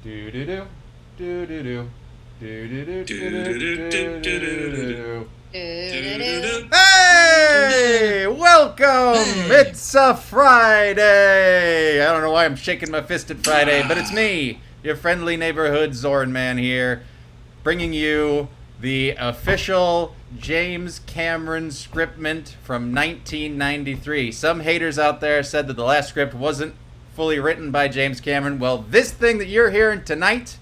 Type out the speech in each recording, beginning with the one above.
Do do do do do do do do do do. Hey, welcome! It's a Friday! I don't know why I'm shaking my fist at Friday, but it's me, your friendly neighborhood Zorn man here, bringing you the official James Cameron Scriptment from 1993. Some haters out there said that the last script wasn't fully written by James Cameron. Well, this thing that you're hearing tonight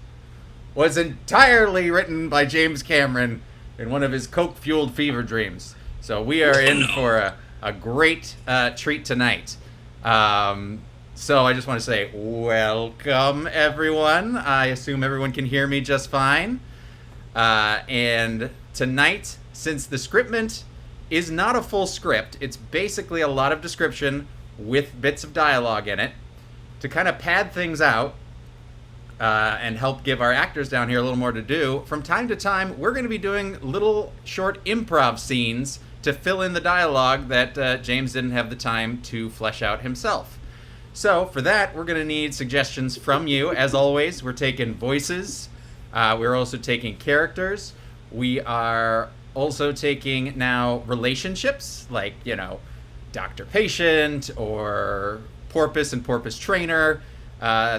was entirely written by James Cameron in one of his coke-fueled fever dreams. So we are in for a great treat tonight. So I just want to say welcome, everyone. I assume everyone can hear me just fine. And tonight, since the scriptment is not a full script, it's basically a lot of description with bits of dialogue in it, to kind of pad things out and help give our actors down here a little more to do, from time to time, we're going to be doing little short improv scenes to fill in the dialogue that James didn't have the time to flesh out himself. So for that, we're going to need suggestions from you. As always, we're taking voices. We're also taking characters. We are also taking now relationships, like, you know, doctor-patient or porpoise and porpoise trainer,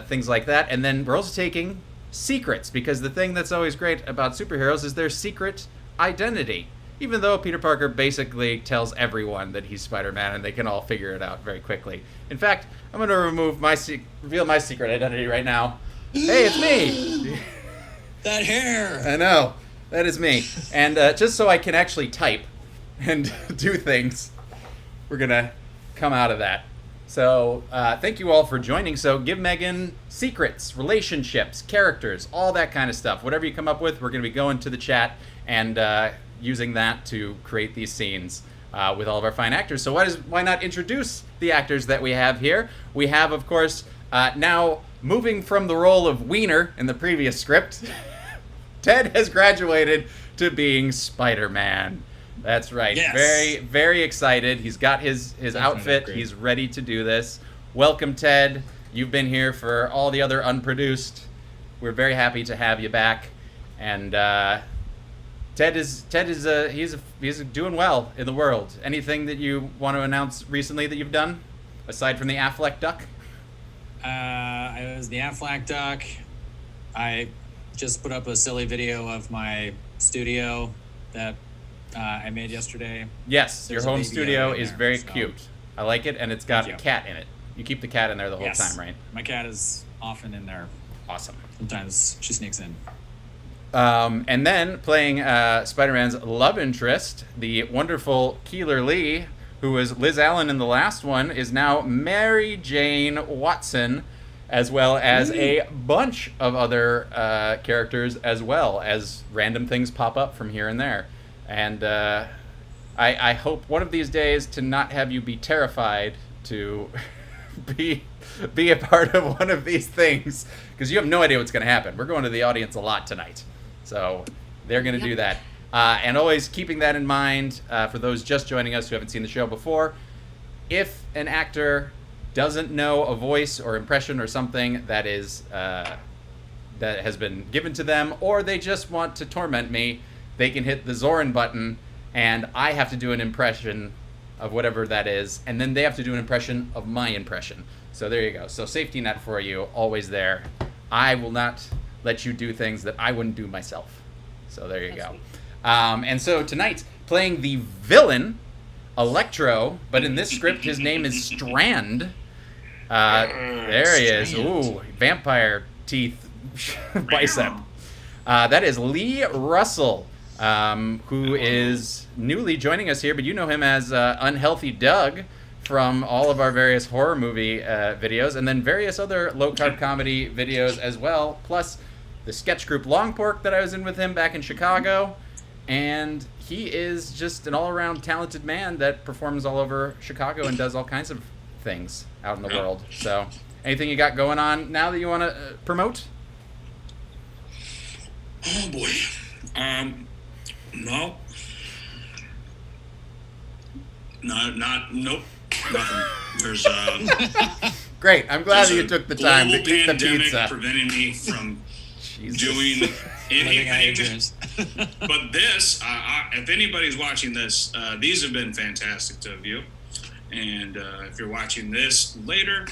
things like that. And then we're also taking secrets, because the thing that's always great about superheroes is their secret identity. Even though Peter Parker basically tells everyone that he's Spider-Man, and they can all figure it out very quickly. In fact, I'm going to reveal my secret identity right now. Hey, it's me! That hair! I know. That is me. And just so I can actually type and do things, we're going to come out of that. So thank you all for joining. So give Megan secrets, relationships, characters, all that kind of stuff. Whatever you come up with, we're going to be going to the chat and using that to create these scenes with all of our fine actors. So why not introduce the actors that we have here? We have, of course, now moving from the role of Wiener in the previous script, Ted has graduated to being Spider-Man. That's right. Yes. Very, very excited. He's got his outfit. upgrade. He's ready to do this. Welcome, Ted. You've been here for all the other unproduced. We're very happy to have you back. And Ted is he's doing well in the world. Anything that you want to announce recently that you've done, aside from the Affleck duck? I was the Affleck duck. I just put up a silly video of my studio that I made yesterday. Yes, There's your a home baby studio in is there, very so- cute. I like it, and it's got a Thank you. cat in it. You keep the cat in there the whole Yes. time, right? My cat is often in there. Awesome. Sometimes she sneaks in. And then playing Spider-Man's love interest, the wonderful Keeler Lee, who was Liz Allen in the last one, is now Mary Jane Watson, as well as a bunch of other characters, as well as random things pop up from here and there. And I hope one of these days to not have you be terrified to be a part of one of these things, because you have no idea what's going to happen. We're going to the audience a lot tonight, so they're going to do that. And always keeping that in mind for those just joining us who haven't seen the show before, if an actor doesn't know a voice or impression or something that is that has been given to them, or they just want to torment me, they can hit the Zorin button, and I have to do an impression of whatever that is, and then they have to do an impression of my impression. So there you go. So safety net for you, always there. I will not let you do things that I wouldn't do myself. So there you go. And so tonight, playing the villain, Electro, but in this script his name is Strand. There he is. Ooh, vampire teeth bicep. That is Lee Russell, who is newly joining us here, but you know him as Unhealthy Doug from all of our various horror movie videos, and then various other low-carb comedy videos as well, plus the sketch group Long Pork that I was in with him back in Chicago. And he is just an all-around talented man that performs all over Chicago and does all kinds of things out in the world. So anything you got going on now that you want to promote? Oh boy. No. Nope. Nothing. There's Great. I'm glad that you There's took the a time to global eat the pandemic pizza. preventing me from Jesus. doing Living out your anything. dreams. But this, if anybody's watching this, these have been fantastic of you. And if you're watching this later,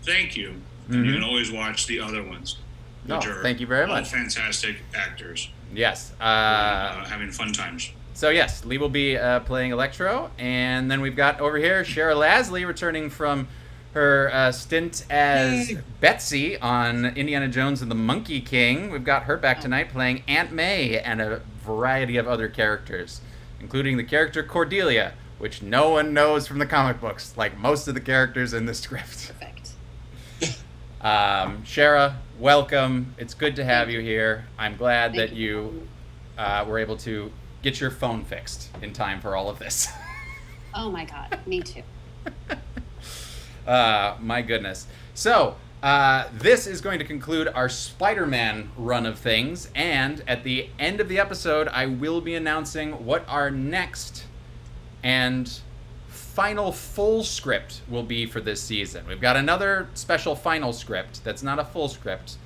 thank you. And you can always watch the other ones. No, Which are thank you very all much. fantastic actors. Yes. Having fun times. So yes, Lee will be playing Electro, and then we've got over here Shara Lasley returning from her stint as Betsy on Indiana Jones and the Monkey King. We've got her back tonight playing Aunt May and a variety of other characters, including the character Cordelia, which no one knows from the comic books, like most of the characters in the script. Perfect. Shara, welcome. It's good to have you here. I'm glad that you were able to get your phone fixed in time for all of this. Oh my God, me too. My goodness. So, this is going to conclude our Spider-Man run of things, and at the end of the episode, I will be announcing what our next and final full script will be for this season. We've got another special final script that's not a full script.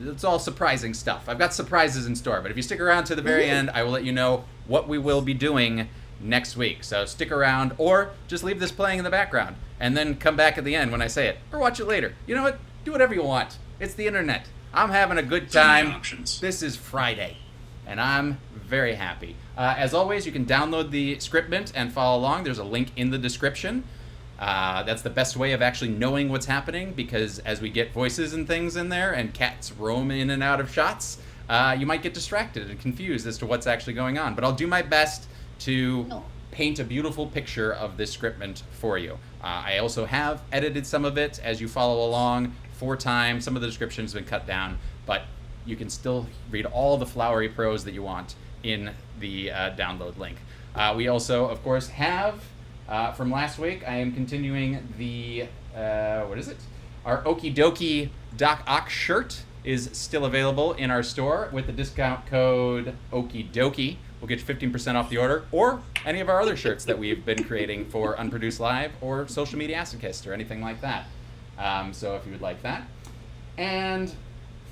It's all surprising stuff. I've got surprises in store, but if you stick around to the very end, I will let you know what we will be doing next week. So stick around, or just leave this playing in the background, and then come back at the end when I say it, or watch it later. You know what? Do whatever you want. It's the internet. I'm having a good So many time. options. This is Friday, and I'm very happy. As always, you can download the Scriptment and follow along. There's a link in the description. That's the best way of actually knowing what's happening, because as we get voices and things in there and cats roam in and out of shots, you might get distracted and confused as to what's actually going on. But I'll do my best to paint a beautiful picture of this Scriptment for you. I also have edited some of it as you follow along 4 times. Some of the descriptions have been cut down, but you can still read all the flowery prose that you want in the download link. We also, of course, have, from last week, I am continuing the, what is it? Our Okie Dokie Doc Ock shirt is still available in our store with the discount code Okie Dokie. We'll get you 15% off the order, or any of our other shirts that we've been creating for Unproduced Live or Social Media Acid or anything like that. So if you would like that. And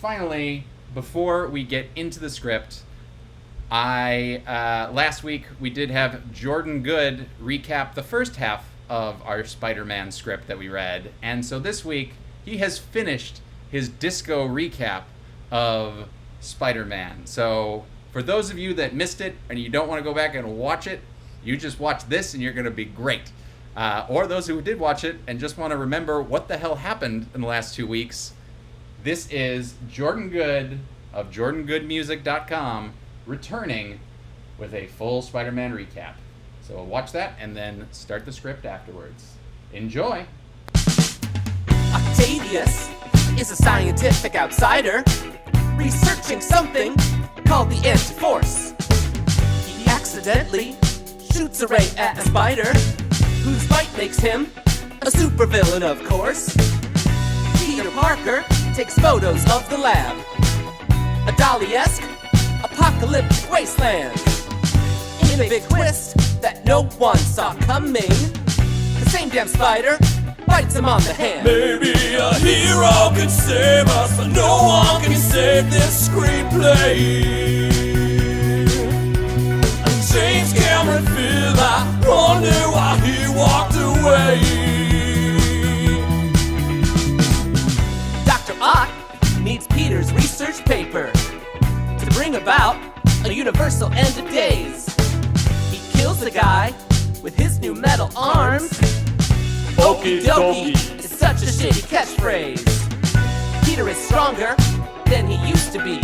finally, before we get into the script, last week we did have Jordan Good recap the first half of our Spider-Man script that we read, and so this week he has finished his disco recap of Spider-Man. So for those of you that missed it and you don't want to go back and watch it, you just watch this and you're going to be great. Or those who did watch it and just want to remember what the hell happened in the last 2 weeks, this is Jordan Good of JordanGoodMusic.com returning with a full Spider-Man recap. So watch that and then start the script afterwards. Enjoy! Octavius is a scientific outsider researching something called the anti-force. He accidentally shoots a ray at a spider whose bite makes him a supervillain, of course. Peter Parker takes photos of the lab, a Dali-esque apocalyptic wasteland. In a big twist that no one saw coming, the same damn spider bites him on the hand. Maybe a hero can save us, but no one can save this screenplay. And James Cameron feels I wonder why he walked away. Dr. Ock needs Peter's research paper to bring about a universal end of days. He kills the guy with his new metal arms. Okie dokie is such a shitty catchphrase. Peter is stronger than he used to be.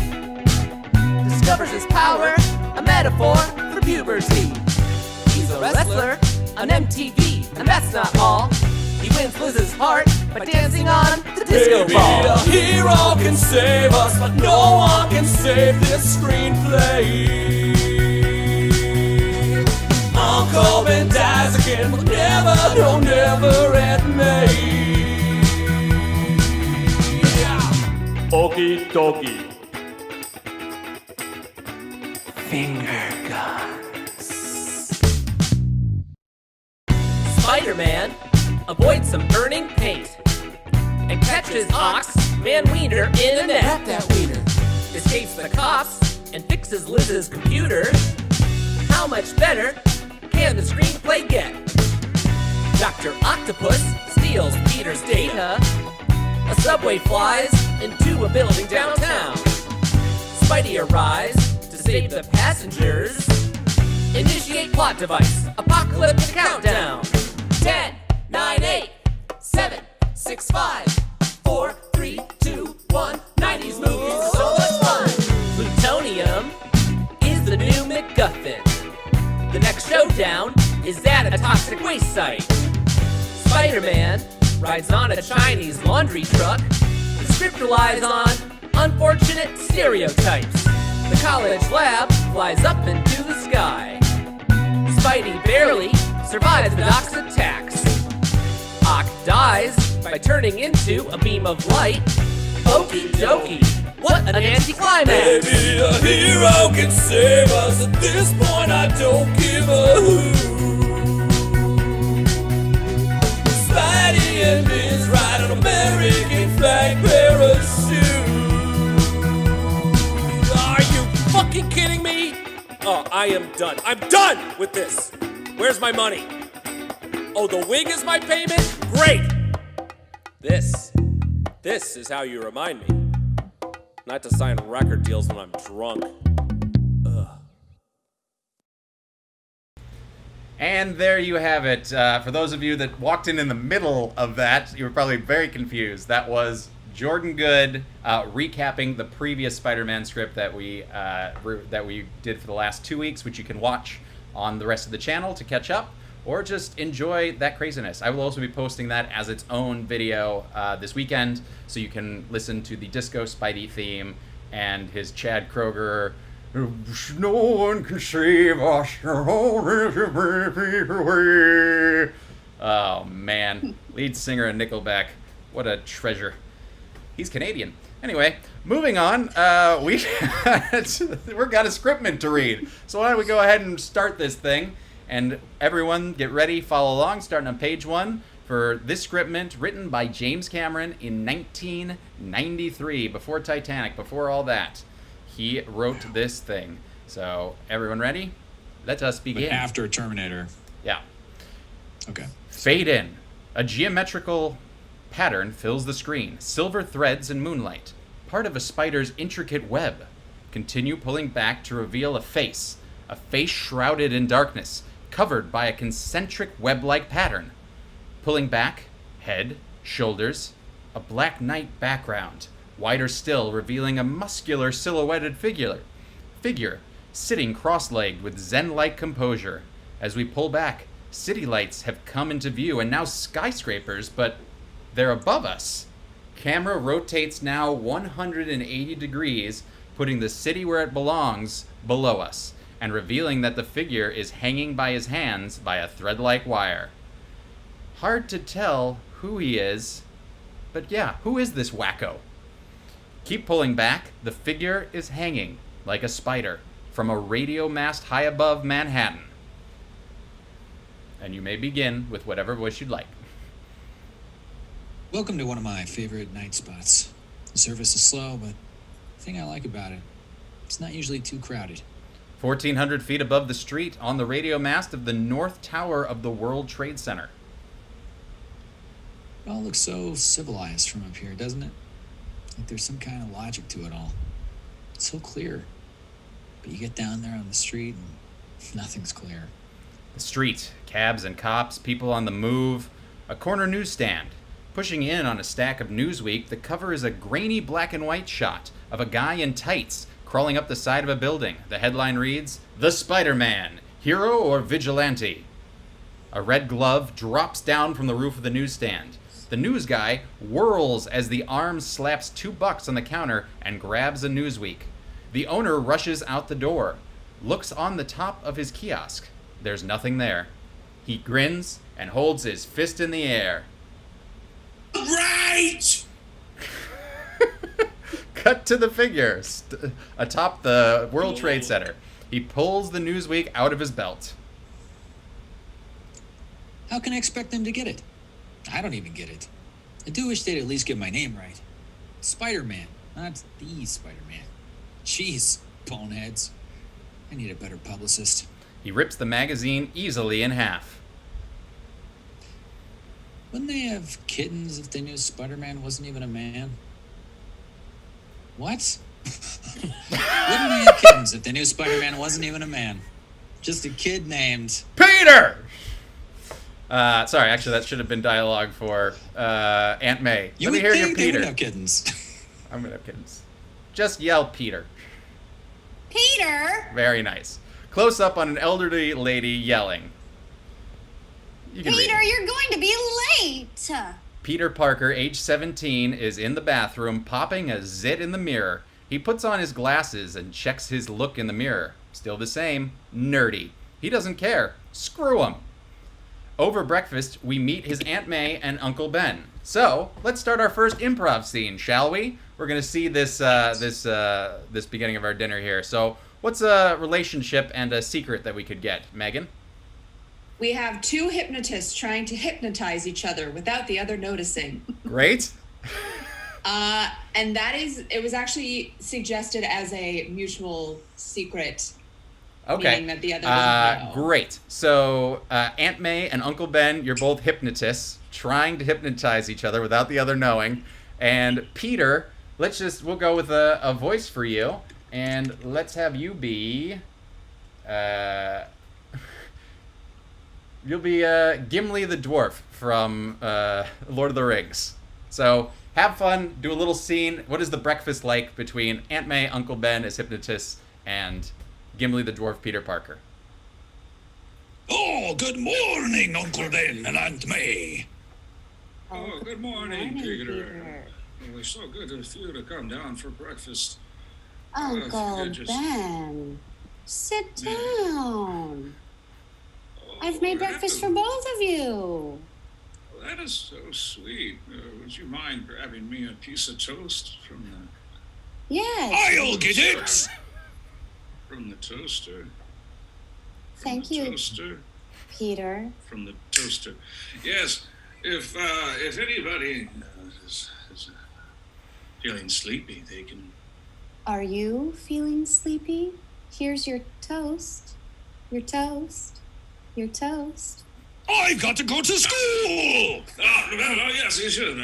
Discovers his power, a metaphor for puberty. He's a wrestler on MTV, and that's not all. He wins Liz's heart by dancing on the disco Maybe ball. a hero can save us, but no one can save this screenplay. Uncle Ben dies again, but never, no, never at me. Yeah. Okie dokie. Finger guns. Spider-Man avoids some burning paint catches Ox, Man Wiener in a net. Wrap that wiener. Escapes the cops and fixes Liz's computer. How much better can the screenplay get? Dr. Octopus steals Peter's data. A subway flies into a building downtown. Spidey arrives to save the passengers. Initiate plot device, apocalyptic countdown. 10, 9, 8, 7, 6, 5, 4, 3, 2, 1. 90s movies are so much fun. Plutonium is the new MacGuffin. The next showdown is at a toxic waste site. Spider-Man rides on a Chinese laundry truck. The script relies on unfortunate stereotypes. The college lab flies up into the sky. Spidey barely survives the doc's attacks. Ock dies by turning into a beam of light. Okie dokie, what an anticlimax! Maybe a hero can save us. At this point, I don't give a hoot. Spidey and Liz ride an American flag parachute. Are you fucking kidding me? Oh, I am done. I'm done with this. Where's my money? Oh, the wig is my payment? Great! This is how you remind me not to sign record deals when I'm drunk. Ugh. And there you have it. For those of you that walked in the middle of that, you were probably very confused. That was Jordan Good recapping the previous Spider-Man script that we did for the last 2 weeks, which you can watch on the rest of the channel to catch up, or just enjoy that craziness. I will also be posting that as its own video this weekend, so you can listen to the Disco Spidey theme and his Chad Kroger, "No one can save us." Oh man, lead singer of Nickelback, what a treasure. He's Canadian. Anyway, moving on, we've got a scriptment to read. So why don't we go ahead and start this thing? And everyone get ready, follow along, starting on page 1 for this scriptment written by James Cameron in 1993, before Titanic, before all that. He wrote this thing. So everyone ready? Let us begin. But after Terminator. Yeah. Okay. Fade in. A geometrical pattern fills the screen. Silver threads and moonlight. Part of a spider's intricate web. Continue pulling back to reveal a face. A face shrouded in darkness, covered by a concentric web-like pattern. Pulling back, head, shoulders, a black night background. Wider still, revealing a muscular silhouetted figure sitting cross-legged with zen-like composure. As we pull back, city lights have come into view, and now skyscrapers, but they're above us. Camera rotates now 180 degrees, putting the city where it belongs below us, and revealing that the figure is hanging by his hands by a thread-like wire. Hard to tell who he is, but yeah, who is this wacko? Keep pulling back, the figure is hanging, like a spider, from a radio mast high above Manhattan. And you may begin with whatever voice you'd like. Welcome to one of my favorite night spots. The service is slow, but the thing I like about it, it's not usually too crowded. 1,400 feet above the street, on the radio mast of the North Tower of the World Trade Center. It all looks so civilized from up here, doesn't it? Like there's some kind of logic to it all. It's so clear. But you get down there on the street and nothing's clear. The street, cabs and cops, people on the move, a corner newsstand. Pushing in on a stack of Newsweek, the cover is a grainy black and white shot of a guy in tights crawling up the side of a building. The headline reads, "The Spider-Man, Hero or Vigilante?" A red glove drops down from the roof of the newsstand. The news guy whirls as the arm slaps $2 on the counter and grabs a Newsweek. The owner rushes out the door, looks on the top of his kiosk. There's nothing there. He grins and holds his fist in the air. Right! Cut to the figure atop the World Trade Center. He pulls the Newsweek out of his belt. How can I expect them to get it? I don't even get it. I do wish they'd at least get my name right. Spider-Man, not the Spider-Man. Jeez, boneheads. I need a better publicist. He rips the magazine easily in half. Wouldn't they have kittens if they knew Spider-Man wasn't even a man? What? Wouldn't they have kittens if they knew Spider-Man wasn't even a man? Just a kid named... Peter! Sorry, actually, that should have been dialogue for Aunt May. You Let me would hear your think they Peter. would have kittens. I'm going to have kittens. Just yell Peter. Peter! Very nice. Close up on an elderly lady yelling. You can read Peter, it. you're going to be late! Peter Parker, age 17, is in the bathroom popping a zit in the mirror. He puts on his glasses and checks his look in the mirror. Still the same, nerdy. He doesn't care. Screw him. Over breakfast, we meet his Aunt May and Uncle Ben. So, let's start our first improv scene, shall we? We're going to see this beginning of our dinner here. So, what's a relationship and a secret that we could get? Megan? We have two hypnotists trying to hypnotize each other without the other noticing. Great. And it was actually suggested as a mutual secret. Okay. Meaning that the other doesn't know. Great. So, Aunt May and Uncle Ben, you're both hypnotists trying to hypnotize each other without the other knowing. And Peter, we'll go with a voice for you. And let's have you be, you'll be Gimli the Dwarf from Lord of the Rings. So, have fun, do a little scene. What is the breakfast like between Aunt May, Uncle Ben as hypnotists, and Gimli the Dwarf, Peter Parker? Oh, good morning, Uncle Ben and Aunt May. Oh, good morning, Peter. It was so good of you to come down for breakfast. Uncle Ben, sit down. I've made breakfast for both of you. That is so sweet. Would you mind grabbing me a piece of toast from the Yes. I'll get it. from the toaster? Thank the you, Toaster. Peter. From the toaster. Yes. If anybody is feeling sleepy, they can. Are you feeling sleepy? Here's your toast. Your toast. Your toast. I've got to go to school. Oh, yes, you should.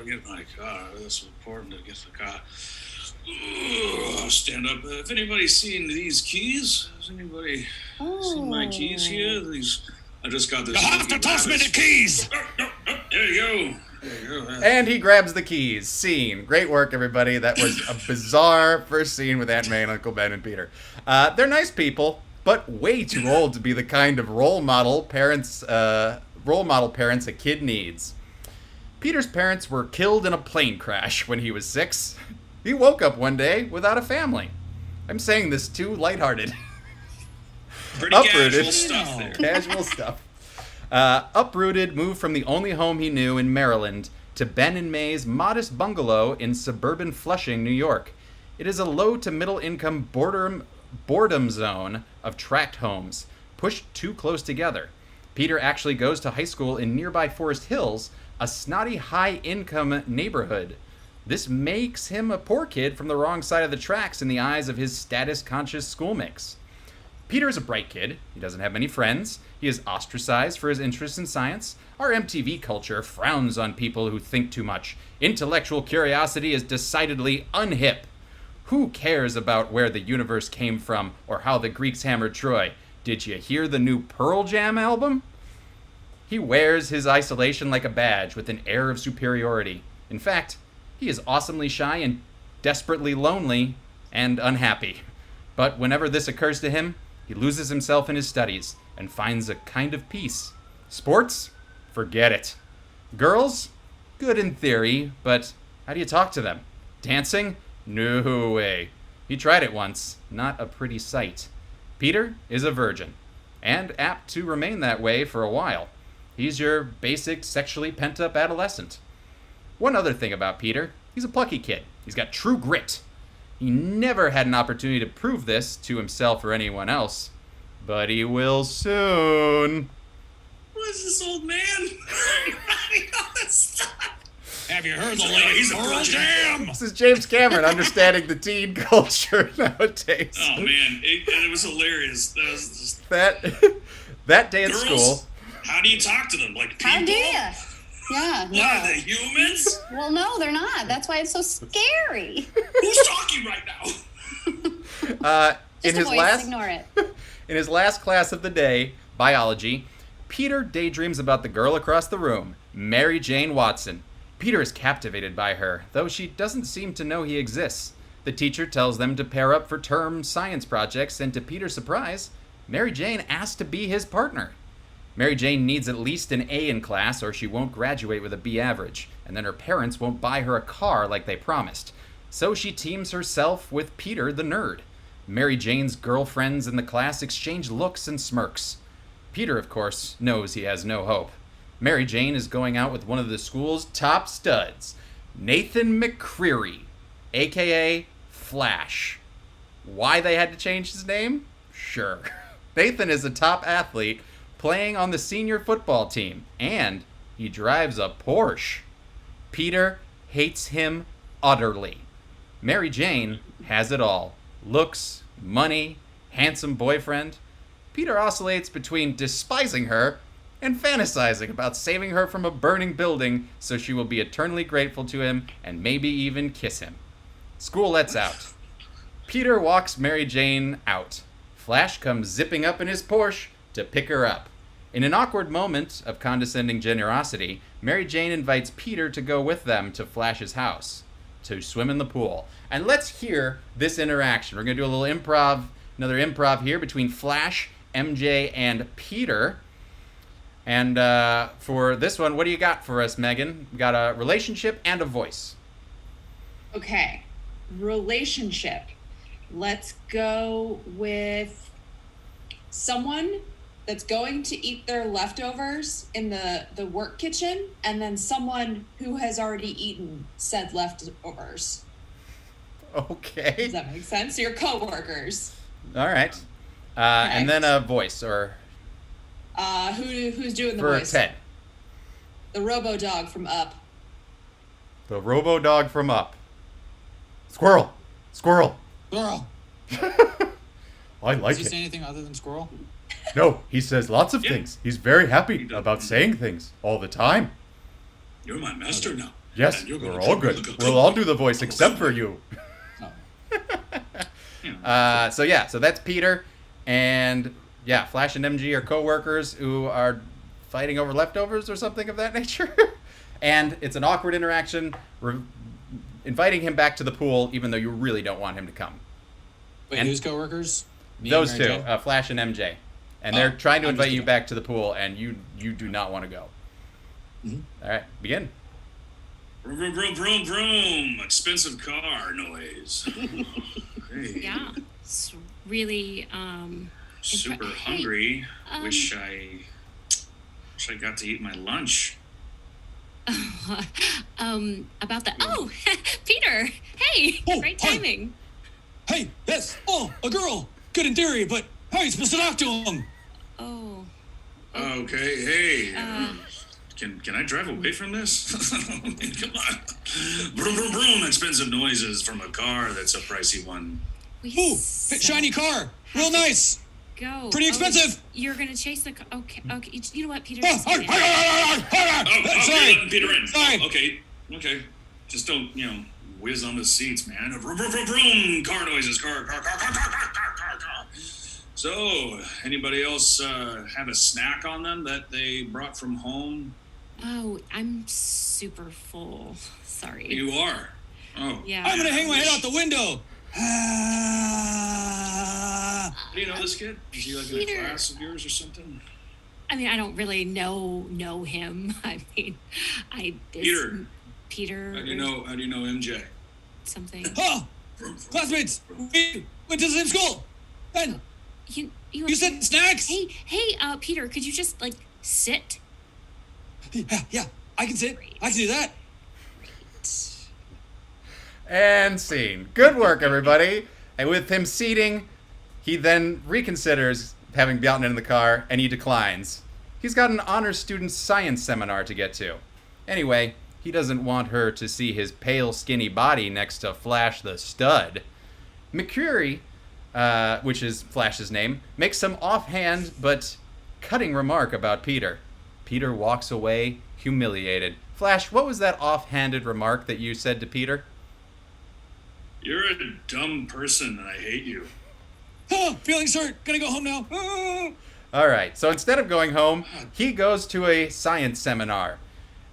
Get my car. That's important to get the car. Stand up. If anybody's seen these keys, has anybody seen my keys here? I just got this. You have to toss me the keys. There you go. There you go. And he grabs the keys. Scene. Great work, everybody. That was a bizarre first scene with Aunt May and Uncle Ben and Peter. They're nice people, but way too old to be the kind of role model parents a kid needs. Peter's parents were killed in a plane crash when he was 6. He woke up one day without a family. I'm saying this too lighthearted. Pretty casual stuff there. Casual stuff. Uprooted, moved from the only home he knew in Maryland to Ben and May's modest bungalow in suburban Flushing, New York. It is a low to middle income boredom zone of tract homes, pushed too close together. Peter actually goes to high school in nearby Forest Hills, a snotty high-income neighborhood. This makes him a poor kid from the wrong side of the tracks in the eyes of his status-conscious schoolmates. Peter is a bright kid. He doesn't have many friends. He is ostracized for his interest in science. Our MTV culture frowns on people who think too much. Intellectual curiosity is decidedly unhip. Who cares about where the universe came from or how the Greeks hammered Troy? Did you hear the new Pearl Jam album? He wears his isolation like a badge with an air of superiority. In fact, he is awesomely shy and desperately lonely and unhappy. But whenever this occurs to him, he loses himself in his studies and finds a kind of peace. Sports? Forget it. Girls? Good in theory, but how do you talk to them? Dancing? No way. He tried it once. Not a pretty sight. Peter is a virgin, and apt to remain that way for a while. He's your basic sexually pent-up adolescent. One other thing about Peter, he's a plucky kid. He's got true grit. He never had an opportunity to prove this to himself or anyone else, but he will soon. Who is this old man? Writing all this stuff? Have you heard the He's latest a Pearl virgin. Jam? This is James Cameron understanding the teen culture nowadays. Oh man, it was hilarious. That was just, that day at girls, school. how do you talk to them? Like people? How do you? Yeah, What are no. they, humans? Well, no, they're not. That's why it's so scary. Who's talking right now? In Just a his voice, last ignore it. in his last class of the day, biology, Peter daydreams about the girl across the room, Mary Jane Watson. Peter is captivated by her, though she doesn't seem to know he exists. The teacher tells them to pair up for term science projects, and to Peter's surprise, Mary Jane asks to be his partner. Mary Jane needs at least an A in class or she won't graduate with a B average, and then her parents won't buy her a car like they promised. So she teams herself with Peter the nerd. Mary Jane's girlfriends in the class exchange looks and smirks. Peter, of course, knows he has no hope. Mary Jane is going out with one of the school's top studs, Nathan McCreary, aka Flash. Why they had to change his name? Sure. Nathan is a top athlete playing on the senior football team, and he drives a Porsche. Peter hates him utterly. Mary Jane has it all. Looks, money, handsome boyfriend. Peter oscillates between despising her and fantasizing about saving her from a burning building so she will be eternally grateful to him and maybe even kiss him. School lets out. Peter walks Mary Jane out. Flash comes zipping up in his Porsche to pick her up. In an awkward moment of condescending generosity, Mary Jane invites Peter to go with them to Flash's house to swim in the pool. And let's hear this interaction. We're going to do a little another improv here between Flash, MJ, and Peter. And for this one, what do you got for us, Megan? We got a relationship and a voice. Okay. Relationship. Let's go with someone that's going to eat their leftovers in the work kitchen, and then someone who has already eaten said leftovers. Okay. Does that make sense? Your coworkers. All right. And then a voice, or Who's doing the for voice? Ted. The Robo Dog from Up. The Robo Dog from Up. Squirrel. Squirrel. Squirrel. I like Does he say it. anything other than squirrel? No, he says lots of Yeah. things. He's very happy He does. about saying things all the time. You're my master now. Yes, And you're we're gonna all treat me good. like a We'll all cook. do the voice except for you. Oh. So that's Peter, and yeah, Flash and MG are co-workers who are fighting over leftovers or something of that nature. And it's an awkward interaction, inviting him back to the pool, even though you really don't want him to come. Wait, And who's coworkers? Me Those and two, Mary Jane? Flash and MJ, and Oh, they're trying to invite you understood. back to the pool, and you do not want to go. Mhm. All right, begin. Vroom, vroom, vroom, vroom, vroom. Expensive car noise. Hey, Yeah, it's really super Hey, hungry. Wish I got to eat my lunch. about the Peter, hey, Oh, great hi. timing. Hey, yes. Oh, a girl. Good in theory, but how are you supposed to talk to him? Oh, Okay, hey. Can I drive away from this? Come on. Vroom, vroom, vroom. Expensive noises from a car that's a pricey one. we Ooh, so shiny car. Real nice. Go. Pretty expensive. You're gonna chase the car. Okay. You know what, Peter? Oh, Just get in. Oh, Sorry. you're letting Peter in. Sorry. Okay. Just don't, whiz on the seats, man. Vroom, vroom, vroom, vroom. Car noises. Car. So, anybody else have a snack on them that they brought from home? Oh, I'm super full. Sorry. You are. Oh. Yeah. I'm gonna hang my head out the window. Do you know this kid? Is he like in Peter. a class of yours or something? I mean, I don't really know him. I mean, Peter. Peter. How do you know MJ? Something. Oh, classmates. We went to the same school. And you said snacks. Hey, Peter, could you just sit? Yeah. I can sit. I can do that. And scene. Good work, everybody. And with him seating, he then reconsiders having gotten in the car, and he declines. He's got an honors student science seminar to get to. Anyway, he doesn't want her to see his pale, skinny body next to Flash the Stud. McCreary, which is Flash's name, makes some offhand but cutting remark about Peter. Peter walks away, humiliated. Flash, what was that offhanded remark that you said to Peter? You're a dumb person and I hate you. Oh, feelings hurt. Gonna go home now. Oh. All right, so instead of going home, he goes to a science seminar.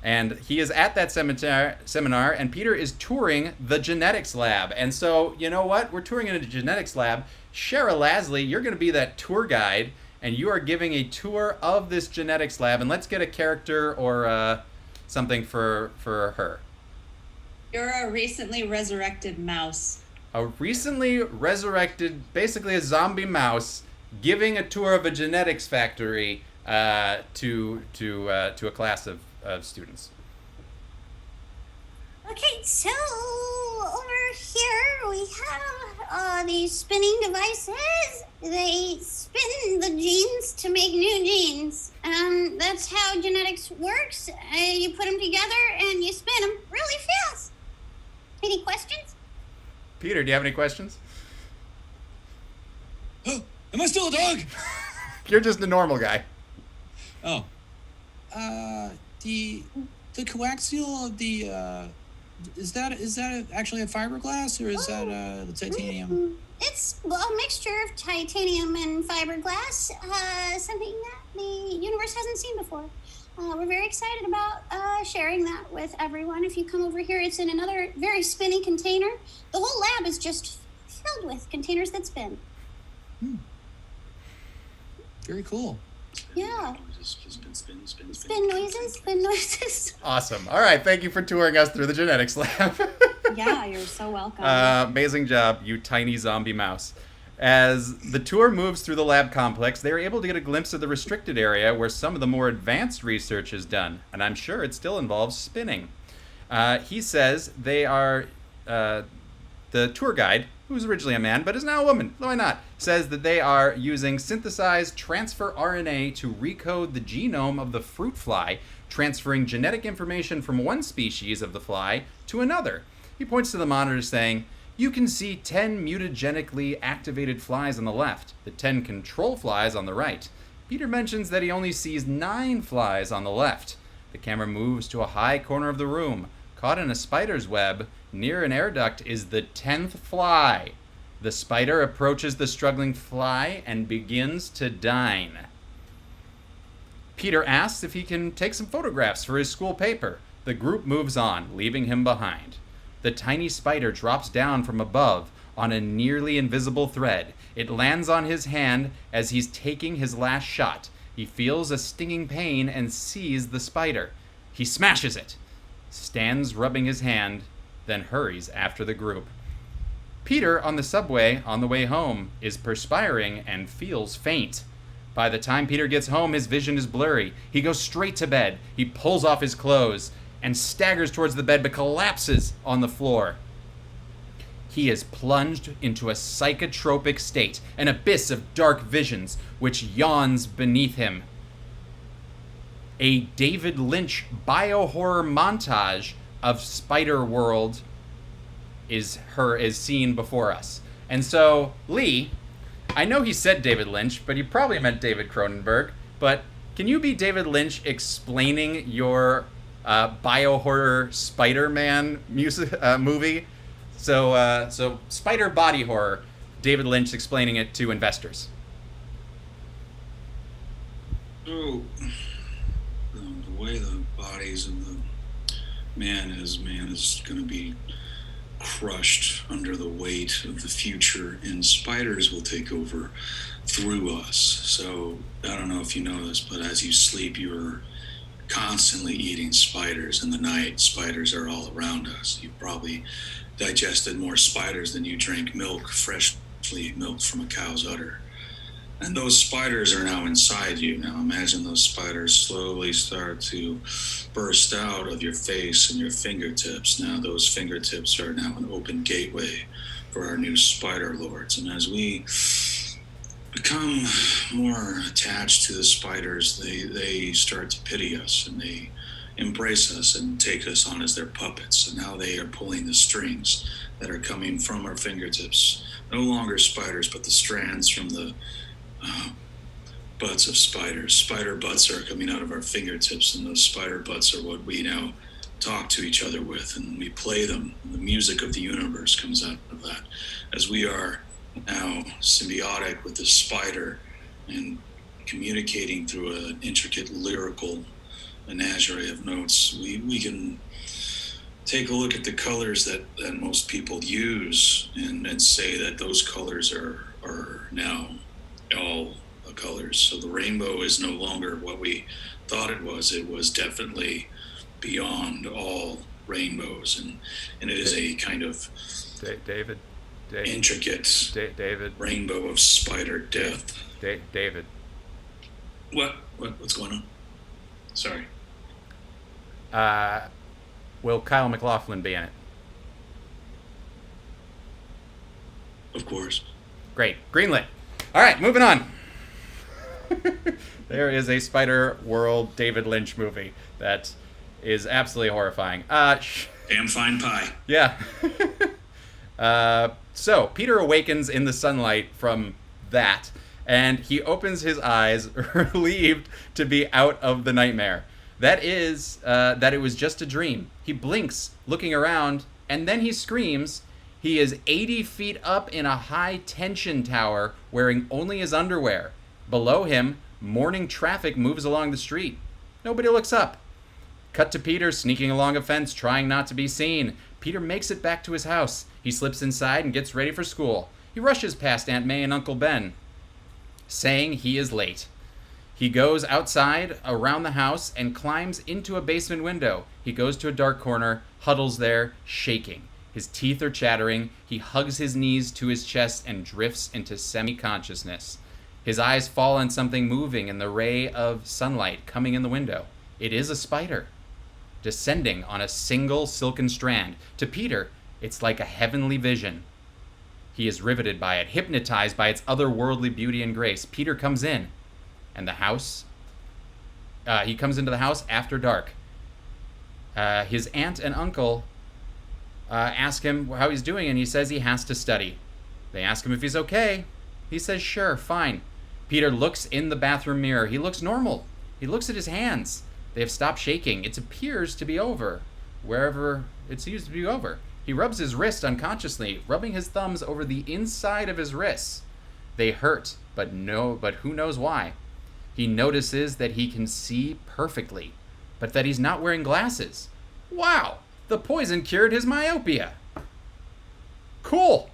And he is at that seminar, and Peter is touring the genetics lab. And so, you know what? We're touring in a genetics lab. Shara Lasley, you're going to be that tour guide, and you are giving a tour of this genetics lab. And let's get a character or something for her. You're a recently resurrected mouse. A recently resurrected, basically a zombie mouse, giving a tour of a genetics factory to a class of students. Okay, so over here we have these spinning devices. They spin the genes to make new genes. That's how genetics works. You put them together and you spin them really fast. Any questions? Peter, do you have any questions? Oh, am I still a dog? You're just a normal guy. Oh. The coaxial of the is that actually a fiberglass or is that the titanium? It's a mixture of titanium and fiberglass, something that the universe hasn't seen before. We're very excited about sharing that with everyone. If you come over here, it's in another very spinny container. The whole lab is just filled with containers that spin. Very cool. Yeah. Spin noises. Awesome. All right, thank you for touring us through the genetics lab. Yeah, you're so welcome. Amazing job, you tiny zombie mouse. As the tour moves through the lab complex, they are able to get a glimpse of the restricted area where some of the more advanced research is done, and I'm sure it still involves spinning. He says they are, the tour guide, who's originally a man but is now a woman, why not, says that they are using synthesized transfer RNA to recode the genome of the fruit fly, transferring genetic information from one species of the fly to another. He points to the monitor saying, "You can see 10 mutagenically activated flies on the left, the 10 control flies on the right." Peter mentions that he only sees 9 flies on the left. The camera moves to a high corner of the room. Caught in a spider's web, near an air duct is the 10th fly. The spider approaches the struggling fly and begins to dine. Peter asks if he can take some photographs for his school paper. The group moves on, leaving him behind. The tiny spider drops down from above on a nearly invisible thread. It lands on his hand as he's taking his last shot. He feels a stinging pain and sees the spider. He smashes it, stands rubbing his hand, then hurries after the group. Peter, on the subway on the way home, is perspiring and feels faint. By the time Peter gets home, his vision is blurry. He goes straight to bed. He pulls off his clothes and staggers towards the bed but collapses on the floor. He is plunged into a psychotropic state, an abyss of dark visions which yawns beneath him. A David Lynch biohorror montage of Spider-World is seen before us. And so, Lee, I know he said David Lynch, but he probably meant David Cronenberg, but can you be David Lynch explaining your biohorror Spider-Man movie? So spider body horror, David Lynch explaining it to investors. So, the way the bodies of the man is going to be crushed under the weight of the future, and spiders will take over through us. So I don't know if you know this, but as you sleep, you're constantly eating spiders. In the night, spiders are all around us. You've probably digested more spiders than you drank milk, freshly milked from a cow's udder. And those spiders are now inside you. Now imagine those spiders slowly start to burst out of your face and your fingertips. Now those fingertips are now an open gateway for our new spider lords. And as we become more attached to the spiders, they start to pity us, and they embrace us and take us on as their puppets. And now they are pulling the strings that are coming from our fingertips. No longer spiders, but the strands from the butts of spiders. Spider butts are coming out of our fingertips, and those spider butts are what we now talk to each other with, and we play them. The music of the universe comes out of that. As we are now symbiotic with the spider and communicating through an intricate lyrical menagerie of notes, we can take a look at the colors that most people use and say that those colors are now all colors. So the rainbow is no longer what we thought it was. It was definitely beyond all rainbows, and it is a kind of David, intricate David rainbow of spider death. David, what's going on? Sorry. Will Kyle MacLachlan be in it? Of course. Great. Greenlit. All right, moving on. There is a Spider World David Lynch movie that is absolutely horrifying. Damn fine pie. Yeah. So Peter awakens in the sunlight from that, and he opens his eyes, relieved to be out of the nightmare. That is, that it was just a dream. He blinks, looking around, and then he screams. He is 80 feet up in a high-tension tower, wearing only his underwear. Below him, morning traffic moves along the street. Nobody looks up. Cut to Peter sneaking along a fence, trying not to be seen. Peter makes it back to his house. He slips inside and gets ready for school. He rushes past Aunt May and Uncle Ben, saying he is late. He goes outside, around the house, and climbs into a basement window. He goes to a dark corner, huddles there, shaking. His teeth are chattering. He hugs his knees to his chest and drifts into semi-consciousness. His eyes fall on something moving in the ray of sunlight coming in the window. It is a spider, descending on a single silken strand. To Peter, it's like a heavenly vision. He is riveted by it, hypnotized by its otherworldly beauty and grace. Peter comes in, and the house, he comes into the house after dark. His aunt and uncle ask him how he's doing, and he says he has to study. They ask him if he's okay. He says, sure, fine. Peter looks in the bathroom mirror. He looks normal. He looks at his hands. They have stopped shaking. It appears to be over, wherever it seems to be over. He rubs his wrist unconsciously, rubbing his thumbs over the inside of his wrists. They hurt, but who knows why. He notices that he can see perfectly, but that he's not wearing glasses. Wow, the poison cured his myopia. Cool.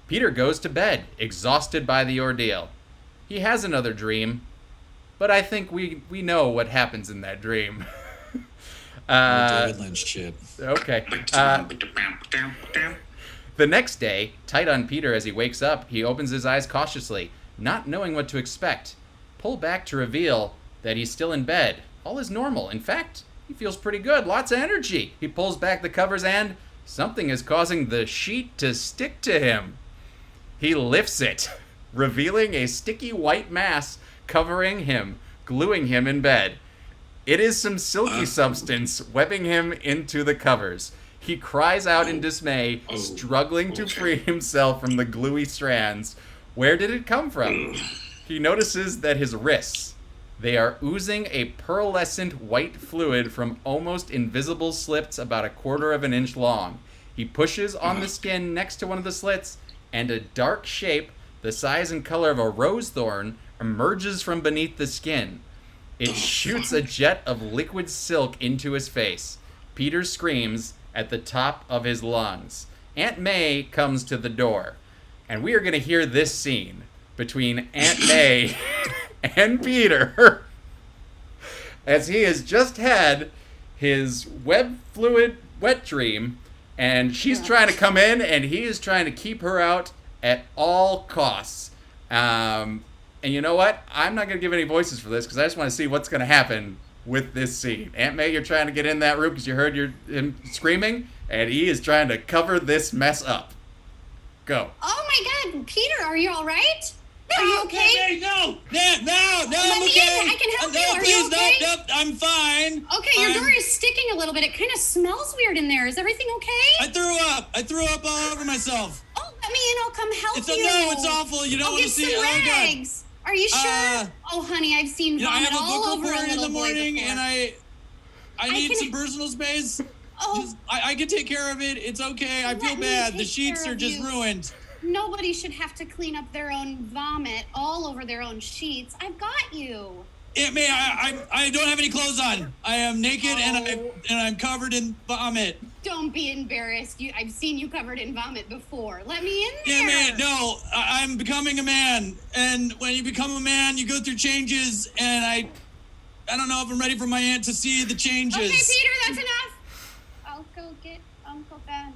Peter goes to bed, exhausted by the ordeal. He has another dream, but I think we know what happens in that dream. David Lynch shit. Okay. The next day, tight on Peter as he wakes up, he opens his eyes cautiously, not knowing what to expect. Pull back to reveal that he's still in bed. All is normal. In fact, he feels pretty good. Lots of energy. He pulls back the covers and something is causing the sheet to stick to him. He lifts it, revealing a sticky white mass covering him, gluing him in bed. It is some silky substance webbing him into the covers. He cries out in dismay, struggling to free himself from the gluey strands. Where did it come from? He notices that his wrists, they are oozing a pearlescent white fluid from almost invisible slits about 1/4 of an inch long. He pushes on the skin next to one of the slits, and a dark shape, the size and color of a rose thorn, emerges from beneath the skin. It shoots a jet of liquid silk into his face. Peter screams at the top of his lungs. Aunt May comes to the door, and we are going to hear this scene between Aunt May and Peter as he has just had his web fluid wet dream, and she's trying to come in, and he is trying to keep her out at all costs. And you know what? I'm not going to give any voices for this because I just want to see what's going to happen with this scene. Aunt May, you're trying to get in that room because you heard him screaming, and he is trying to cover this mess up. Go. Oh my God, Peter, are you all right? Are you okay? No, I'm Let me okay. in. I can help you. Are please, you okay? no, I'm fine. Okay, your door is sticking a little bit. It kind of smells weird in there. Is everything okay? I threw up all over myself. Oh, let me in. I'll come help you. No, it's awful. You don't I'll want get to see. some Oh God. rags. Are you sure? Oh, honey, I've seen I vomit have a all book over a report in little the boy morning, before. and I need some personal space. Oh, I can take care of it. It's okay. I feel Let me bad. The take sheets care are of just you. ruined. Nobody should have to clean up their own vomit all over their own sheets. I've got you. Aunt May, I don't have any clothes on. I am naked and I'm covered in vomit. Don't be embarrassed. I've seen you covered in vomit before. Let me in there. Aunt May, no, I'm becoming a man, and when you become a man, you go through changes, and I don't know if I'm ready for my aunt to see the changes. Okay, Peter, that's enough. I'll go get Uncle Ben.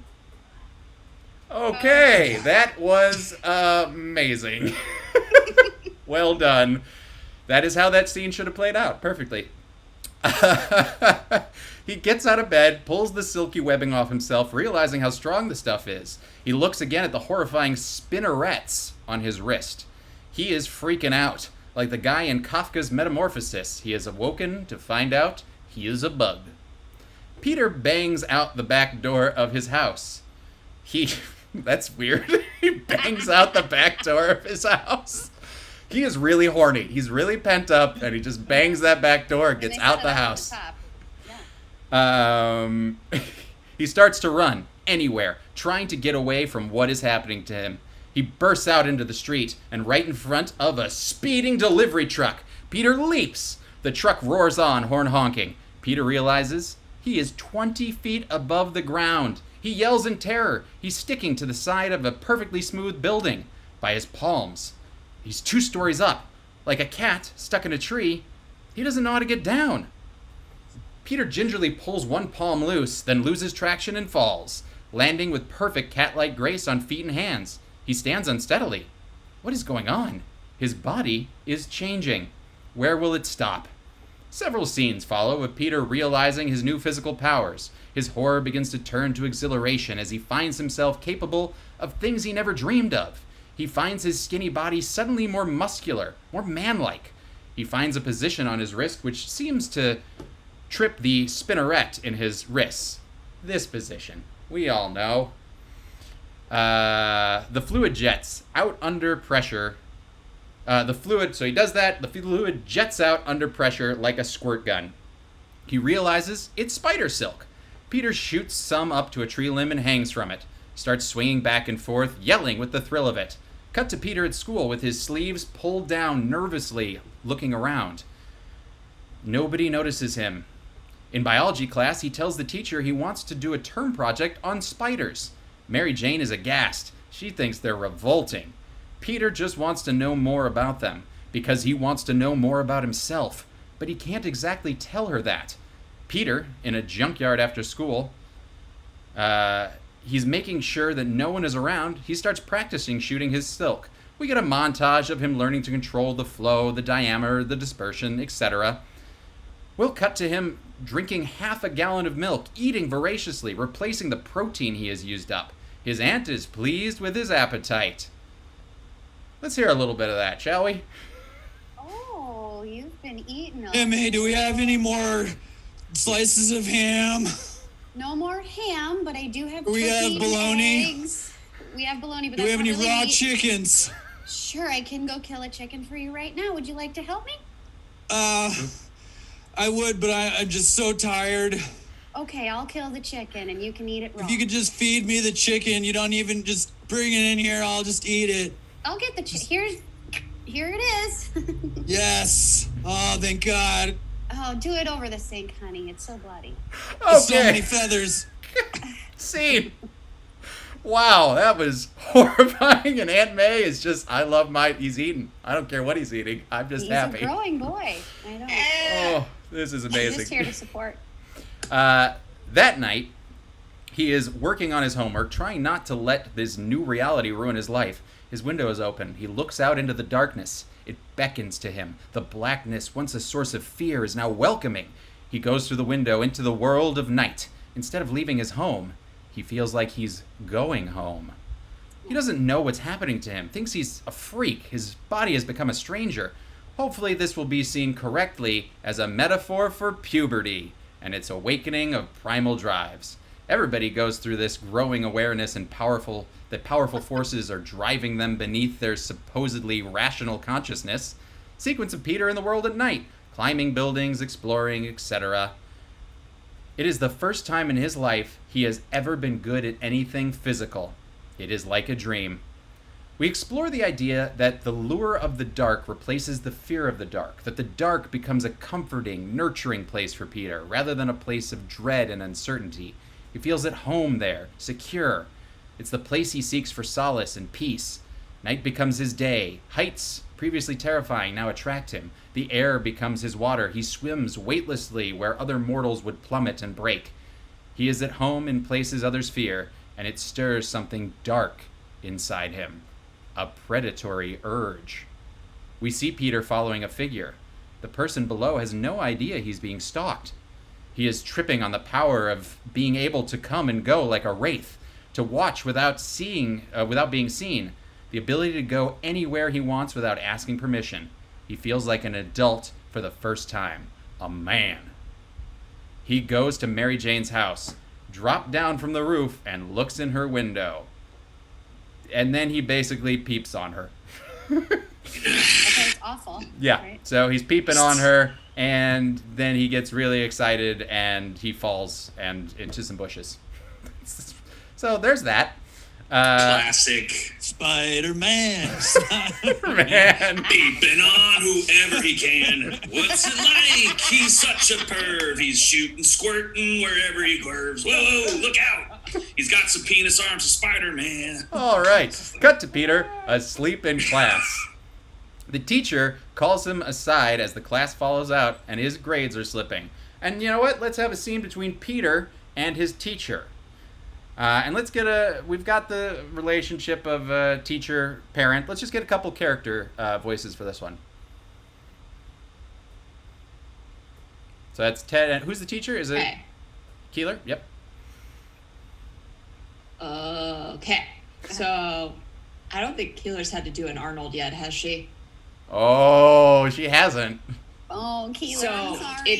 Okay, that was amazing. Well done. That is how that scene should have played out perfectly. He gets out of bed, pulls the silky webbing off himself, realizing how strong the stuff is. He looks again at the horrifying spinnerets on his wrist. He is freaking out, like the guy in Kafka's Metamorphosis. He is awoken to find out he is a bug. Peter bangs out the back door of his house. That's weird. He bangs out the back door of his house. He is really horny. He's really pent up, and he just bangs that back door and gets out the house. He starts to run anywhere, trying to get away from what is happening to him. He bursts out into the street, and right in front of a speeding delivery truck, Peter leaps. The truck roars on, horn honking. Peter realizes he is 20 feet above the ground. He yells in terror. He's sticking to the side of a perfectly smooth building by his palms. He's 2 stories up, like a cat stuck in a tree. He doesn't know how to get down. Peter gingerly pulls one palm loose, then loses traction and falls, landing with perfect cat-like grace on feet and hands. He stands unsteadily. What is going on? His body is changing. Where will it stop? Several scenes follow of Peter realizing his new physical powers. His horror begins to turn to exhilaration as he finds himself capable of things he never dreamed of. He finds his skinny body suddenly more muscular, more man-like. He finds a position on his wrist which seems to trip the spinneret in his wrists. This position. We all know. The fluid jets out under pressure. So he does that. The fluid jets out under pressure like a squirt gun. He realizes it's spider silk. Peter shoots some up to a tree limb and hangs from it. Starts swinging back and forth, yelling with the thrill of it. Cut to Peter at school with his sleeves pulled down nervously, looking around. Nobody notices him. In biology class, he tells the teacher he wants to do a term project on spiders. Mary Jane is aghast. She thinks they're revolting. Peter just wants to know more about them, because he wants to know more about himself, but he can't exactly tell her that. Peter, in a junkyard after school, he's making sure that no one is around. He starts practicing shooting his silk. We get a montage of him learning to control the flow, the diameter, the dispersion, etc. We'll cut to him drinking half a gallon of milk, eating voraciously, replacing the protein he has used up. His aunt is pleased with his appetite. Let's hear a little bit of that, shall we? Oh, you've been eating. Aunt May, do we have any more slices of ham? No more ham, but I do have We have turkey and bologna. eggs. We have bologna, but Do we that's have any not really raw meat. chickens? Sure, I can go kill a chicken for you right now. Would you like to help me? I would, but I'm just so tired. Okay, I'll kill the chicken and you can eat it raw. If you could just feed me the chicken, you don't even just bring it in here, I'll just eat it. I'll get the chicken. Here it is. Yes. Oh, thank God. Oh, do it over the sink, honey. It's so bloody. There's so many feathers. Scene. Wow, that was horrifying. And Aunt May is just, he's eating. I don't care what he's eating. I'm just happy. He's a growing boy. I know. Oh, this is I'm amazing. just here to support. That night, he is working on his homework, trying not to let this new reality ruin his life. His window is open. He looks out into the darkness. It beckons to him. The blackness, once a source of fear, is now welcoming. He goes through the window into the world of night. Instead of leaving his home, he feels like he's going home. He doesn't know what's happening to him, thinks he's a freak. His body has become a stranger. Hopefully this will be seen correctly as a metaphor for puberty and its awakening of primal drives. Everybody goes through this growing awareness and powerful forces are driving them beneath their supposedly rational consciousness. Sequence of Peter in the world at night, climbing buildings, exploring, etc. It is the first time in his life he has ever been good at anything physical. It is like a dream. We explore the idea that the lure of the dark replaces the fear of the dark, that the dark becomes a comforting, nurturing place for Peter, rather than a place of dread and uncertainty. He feels at home there, secure. It's the place he seeks for solace and peace. Night becomes his day. Heights, previously terrifying, now attract him. The air becomes his water. He swims weightlessly where other mortals would plummet and break. He is at home in places others fear, and it stirs something dark inside him. A predatory urge. We see Peter following a figure. The person below has no idea he's being stalked. He is tripping on the power of being able to come and go like a wraith, to watch without being seen, the ability to go anywhere he wants without asking permission. He feels like an adult for the first time, a man. He goes to Mary Jane's house, drops down from the roof, and looks in her window. And then he basically peeps on her. Okay, it's awful. Yeah, Right? so he's peeping on her, and then he gets really excited, and he falls and into some bushes. So there's that. Classic. Spider-Man. Man. Peeping on whoever he can. What's it like? He's such a perv. He's shooting, squirting wherever he curves. Whoa, look out. He's got some penis arms of Spider-Man. All right. Cut to Peter, asleep in class. The teacher calls him aside as the class follows out and his grades are slipping. And you know what? Let's have a scene between Peter and his teacher. And we've got the relationship of teacher-parent. Let's just get a couple character voices for this one. So that's Ted. And who's the teacher? Is it Okay. Keeler? Yep. Okay. So I don't think Keeler's had to do an Arnold yet, has she? Oh, she hasn't. Oh, Keeler, So I'm sorry.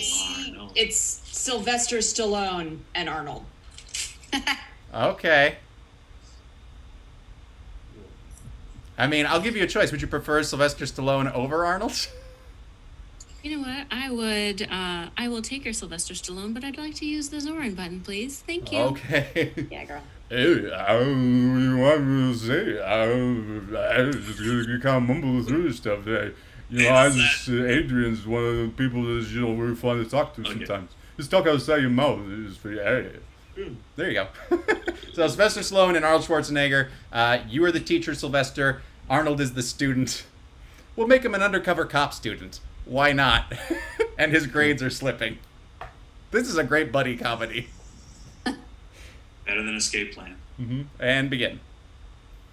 it's Sylvester Stallone and Arnold. Okay. I mean, I'll give you a choice. Would you prefer Sylvester Stallone over Arnold? You know what? I will take your Sylvester Stallone, but I'd like to use the Zorin button, please. Thank you. Okay. Yeah, girl. Hey, you want me to say? I just kind of mumble through this stuff. Adrian's one of the people that's really fun to talk to sometimes. Just talk outside your mouth. It's pretty. There you go. So Sylvester Stallone and Arnold Schwarzenegger. You are the teacher, Sylvester. Arnold is the student. We'll make him an undercover cop student. Why not? And his grades are slipping. This is a great buddy comedy. Better than Escape Plan. Mm-hmm. And begin.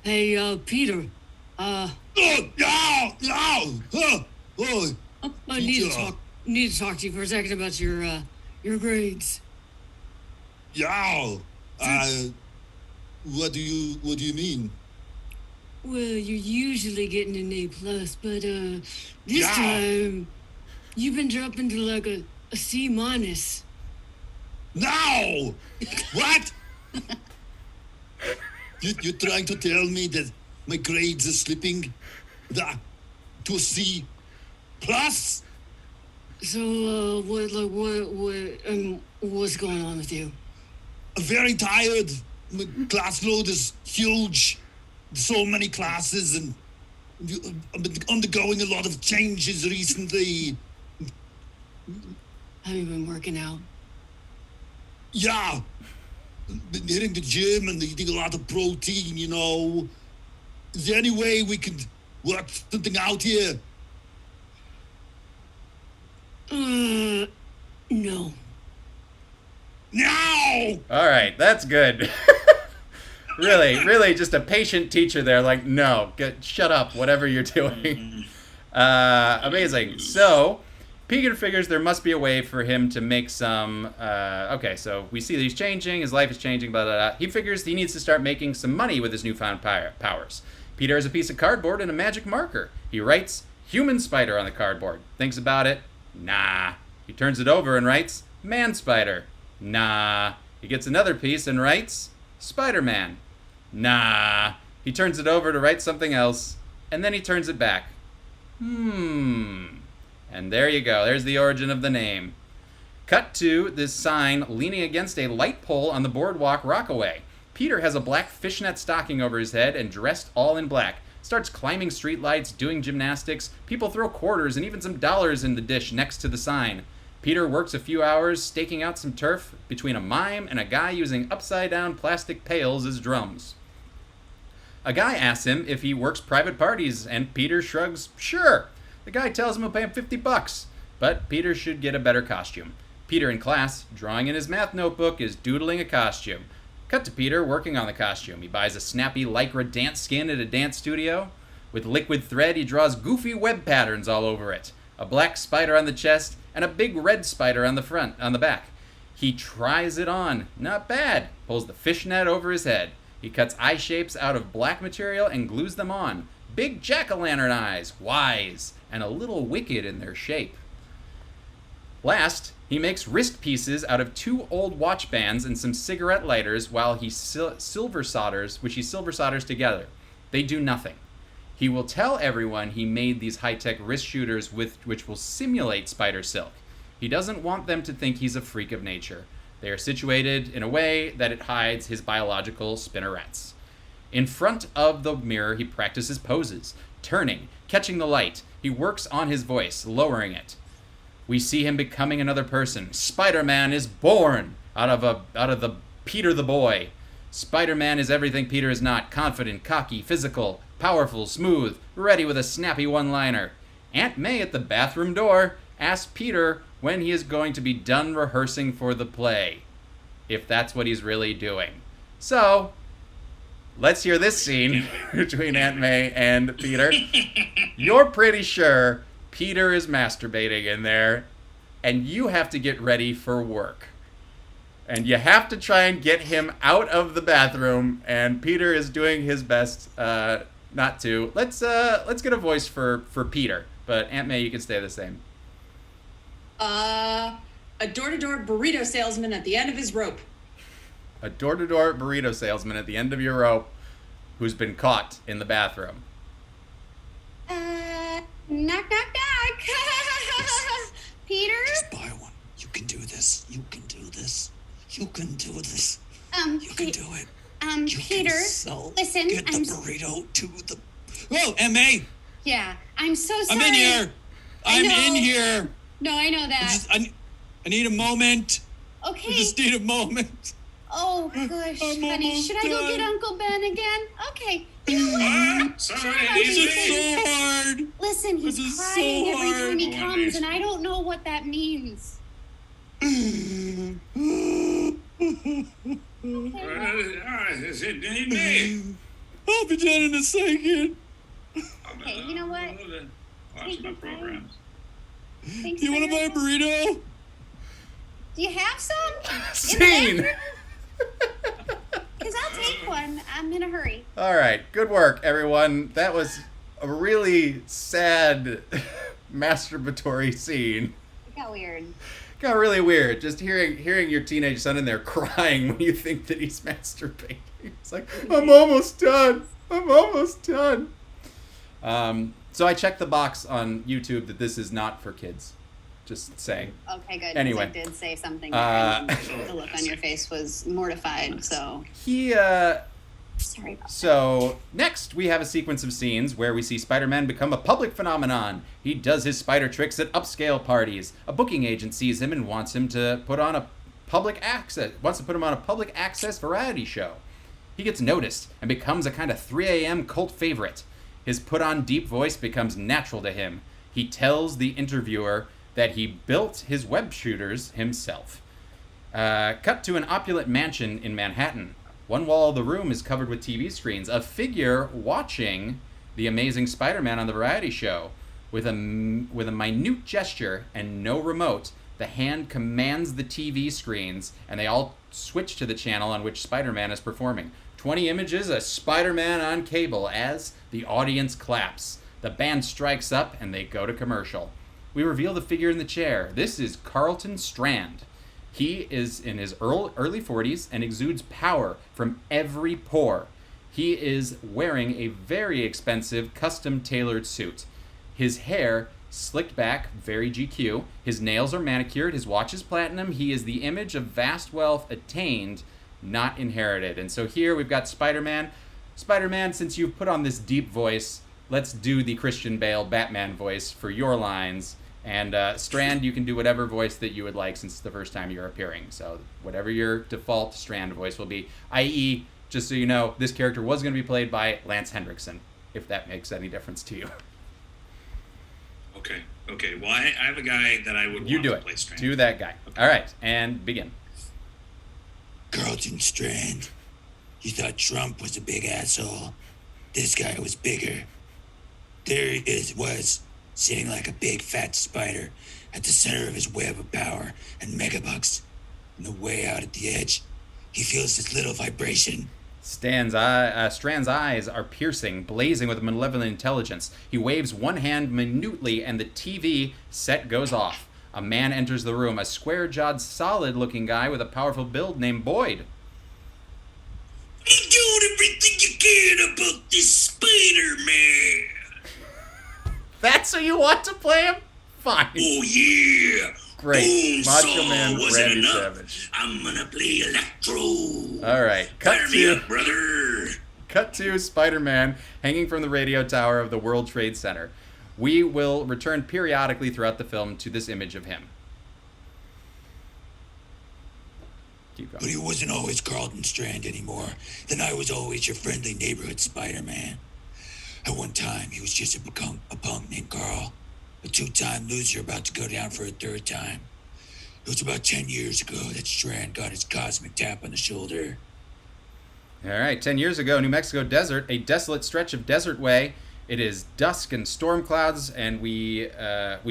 Hey, Peter. I need to talk to you for a second about your grades. Yeah. What do you mean? Well, you're usually getting an A+, but this time you've been dropping to like a C-. No! What? You're trying to tell me that my grades are slipping to a C+? So, what's going on with you? I'm very tired. My class load is huge. So many classes, and I've been undergoing a lot of changes recently. Have you been working out? Yeah. Been hitting the gym and eating a lot of protein, you know. Is there any way we could work something out here? No. No! All right, that's good. really, just a patient teacher there. Like, no, shut up, whatever you're doing. Amazing. So, Peter figures there must be a way for him to make some. Okay, so we see that he's changing. His life is changing. Blah, blah, blah. He figures he needs to start making some money with his newfound powers. Peter has a piece of cardboard and a magic marker. He writes, human spider on the cardboard. Thinks about it. Nah. He turns it over and writes man spider. Nah. He gets another piece and writes Spider-Man. Nah. He turns it over to write something else, and then he turns it back. And there you go. There's the origin of the name. Cut to this sign leaning against a light pole on the boardwalk Rockaway. Peter has a black fishnet stocking over his head and dressed all in black. Starts climbing streetlights, doing gymnastics. People throw quarters and even some dollars in the dish next to the sign. Peter works a few hours staking out some turf between a mime and a guy using upside-down plastic pails as drums. A guy asks him if he works private parties, and Peter shrugs, sure. The guy tells him he'll pay him $50, but Peter should get a better costume. Peter in class, drawing in his math notebook, is doodling a costume. Cut to Peter working on the costume. He buys a snappy lycra dance skin at a dance studio. With liquid thread, he draws goofy web patterns all over it. A black spider on the chest, and a big red spider on the back. He tries it on. Not bad. Pulls the fishnet over his head. He cuts eye shapes out of black material and glues them on. Big jack-o'-lantern eyes, wise, and a little wicked in their shape. Last, he makes wrist pieces out of 2 old watch bands and some cigarette lighters while he silver solders together. They do nothing. He will tell everyone he made these high-tech wrist shooters which will simulate spider silk. He doesn't want them to think he's a freak of nature. They are situated in a way that it hides his biological spinnerets. In front of the mirror, he practices poses, turning, catching the light. He works on his voice, lowering it. We see him becoming another person. Spider-Man is born out of the Peter the boy. Spider-Man is everything Peter is not. Confident, cocky, physical, powerful, smooth, ready with a snappy one-liner. Aunt May at the bathroom door asks Peter when he is going to be done rehearsing for the play, if that's what he's really doing. So, let's hear this scene between Aunt May and Peter. You're pretty sure Peter is masturbating in there, and you have to get ready for work. And you have to try and get him out of the bathroom, and Peter is doing his best not to. Let's get a voice for Peter, but Aunt May, you can stay the same. A door-to-door burrito salesman at the end of his rope. A door-to-door burrito salesman at the end of your rope who's been caught in the bathroom. Knock, knock, knock. Peter? Just buy one. You can do this. You can do this. You can do this. You can do it. You Peter, listen. Get the burrito to the... Oh, M.A. Yeah, I'm so sorry. I'm in here. I'm in here. No, I know that. I need a moment. Okay. I just need a moment. Oh, gosh, I'm honey. Should I go almost get done. Uncle Ben again? Okay. You know what? Sorry, This is so hard. Listen, he's This is so crying every hard. time he comes, and I don't know what that means. Is it me? I'll be done in a second. Okay, you know what? Watch my programs. Thanks You for want to buy your a burrito? Do you have some? Scene! Because I'll take one. I'm in a hurry. All right, good work, everyone. That was a really sad masturbatory scene. It got weird. Got really weird. Just hearing your teenage son in there crying when you think that he's masturbating. It's like, I'm almost done. I'm almost done. So I checked the box on YouTube that this is not for kids. Just saying. Okay, good. 'cause Anyway. I did say something there, and the look on your face was mortified, so... Sorry about So, next we have a sequence of scenes where we see Spider-Man become a public phenomenon. He does his spider tricks at upscale parties. A booking agent sees him and wants to put him on a public access variety show. He gets noticed and becomes a kind of 3 a.m. cult favorite. His put-on deep voice becomes natural to him. He tells the interviewer that he built his web shooters himself. Cut to an opulent mansion in Manhattan. One wall of the room is covered with TV screens. A figure watching the Amazing Spider-Man on the variety show. With a minute gesture and no remote, the hand commands the TV screens, and they all switch to the channel on which Spider-Man is performing. 20 images of Spider-Man on cable as the audience claps. The band strikes up and they go to commercial. We reveal the figure in the chair. This is Carlton Strand. He is in his early 40s and exudes power from every pore. He is wearing a very expensive custom-tailored suit. His hair slicked back, very GQ. His nails are manicured. His watch is platinum. He is the image of vast wealth attained, not inherited. And so here we've got Spider-Man. Spider-Man, since you've put on this deep voice, let's do the Christian Bale Batman voice for your lines. And Strand, you can do whatever voice that you would like since it's the first time you're appearing. So whatever your default Strand voice will be. I.e., just so you know, this character was going to be played by Lance Hendrickson, if that makes any difference to you. Okay. Well, I have a guy that I would want to play Strand. Do that guy. Okay. All right, and begin. Carlton Strand, you thought Trump was a big asshole. This guy was bigger. There he was, sitting like a big fat spider at the center of his web of power and megabucks. And the way out at the edge, he feels this little vibration. Strand's eyes are piercing, blazing with malevolent intelligence. He waves one hand minutely, and the TV set goes off. A man enters the room, a square-jawed, solid-looking guy with a powerful build named Boyd. I'm doing everything you can about this Spider-Man. That's who you want to play him? Fine. Oh, yeah. Great. Macho Man Randy Savage. I'm gonna play Electro. All right. Brother. Cut to Spider-Man hanging from the radio tower of the World Trade Center. We will return periodically throughout the film to this image of him. Keep going. But he wasn't always Carlton Strand anymore. Then I was always your friendly neighborhood Spider-Man. At one time, he was just a punk named Carl. A two-time loser about to go down for a third time. It was about 10 years ago that Strand got his cosmic tap on the shoulder. All right, 10 years ago, New Mexico desert, a desolate stretch of desert way. It is dusk and storm clouds, and we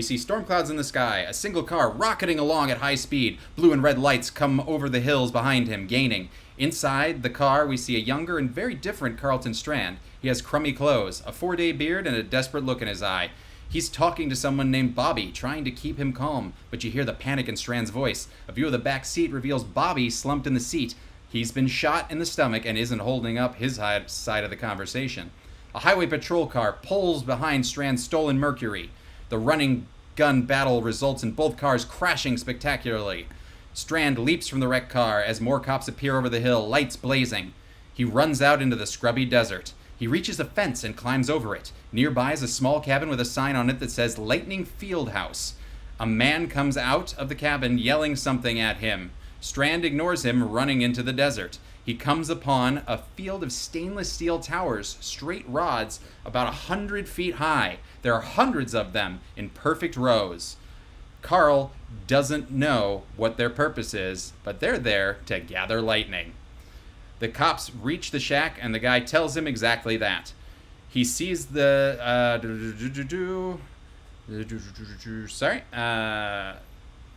see storm clouds in the sky. A single car rocketing along at high speed. Blue and red lights come over the hills behind him, gaining. Inside the car, we see a younger and very different Carlton Strand. He has crummy clothes, a 4-day beard, and a desperate look in his eye. He's talking to someone named Bobby, trying to keep him calm, but you hear the panic in Strand's voice. A view of the back seat reveals Bobby slumped in the seat. He's been shot in the stomach and isn't holding up his side of the conversation. A highway patrol car pulls behind Strand's stolen Mercury. The running gun battle results in both cars crashing spectacularly. Strand leaps from the wrecked car as more cops appear over the hill, lights blazing. He runs out into the scrubby desert. He reaches a fence and climbs over it. Nearby is a small cabin with a sign on it that says Lightning Field House. A man comes out of the cabin yelling something at him. Strand ignores him, running into the desert. He comes upon a field of stainless steel towers, straight rods, about 100 feet high. There are hundreds of them in perfect rows. Carl doesn't know what their purpose is, but they're there to gather lightning. The cops reach the shack, and the guy tells him exactly that. He sees the...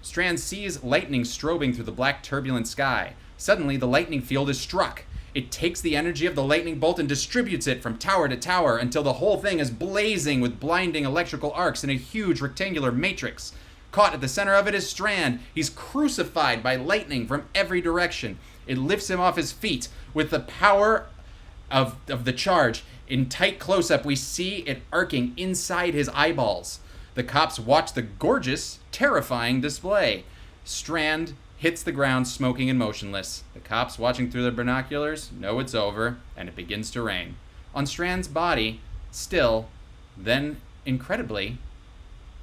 Strand sees lightning strobing through the black turbulent sky. Suddenly, the lightning field is struck. It takes the energy of the lightning bolt and distributes it from tower to tower until the whole thing is blazing with blinding electrical arcs in a huge rectangular matrix. Caught at the center of it is Strand. He's crucified by lightning from every direction. It lifts him off his feet with the power of the charge. In tight close-up, we see it arcing inside his eyeballs. The cops watch the gorgeous, terrifying display. Strand hits the ground, smoking and motionless. The cops, watching through their binoculars, know it's over, and it begins to rain. On Strand's body, still, then, incredibly,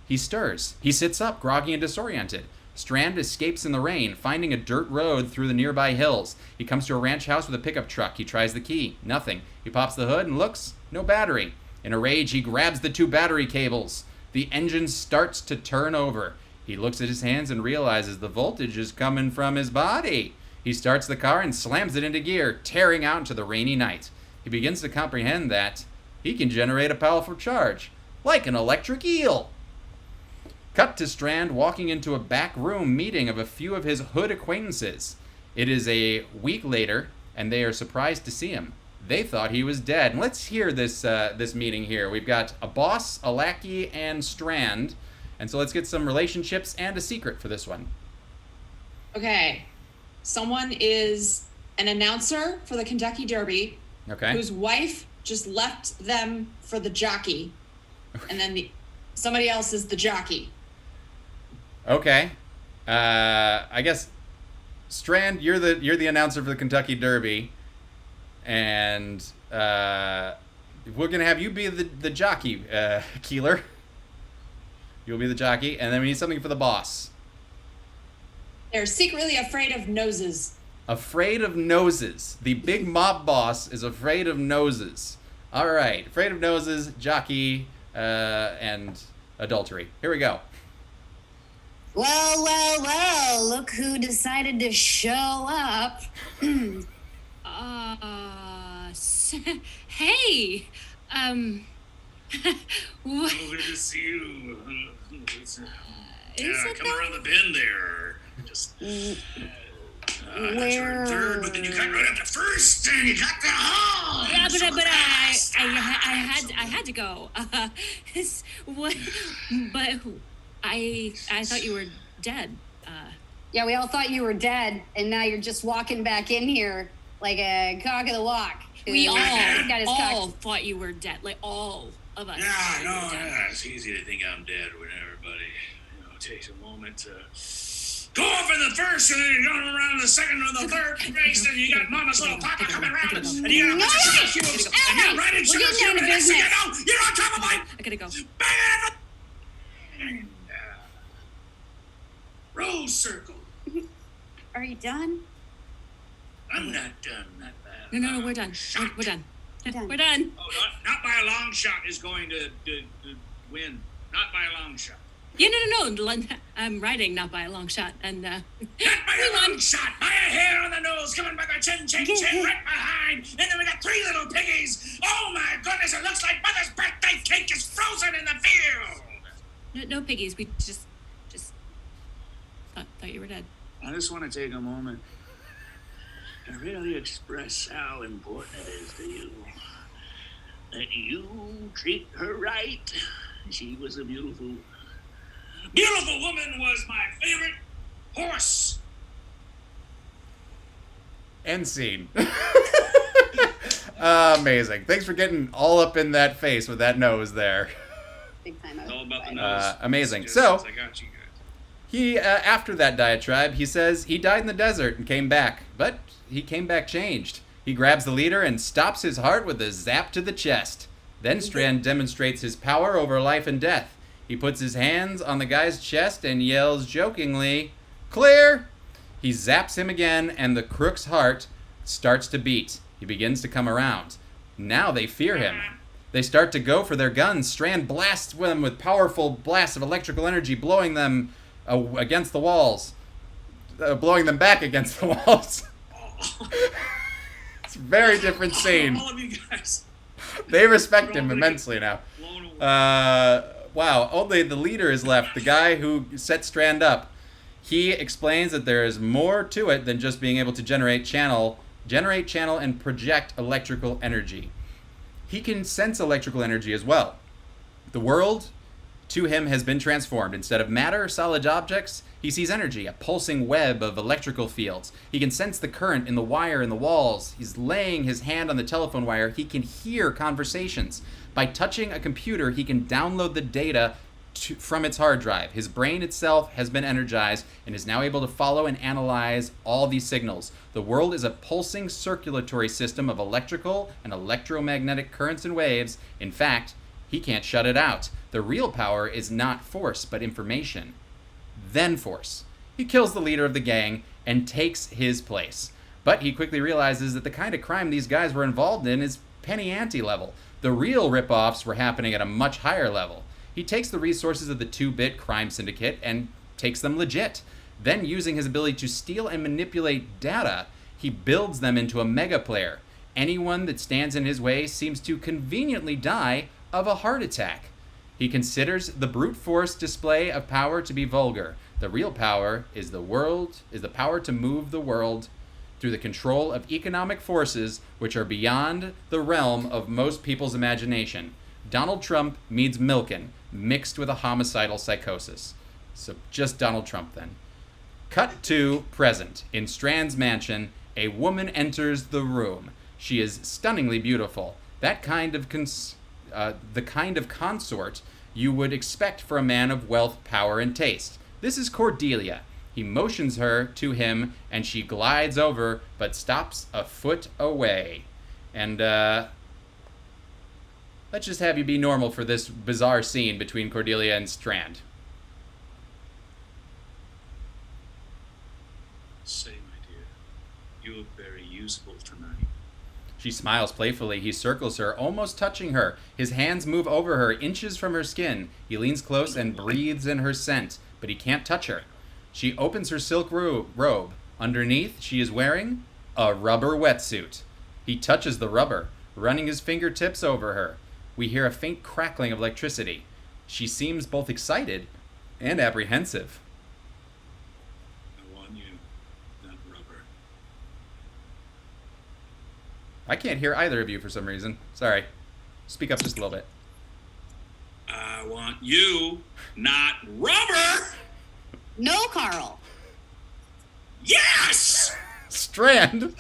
he stirs. He sits up, groggy and disoriented. Strand escapes in the rain, finding a dirt road through the nearby hills. He comes to a ranch house with a pickup truck. He tries the key. Nothing. He pops the hood and looks. No battery. In a rage, he grabs the 2 battery cables. The engine starts to turn over. He looks at his hands and realizes the voltage is coming from his body. He starts the car and slams it into gear, tearing out into the rainy night. He begins to comprehend that he can generate a powerful charge, like an electric eel. Cut to Strand walking into a back room meeting of a few of his hood acquaintances. It is a week later, and they are surprised to see him. They thought he was dead. And let's hear this this meeting here. We've got a boss, a lackey, and Strand. And so let's get some relationships and a secret for this one. Okay. Someone is an announcer for the Kentucky Derby. Okay. Whose wife just left them for the jockey. And then somebody else is the jockey. Okay. I guess Strand, you're the announcer for the Kentucky Derby. And we're gonna have you be the jockey, Keeler. You'll be the jockey, and then we need something for the boss. They're secretly afraid of noses. Afraid of noses. The big mob boss is afraid of noses. All right, afraid of noses, jockey, and adultery. Here we go. Well, look who decided to show up. Hey, what? Good to see you. Is it come around the bend there. Just Where? third, but then you got right up to first, and you got the hole. Yeah, but I had to go. What? But I thought you were dead. Yeah, we all thought you were dead, and now you're just walking back in here like a cock of the walk. We all got his cock. thought you were dead. Like all of us. Yeah, no, it's easy to think I'm dead when everybody, takes a moment to go off in the first, and then you're going around the second or the third race, and you got Mama's little papa coming around, and you got a bunch of sugar cubes, and you're riding sugar cube, and next thing you know, you're on top of my... I gotta go. Bang! Rose circle. Are you done? I'm not done. Not bad. No, we're done. We're done. We're done. Oh, not by a long shot is going to win. Not by a long shot. Yeah, no. I'm riding, not by a long shot, and not by a long shot. By a hair on the nose, coming by the chin, right behind, and then we got 3 little piggies. Oh my goodness! It looks like Mother's birthday cake is frozen in the field. No piggies. We just thought you were dead. I just want to take a moment and really express how important it is to you that you treat her right. She was a beautiful woman, was my favorite horse. End scene. Amazing. Thanks for getting all up in that face with that nose there. Big time. It's all about the nose. Amazing. Just So, I got you guys. he, after that diatribe, he says he died in the desert and came back, but he came back changed. He grabs the leader and stops his heart with a zap to the chest. Then Strand demonstrates his power over life and death. He puts his hands on the guy's chest and yells jokingly, "Clear!" He zaps him again, and the crook's heart starts to beat. He begins to come around. Now they fear him. They start to go for their guns. Strand blasts them with powerful blasts of electrical energy, blowing them against the walls. Blowing them back against the walls. It's a very different scene. All of you guys. They respect him immensely now. Wow, only the leader is left, the guy who set Strand up. He explains that there is more to it than just being able to generate channel, and project electrical energy. He can sense electrical energy as well. The world, to him, has been transformed. Instead of matter, solid objects, he sees energy, a pulsing web of electrical fields. He can sense the current in the wire in the walls. He's laying his hand on the telephone wire. He can hear conversations. By touching a computer, he can download the data from its hard drive. His brain itself has been energized and is now able to follow and analyze all these signals. The world is a pulsing circulatory system of electrical and electromagnetic currents and waves. In fact, he can't shut it out. The real power is not force, but information. Then force. He kills the leader of the gang and takes his place. But he quickly realizes that the kind of crime these guys were involved in is penny ante level. The real rip-offs were happening at a much higher level. He takes the resources of the 2-bit crime syndicate and takes them legit. Then, using his ability to steal and manipulate data, he builds them into a mega player. Anyone that stands in his way seems to conveniently die of a heart attack. He considers the brute force display of power to be vulgar. The real power is the power to move the world through the control of economic forces which are beyond the realm of most people's imagination. Donald Trump meets Milken, mixed with a homicidal psychosis. So just Donald Trump then. Cut to present. In Strand's mansion, a woman enters the room. She is stunningly beautiful. That kind of the kind of consort you would expect for a man of wealth, power, and taste. This is Cordelia. He motions her to him, and she glides over, but stops a foot away. And let's just have you be normal for this bizarre scene between Cordelia and Strand. Say, my dear, you look very usable tonight. She smiles playfully. He circles her, almost touching her. His hands move over her, inches from her skin. He leans close and breathes in her scent, but he can't touch her. She opens her silk robe. Underneath, she is wearing a rubber wetsuit. He touches the rubber, running his fingertips over her. We hear a faint crackling of electricity. She seems both excited and apprehensive. I want you, not rubber. I can't hear either of you for some reason. Sorry. Speak up just a little bit. I want you, not rubber! No, Carl. Yes! Strand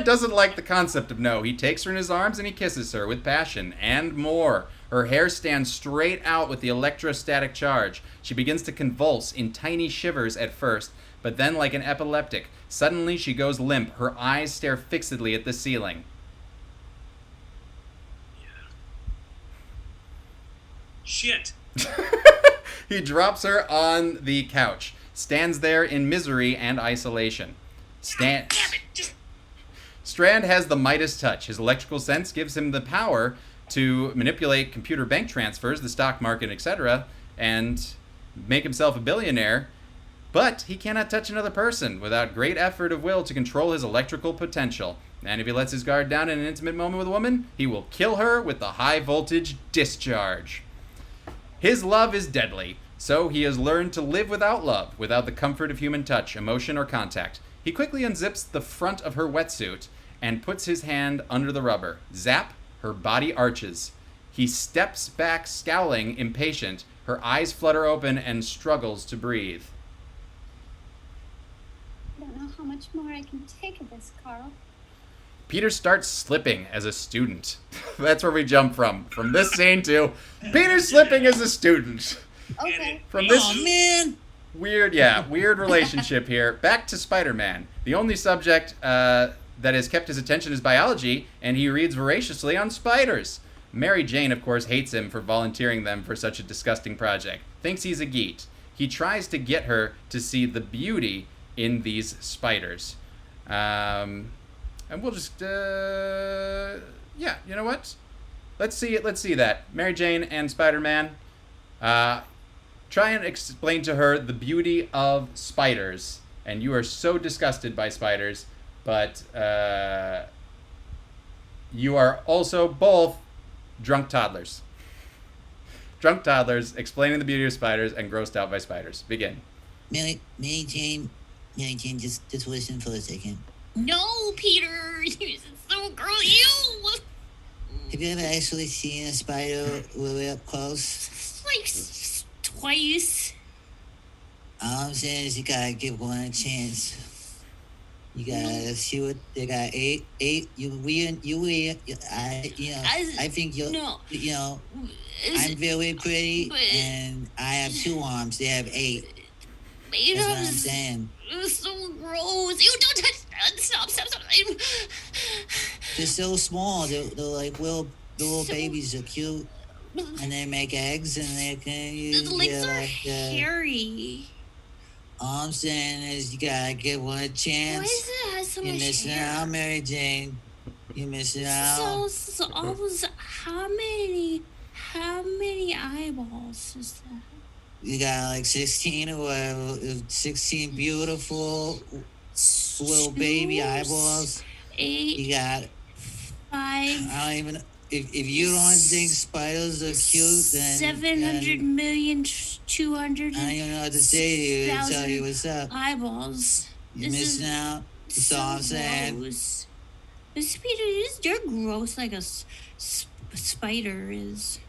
doesn't like the concept of no. He takes her in his arms and he kisses her with passion and more. Her hair stands straight out with the electrostatic charge. She begins to convulse in tiny shivers at first, but then like an epileptic, suddenly she goes limp. Her eyes stare fixedly at the ceiling. Yeah. Shit. He drops her on the couch, stands there in misery and isolation. Strand has the Midas touch. His electrical sense gives him the power to manipulate computer bank transfers, the stock market, etc., and make himself a billionaire. But he cannot touch another person without great effort of will to control his electrical potential. And if he lets his guard down in an intimate moment with a woman, he will kill her with the high voltage discharge. His love is deadly, so he has learned to live without love, without the comfort of human touch, emotion, or contact. He quickly unzips the front of her wetsuit and puts his hand under the rubber. Zap, her body arches. He steps back, scowling, impatient. Her eyes flutter open and struggles to breathe. I don't know how much more I can take of this, Carl. Peter starts slipping as a student. That's where we jump from this scene to Peter slipping as a student. Okay. From this man. weird relationship here. Back to Spider-Man. The only subject that has kept his attention is biology, and he reads voraciously on spiders. Mary Jane, of course, hates him for volunteering them for such a disgusting project. Thinks he's a geet. He tries to get her to see the beauty in these spiders. And we'll just, you know what? Let's see that. Mary Jane and Spider-Man, try and explain to her the beauty of spiders. And you are so disgusted by spiders, but you are also both drunk toddlers. Drunk toddlers explaining the beauty of spiders and grossed out by spiders. Begin. Mary Jane, just listen for a second. No, Peter. So girl, you. Have you ever actually seen a spider really up close? Like twice. All I'm saying is you gotta give one a chance. You gotta see what they got. Eight. I think you'll. No. You know, I'm very pretty, and I have 2 arms. They have 8. That's what I'm saying. It was so gross. You don't touch. Stop. They're so small. They're like little babies. Are cute, and they make eggs, and they can. The legs are hairy. All I'm saying is you gotta give one a chance. Why does it have so You're much missing hair? out, Mary Jane. You're missing out. So how many eyeballs is that? You got like 16 or whatever, 16 beautiful little baby eyeballs. 8. You got 5. I don't even. If you don't think spiders are cute, then 700,200,000. I don't even know what to say to you to tell you what's up. Eyeballs. You're missing out. That's all I'm saying. Gross. Peter, you're gross like a spider is.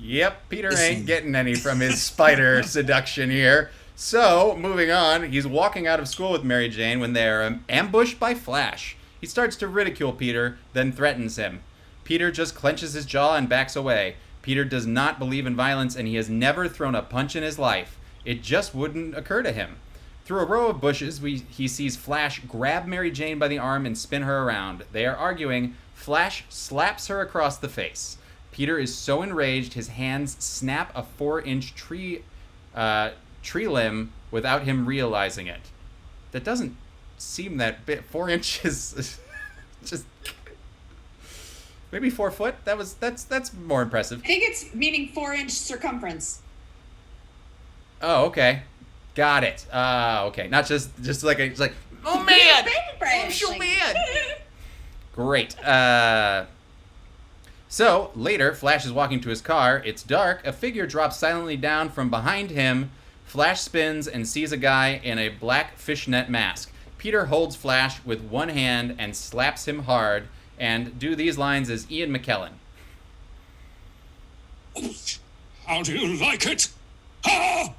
Yep, Peter Listen. ain't getting any from his spider seduction here. So, moving on, he's walking out of school with Mary Jane when they are ambushed by Flash. He starts to ridicule Peter, then threatens him. Peter just clenches his jaw and backs away. Peter does not believe in violence, and he has never thrown a punch in his life. It just wouldn't occur to him. Through a row of bushes, he sees Flash grab Mary Jane by the arm and spin her around. They are arguing. Flash slaps her across the face. Peter is so enraged, his hands snap a 4-inch tree limb without him realizing it. That doesn't seem that big. 4 inches, just maybe 4 foot. That's more impressive. I think it's meaning 4-inch circumference. Oh, okay, got it. Okay, not just like it's like, oh man, I'm so mad. Great. So, later, Flash is walking to his car. It's dark. A figure drops silently down from behind him. Flash spins and sees a guy in a black fishnet mask. Peter holds Flash with one hand and slaps him hard, and do these lines as Ian McKellen. How do you like it? Ah!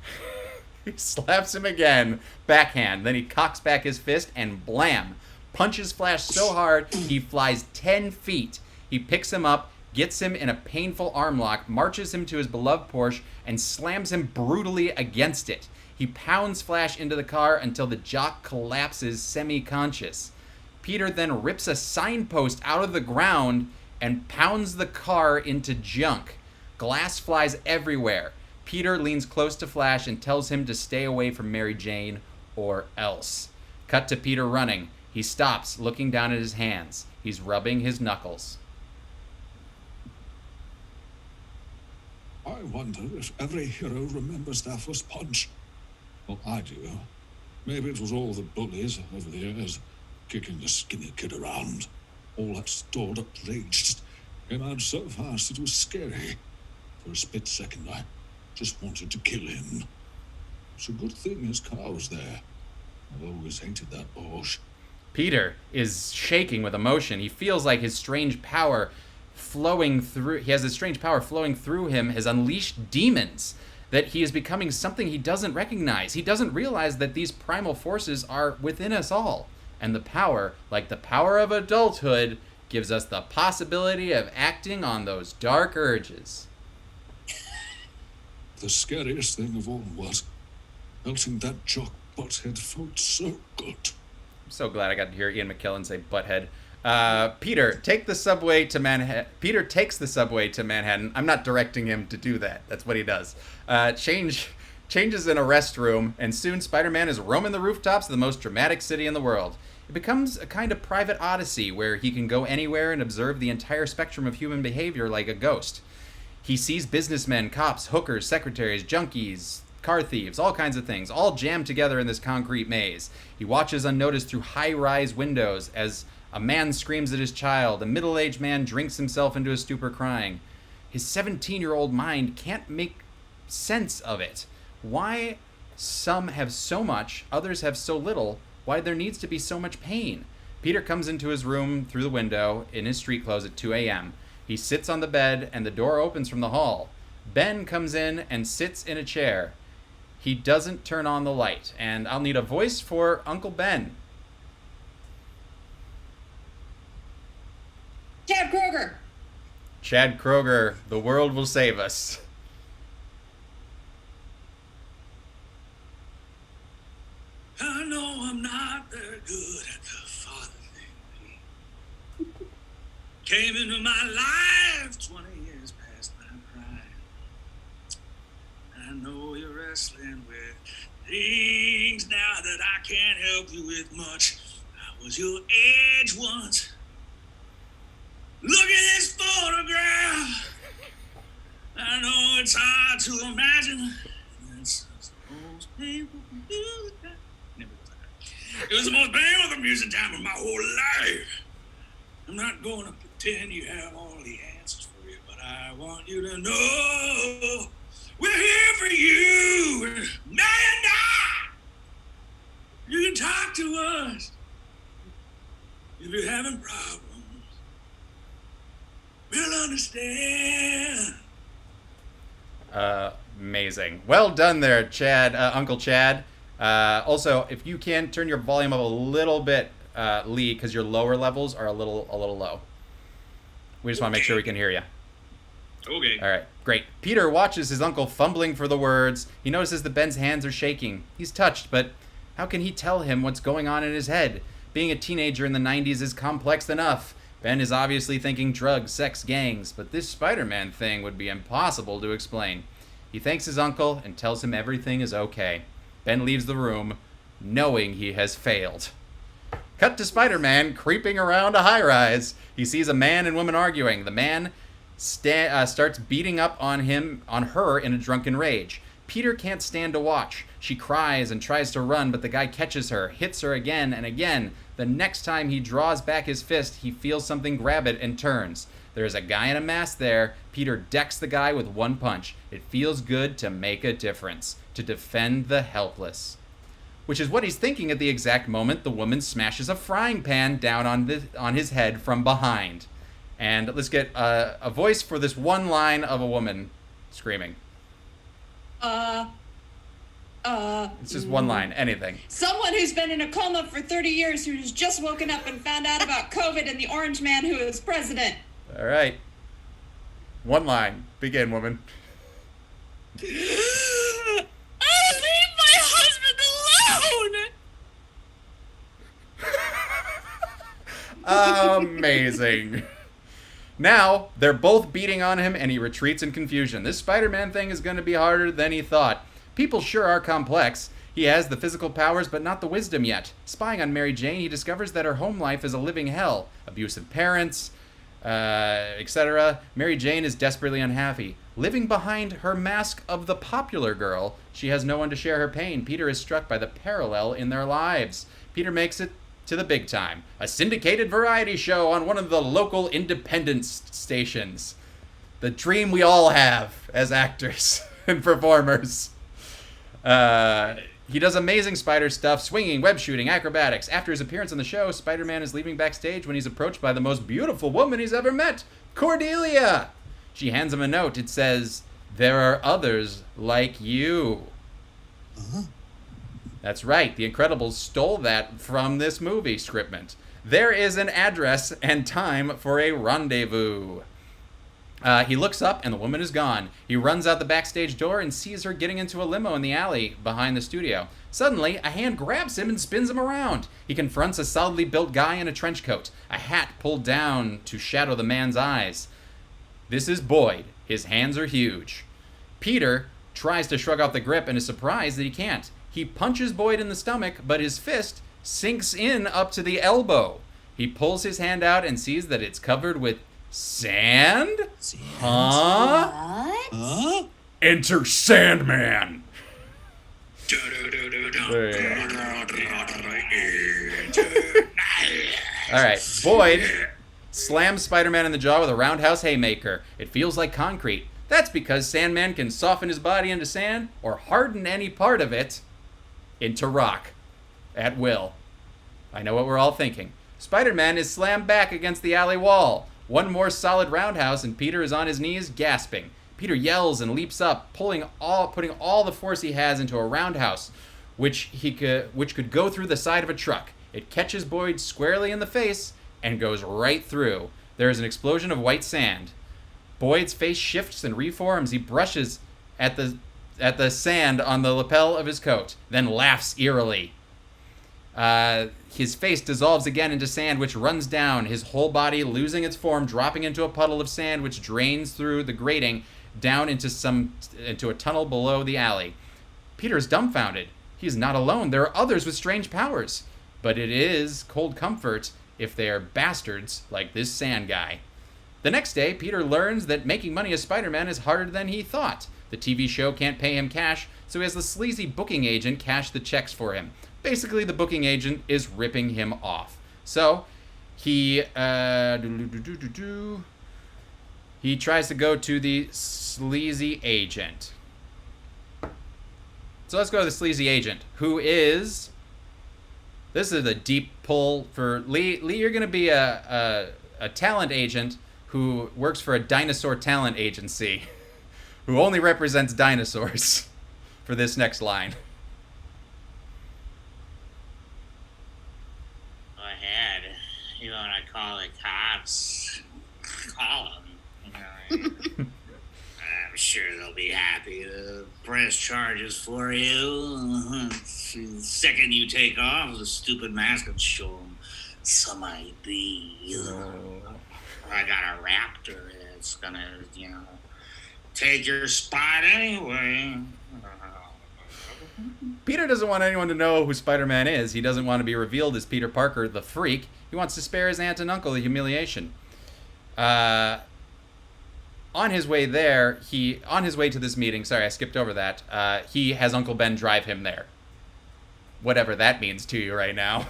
He slaps him again, backhand. Then he cocks back his fist and blam! Punches Flash so hard he flies 10 feet. He picks him up, gets him in a painful arm lock, marches him to his beloved Porsche, and slams him brutally against it. He pounds Flash into the car until the jock collapses semi-conscious. Peter then rips a signpost out of the ground and pounds the car into junk. Glass flies everywhere. Peter leans close to Flash and tells him to stay away from Mary Jane or else. Cut to Peter running. He stops, looking down at his hands. He's rubbing his knuckles. I wonder if every hero remembers their first punch. Well, I do. Maybe it was all the bullies over the years, kicking the skinny kid around. All that stored up rage just came out so fast it was scary. For a split second, I just wanted to kill him. It's a good thing his car was there. I've always hated that Porsche. Peter is shaking with emotion. He feels like his strange power flowing through him has unleashed demons, that he is becoming something he doesn't recognize. He doesn't realize that these primal forces are within us all, and the power, like the power of adulthood, gives us the possibility of acting on those dark urges. The scariest thing of all was melting that jock butthead felt so good. I'm so glad I got to hear Ian McKellen say butthead. Peter takes the subway to Manhattan. I'm not directing him to do that. That's what he does. Changes in a restroom, and soon Spider-Man is roaming the rooftops of the most dramatic city in the world. It becomes a kind of private odyssey where he can go anywhere and observe the entire spectrum of human behavior like a ghost. He sees businessmen, cops, hookers, secretaries, junkies, car thieves, all kinds of things, all jammed together in this concrete maze. He watches unnoticed through high-rise windows as a man screams at his child. A middle-aged man drinks himself into a stupor crying. His 17-year-old mind can't make sense of it. Why some have so much, others have so little, why there needs to be so much pain. Peter comes into his room through the window in his street clothes at 2 a.m. He sits on the bed and the door opens from the hall. Ben comes in and sits in a chair. He doesn't turn on the light, and I'll need a voice for Uncle Ben. Chad Kroger. Chad Kroger, the world will save us. I know I'm not very good at the father thing. Came into my life 20 years past my prime. I know you're wrestling with things now that I can't help you with much. I was your edge once. Look at this photograph. I know it's hard to imagine. It's the most painful music time. It was the most painful music time of my whole life. I'm not going to pretend you have all the answers for you, but I want you to know we're here for you. May and I. to us. If you're having problems, we'll understand. Amazing. Well done there, Chad, Uncle Chad. Also, if you can turn your volume up a little bit, Lee, because your lower levels are a little low. We just want to make sure we can hear you. Okay. All right, great. Peter watches his uncle fumbling for the words. He notices that Ben's hands are shaking. He's touched, but how can he tell him what's going on in his head? Being a teenager in the 90s is complex enough. Ben is obviously thinking drugs, sex, gangs, but this Spider-Man thing would be impossible to explain. He thanks his uncle and tells him everything is okay. Ben leaves the room, knowing he has failed. Cut to Spider-Man creeping around a high-rise. He sees a man and woman arguing. The man starts beating up on her in a drunken rage. Peter can't stand to watch. She cries and tries to run, but the guy catches her, hits her again and again. The next time he draws back his fist, he feels something grab it and turns. There is a guy in a mask there. Peter decks the guy with one punch. It feels good to make a difference, to defend the helpless. Which is what he's thinking at the exact moment the woman smashes a frying pan down on his head from behind. And let's get a voice for this one line of a woman screaming. It's just one line, anything. Someone who's been in a coma for 30 years who's just woken up and found out about COVID and the orange man who is president. All right. One line. Begin, woman. Oh, leave my husband alone! Amazing. Now, they're both beating on him, and he retreats in confusion. This Spider-Man thing is going to be harder than he thought. People sure are complex. He has the physical powers, but not the wisdom yet. Spying on Mary Jane, he discovers that her home life is a living hell. Abusive parents, etc. Mary Jane is desperately unhappy. Living behind her mask of the popular girl, she has no one to share her pain. Peter is struck by the parallel in their lives. Peter makes it to the big time. A syndicated variety show on one of the local independent stations. The dream we all have as actors and performers. He does amazing spider stuff, swinging, web shooting, acrobatics. After his appearance on the show, Spider-Man is leaving backstage when he's approached by the most beautiful woman he's ever met, Cordelia. She hands him a note. It says, "There are others like you." That's right. The Incredibles stole that from this movie, Scriptment. There is an address and time for a rendezvous. He looks up and the woman is gone. He runs out the backstage door and sees her getting into a limo in the alley behind the studio. Suddenly, a hand grabs him and spins him around. He confronts a solidly built guy in a trench coat, a hat pulled down to shadow the man's eyes. This is Boyd. His hands are huge. Peter tries to shrug off the grip and is surprised that he can't. He punches Boyd in the stomach, but his fist sinks in up to the elbow. He pulls his hand out and sees that it's covered with sand? Huh? What? Huh? Enter Sandman. All right, Boyd slams Spider-Man in the jaw with a roundhouse haymaker. It feels like concrete. That's because Sandman can soften his body into sand or harden any part of it into rock at will. I know what we're all thinking. Spider-Man is slammed back against the alley wall. One more solid roundhouse and Peter is on his knees, gasping. Peter yells and leaps up, putting all the force he has into a roundhouse, which could go through the side of a truck. It catches Boyd squarely in the face and goes right through. There is an explosion of white sand. Boyd's face shifts and reforms. He brushes at the sand on the lapel of his coat, then laughs eerily. His face dissolves again into sand, which runs down, his whole body losing its form, dropping into a puddle of sand, which drains through the grating down into a tunnel below the alley. Peter is dumbfounded. He is not alone. There are others with strange powers. But it is cold comfort if they are bastards like this sand guy. The next day, Peter learns that making money as Spider-Man is harder than he thought. The TV show can't pay him cash, so he has the sleazy booking agent cash the checks for him. Basically, the booking agent is ripping him off. So, he tries to go to the sleazy agent. So let's go to the sleazy agent, who is This is a deep pull for Lee. Lee, you're going to be a talent agent who works for a dinosaur talent agency who only represents dinosaurs for this next line. Go ahead. You want to call the cops? Call them. I'm sure they'll be happy to press charges for you. The second you take off, the stupid mask will show them some ID. I got a raptor that's gonna, take your spot anyway. Peter doesn't want anyone to know who Spider-Man is. He doesn't want to be revealed as Peter Parker, the freak. He wants to spare his aunt and uncle the humiliation. On his way to this meeting, sorry, I skipped over that, he has Uncle Ben drive him there. Whatever that means to you right now.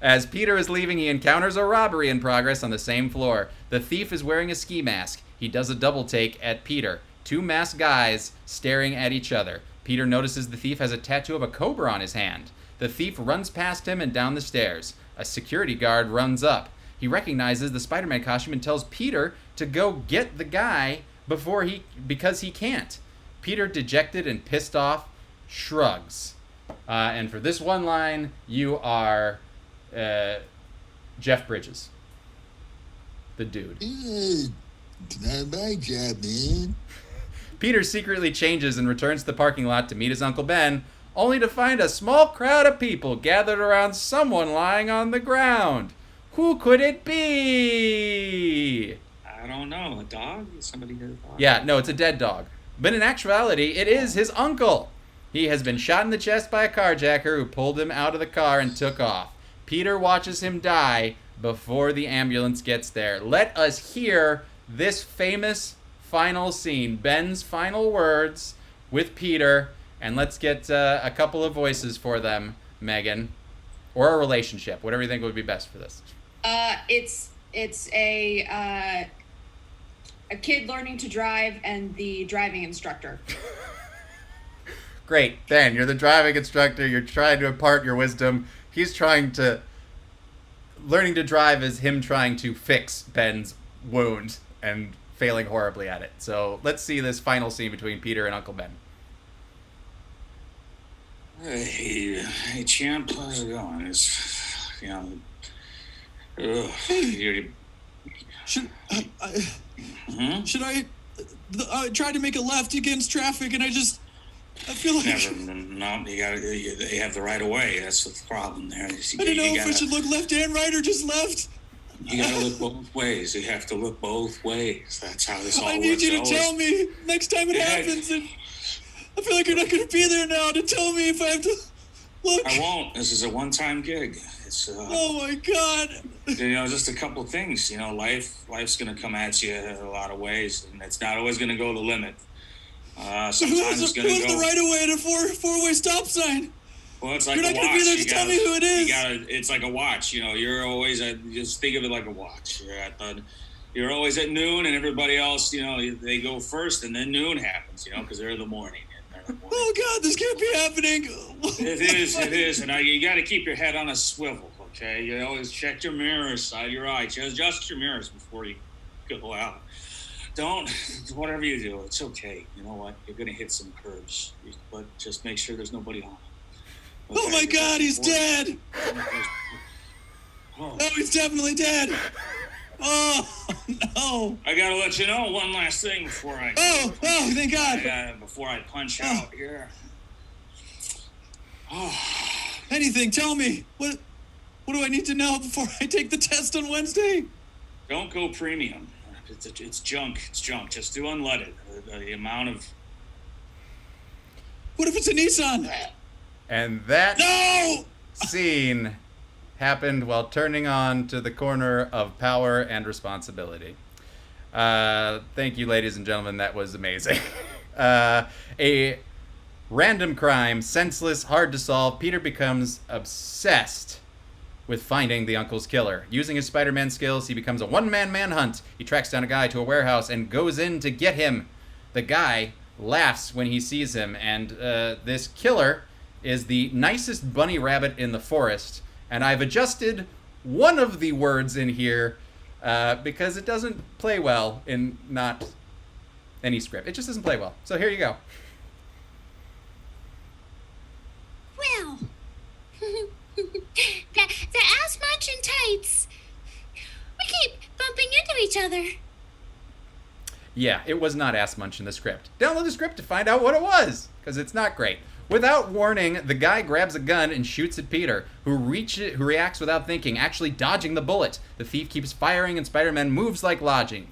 As Peter is leaving, he encounters a robbery in progress on the same floor. The thief is wearing a ski mask. He does a double take at Peter. Two masked guys staring at each other. Peter notices the thief has a tattoo of a cobra on his hand. The thief runs past him and down the stairs. A security guard runs up. He recognizes the Spider-Man costume and tells Peter to go get the guy because he can't. Peter, dejected and pissed off, shrugs. And for this one line, you are Jeff Bridges. The dude. It's not my job, man. Peter secretly changes and returns to the parking lot to meet his Uncle Ben, only to find a small crowd of people gathered around someone lying on the ground. Who could it be? I don't know. A dog? Somebody hit a dog? Yeah, no, it's a dead dog. But in actuality, it is his uncle. He has been shot in the chest by a carjacker who pulled him out of the car and took off. Peter watches him die before the ambulance gets there. Let us hear this famous final scene, Ben's final words with Peter, and let's get a couple of voices for them, Megan, or a relationship, whatever you think would be best for this. It's a kid learning to drive and the driving instructor. Great, Ben, you're the driving instructor. You're trying to impart your wisdom. Learning to drive is him trying to fix Ben's wound and failing horribly at it. So let's see this final scene between Peter and Uncle Ben. Hey, champ, how's it going? Should I tried to make a left against traffic and I feel like... No, they have the right of way. That's the problem there. I don't know if I should look left and right or just left. You gotta look both ways. You have to look both ways. That's how this all works. I need you to tell me next time it happens. And I feel like you're not going to be there now to tell me if I have to look. I won't. This is a one-time gig. It's oh my God. Just a couple things. Life's going to come at you in a lot of ways, and it's not always going to go the limit. Sometimes it's going to go. Who's the right of way at a four-way stop sign? Well, it's like you're a not watch. Gonna be there to tell me who it is. It's like a watch. You're always just think of it like a watch. You're always at noon, and everybody else, they go first, and then noon happens. Because they're in the morning. Oh God, this can't be happening. It is, and you got to keep your head on a swivel. Okay, you always check your mirrors, side your eye, adjust your mirrors before you go out. Don't, whatever you do, it's okay. You know what? You're gonna hit some curves, but just make sure there's nobody on. Okay? Oh my God, he's dead! Oh, he's definitely dead! Oh no! I gotta let you know one last thing before I. Oh, thank God! Before I punch out here. Oh. Anything? Tell me. What do I need to know before I take the test on Wednesday? Don't go premium. It's junk. It's junk. Just do unleaded. The amount of. What if it's a Nissan? And that scene happened while turning on to the corner of power and responsibility. Thank you, ladies and gentlemen. That was amazing. A random crime, senseless, hard to solve. Peter becomes obsessed with finding the uncle's killer. Using his Spider-Man skills, he becomes a one-man manhunt. He tracks down a guy to a warehouse and goes in to get him. The guy laughs when he sees him, and this killer is the nicest bunny rabbit in the forest, and I've adjusted one of the words in here because it doesn't play well in not any script. It just doesn't play well. So here you go. Well, the ass munching tights. We keep bumping into each other. Yeah, it was not ass munch in the script. Download the script to find out what it was, because it's not great. Without warning, the guy grabs a gun and shoots at Peter, who reacts without thinking, actually dodging the bullet. The thief keeps firing, and Spider-Man moves like lightning,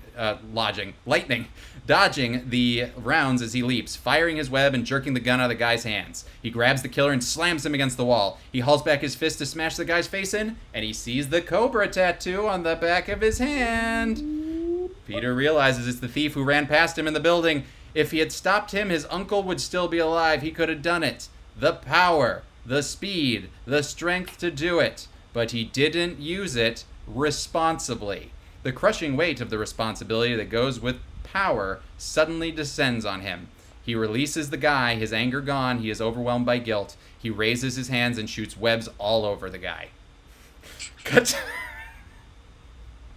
dodging the rounds as he leaps, firing his web and jerking the gun out of the guy's hands. He grabs the killer and slams him against the wall. He hauls back his fist to smash the guy's face in, and he sees the cobra tattoo on the back of his hand. Peter realizes it's the thief who ran past him in the building. If he had stopped him, his uncle would still be alive. He could have done it. The power, the speed, the strength to do it. But he didn't use it responsibly. The crushing weight of the responsibility that goes with power suddenly descends on him. He releases the guy, his anger gone. He is overwhelmed by guilt. He raises his hands and shoots webs all over the guy. Cut.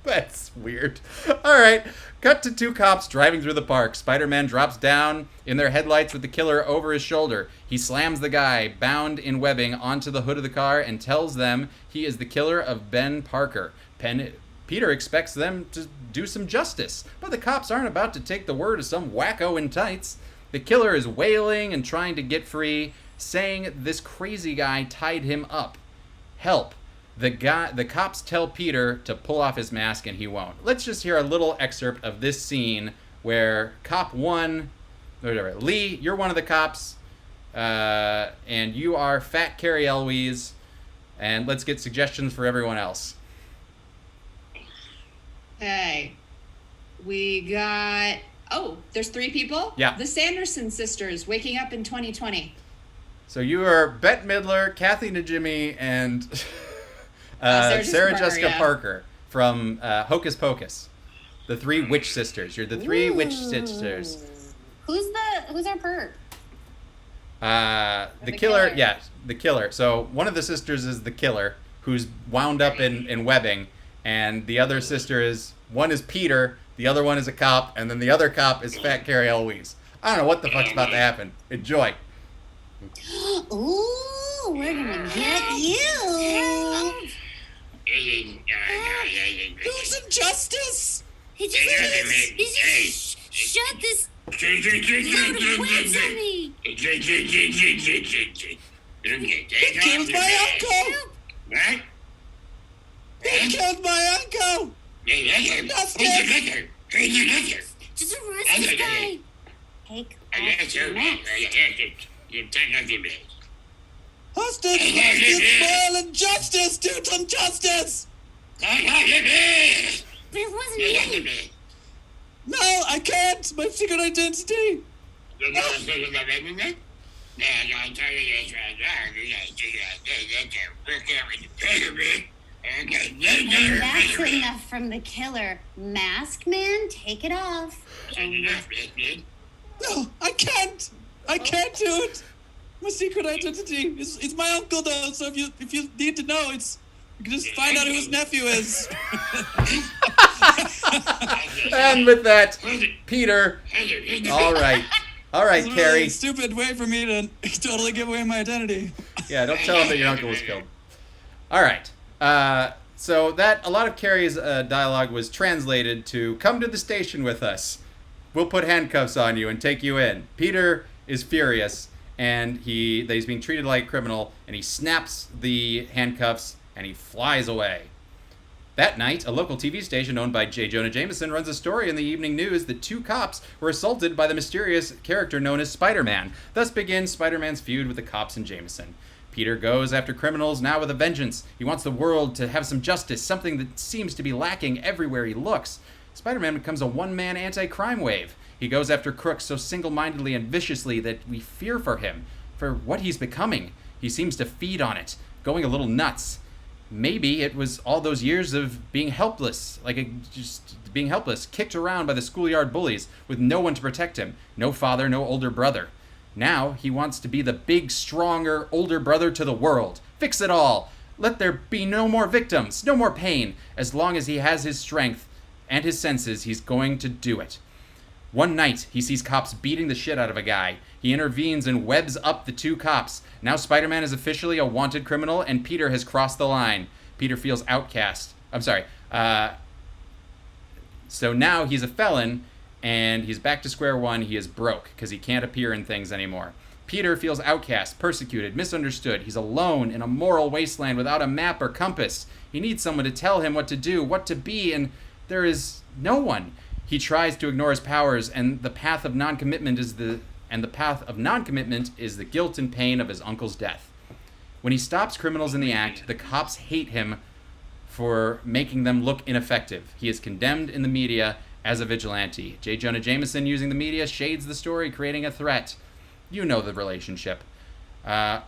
That's weird. All right. Cut to two cops driving through the park. Spider-Man drops down in their headlights with the killer over his shoulder. He slams the guy, bound in webbing, onto the hood of the car and tells them he is the killer of Ben Parker. Peter expects them to do some justice, but the cops aren't about to take the word of some wacko in tights. The killer is wailing and trying to get free, saying this crazy guy tied him up. Help. The cops tell Peter to pull off his mask, and he won't. Let's just hear a little excerpt of this scene where Cop 1, Lee, you're one of the cops, and you are Fat Carrie Elwes, and let's get suggestions for everyone else. Okay. We got... Oh, there's 3 people? Yeah. The Sanderson sisters, waking up in 2020. So you are Bette Midler, Kathy Najimy, and... Sarah Jessica Parker from Hocus Pocus. The 3 witch sisters. You're the 3 witch sisters. Who's our perp? The killer. Yeah, the killer. So one of the sisters is the killer, who's wound up in webbing, and the other sister is, one is Peter, the other one is a cop, and then the other cop is Fat Carrie Elwes. I don't know what the fuck's about to happen. Enjoy. Ooh, we're gonna get you. Who's in justice? He just shot this load of webs on me. He killed my uncle. What? He killed my uncle. Justice. Just arrest this guy. Take off your mask. Hostage! It's spoiling justice! Do some justice! But it wasn't me. No, I can't! My secret identity! And that's enough from the killer. Mask man, take it off. No, I can't! I can't do it! My secret identity is my uncle, though. So if you need to know, you can just find out who his nephew is. And with that, Peter. All right, It's a Carrie. really stupid way for me to totally give away my identity. Yeah, don't tell him that your uncle was killed. All right. So a lot of Carrie's dialogue was translated to "Come to the station with us. We'll put handcuffs on you and take you in." Peter is furious, and that he's being treated like a criminal, and he snaps the handcuffs and he flies away. That night, a local TV station owned by J. Jonah Jameson runs a story in the evening news that 2 cops were assaulted by the mysterious character known as Spider-Man. Thus begins Spider-Man's feud with the cops and Jameson. Peter goes after criminals now with a vengeance. He wants the world to have some justice, something that seems to be lacking everywhere he looks. Spider-Man becomes a one-man anti-crime wave. He goes after crooks so single-mindedly and viciously that we fear for him, for what he's becoming. He seems to feed on it, going a little nuts. Maybe it was all those years of being helpless, just being helpless, kicked around by the schoolyard bullies with no one to protect him, no father, no older brother. Now he wants to be the big, stronger, older brother to the world. Fix it all. Let there be no more victims, no more pain. As long as he has his strength and his senses, he's going to do it. One night, he sees cops beating the shit out of a guy. He intervenes and webs up the two cops. Now Spider-Man is officially a wanted criminal, and Peter has crossed the line. Peter feels outcast. So now he's a felon, and he's back to square one. He is broke because he can't appear in things anymore. Peter feels outcast, persecuted, misunderstood. He's alone in a moral wasteland without a map or compass. He needs someone to tell him what to do, what to be, and there is no one. He tries to ignore his powers, and the path of non-commitment is the guilt and pain of his uncle's death. When he stops criminals in the act, the cops hate him for making them look ineffective. He is condemned in the media as a vigilante. J. Jonah Jameson, using the media, shades the story, creating a threat. You know the relationship. And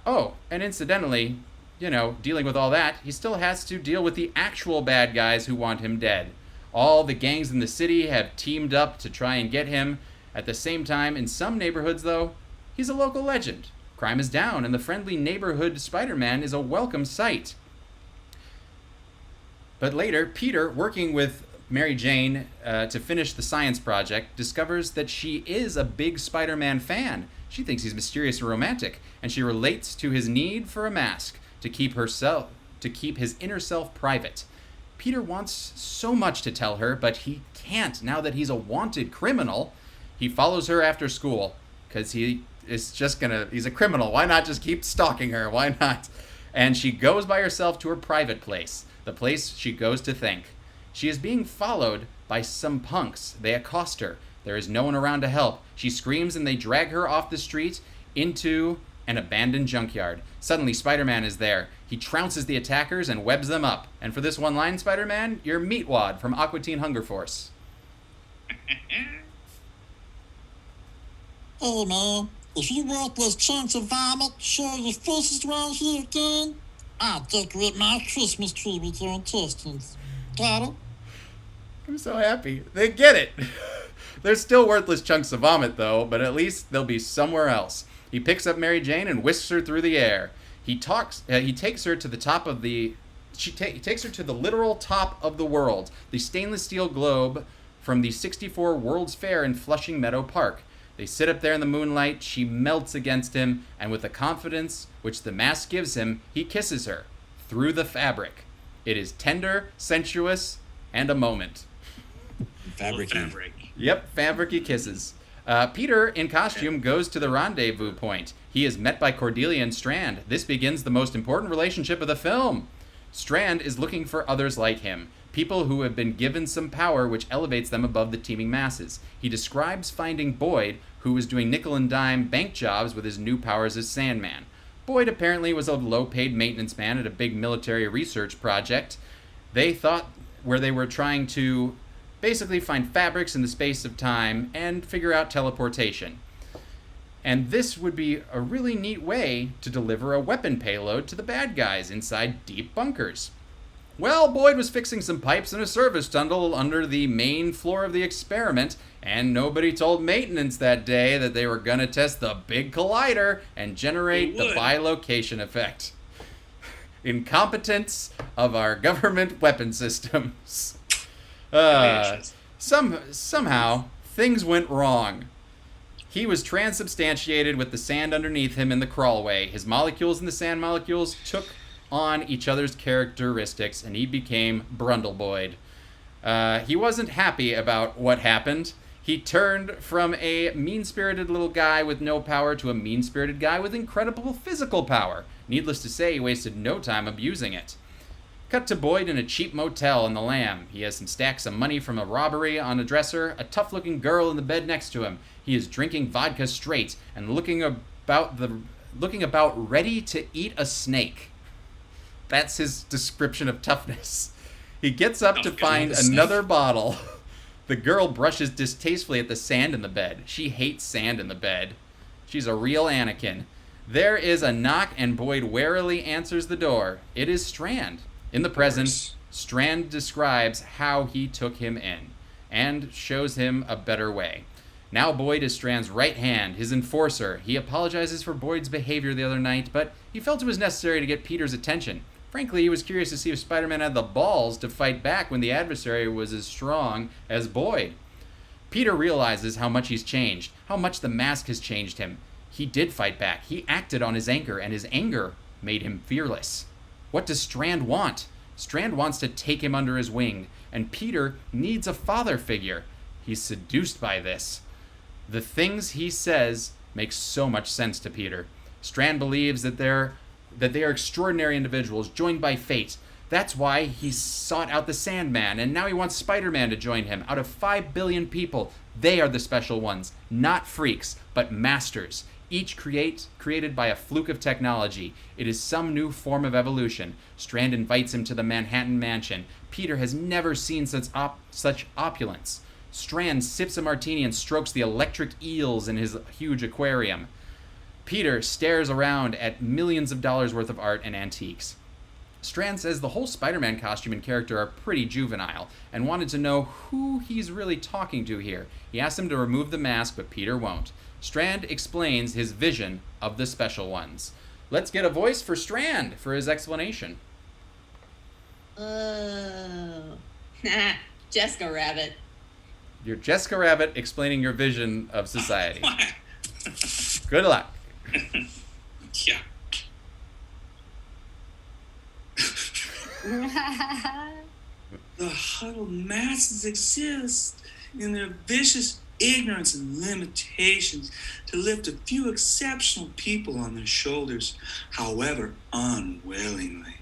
incidentally, dealing with all that, he still has to deal with the actual bad guys who want him dead. All the gangs in the city have teamed up to try and get him. At the same time, in some neighborhoods, though, he's a local legend. Crime is down, and the friendly neighborhood Spider-Man is a welcome sight. But later, Peter, working with Mary Jane to finish the science project, discovers that she is a big Spider-Man fan. She thinks he's mysterious and romantic, and she relates to his need for a mask to keep his inner self private. Peter wants so much to tell her, but he can't now that he's a wanted criminal. He follows her after school because he's a criminal. Why not just keep stalking her? Why not? And she goes by herself to her private place, the place she goes to think. She is being followed by some punks. They accost her. There is no one around to help. She screams and they drag her off the street into an abandoned junkyard. Suddenly, Spider-Man is there. He trounces the attackers and webs them up. And for this one line, Spider-Man, you're Meatwad from Aqua Teen Hunger Force. Hey man, if you worthless chunks of vomit show your faces around here again, I'll decorate my Christmas tree with your intestines. Got it? I'm so happy. They get it. They're still worthless chunks of vomit, though, but at least they'll be somewhere else. He picks up Mary Jane and whisks her through the air. He takes her to the top of the... He takes her to the literal top of the world, the stainless steel globe from the 64 World's Fair in Flushing Meadow Park. They sit up there in the moonlight. She melts against him, and with the confidence which the mask gives him, he kisses her through the fabric. It is tender, sensuous, and a moment. Fabric-y. Yep, fabric-y kisses. Peter, in costume, goes to the rendezvous point. He is met by Cordelia and Strand. This begins the most important relationship of the film. Strand is looking for others like him, people who have been given some power which elevates them above the teeming masses. He describes finding Boyd, who was doing nickel and dime bank jobs with his new powers as Sandman. Boyd apparently was a low-paid maintenance man at a big military research project. They thought where they were trying to basically find fabrics in the space of time and figure out teleportation. And this would be a really neat way to deliver a weapon payload to the bad guys inside deep bunkers. Well, Boyd was fixing some pipes in a service tunnel under the main floor of the experiment, and nobody told maintenance that day that they were going to test the big collider and generate the bilocation effect. Incompetence of our government weapon systems. Somehow, things went wrong. He was transubstantiated with the sand underneath him in the crawlway. His molecules and the sand molecules took on each other's characteristics, and he became Brundle Boyd. He wasn't happy about what happened. He turned from a mean-spirited little guy with no power to a mean-spirited guy with incredible physical power. Needless to say, he wasted no time abusing it. Cut to Boyd in a cheap motel in the Lamb. He has some stacks of money from a robbery on a dresser, a tough-looking girl in the bed next to him. He is drinking vodka straight and looking about ready to eat a snake. That's his description of toughness. He gets up to find another bottle. The girl brushes distastefully at the sand in the bed. She hates sand in the bed. She's a real Anakin. There is a knock, and Boyd warily answers the door. It is Strand. In the present, Strand describes how he took him in and shows him a better way. Now Boyd is Strand's right hand, his enforcer. He apologizes for Boyd's behavior the other night, but he felt it was necessary to get Peter's attention. Frankly, he was curious to see if Spider-Man had the balls to fight back when the adversary was as strong as Boyd. Peter realizes how much he's changed, how much the mask has changed him. He did fight back. He acted on his anger, and his anger made him fearless. What does Strand want? Strand wants to take him under his wing, and Peter needs a father figure. He's seduced by this. The things he says make so much sense to Peter. Strand believes that they are extraordinary individuals joined by fate. That's why he sought out the Sandman, and now he wants Spider-Man to join him. Out of 5 billion people, they are the special ones. Not freaks, but masters. Each created by a fluke of technology. It is some new form of evolution. Strand invites him to the Manhattan Mansion. Peter has never seen such opulence. Strand sips a martini and strokes the electric eels in his huge aquarium. Peter stares around at millions of dollars worth of art and antiques. Strand says the whole Spider-Man costume and character are pretty juvenile, and wanted to know who he's really talking to here. He asks him to remove the mask, but Peter won't. Strand explains his vision of the special ones. Let's get a voice for Strand for his explanation. Oh. Jessica Rabbit. You're Jessica Rabbit explaining your vision of society. Good luck. Yeah. The huddled masses exist in their vicious ignorance and limitations to lift a few exceptional people on their shoulders, however unwillingly.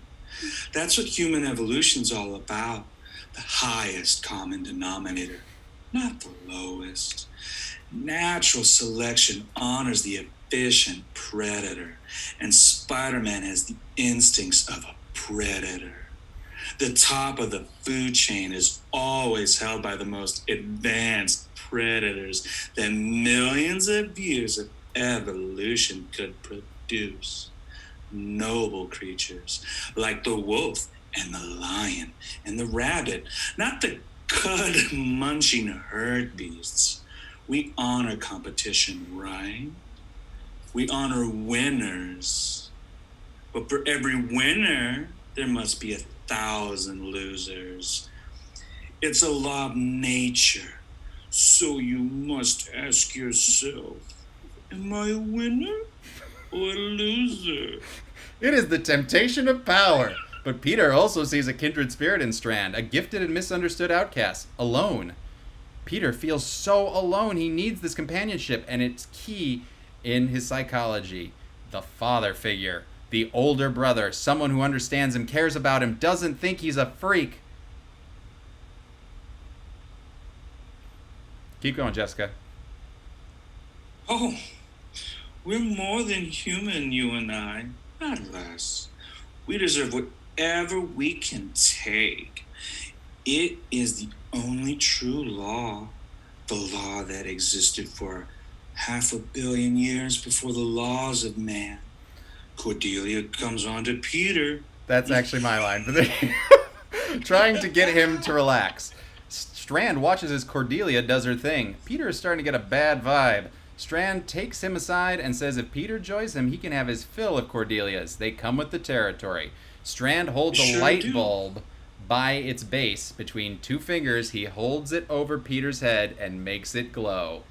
That's what human evolution's all about. The highest common denominator, not the lowest. Natural selection honors the efficient predator, and Spider-Man has the instincts of a predator. The top of the food chain is always held by the most advanced predators that millions of years of evolution could produce. Noble creatures like the wolf and the lion and the rabbit, not the cud-munching herd beasts. We honor competition, right? We honor winners. But for every winner, there must be 1,000 losers. It's a law of nature. So you must ask yourself, am I a winner or a loser? It is the temptation of power. But Peter also sees a kindred spirit in Strand, a gifted and misunderstood outcast, alone. Peter feels so alone. He needs this companionship, and it's key in his psychology. The father figure, the older brother, someone who understands him, cares about him, doesn't think he's a freak. Keep going, Jessica. Oh, we're more than human, you and I, not less. We deserve whatever we can take. It is the only true law, the law that existed for 500 million years before the laws of man. Cordelia comes on to Peter. That's actually my line. But trying to get him to relax. Strand watches as Cordelia does her thing. Peter is starting to get a bad vibe. Strand takes him aside and says if Peter joins him, he can have his fill of Cordelias. They come with the territory. Strand holds a light bulb by its base. Between two fingers, he holds it over Peter's head and makes it glow.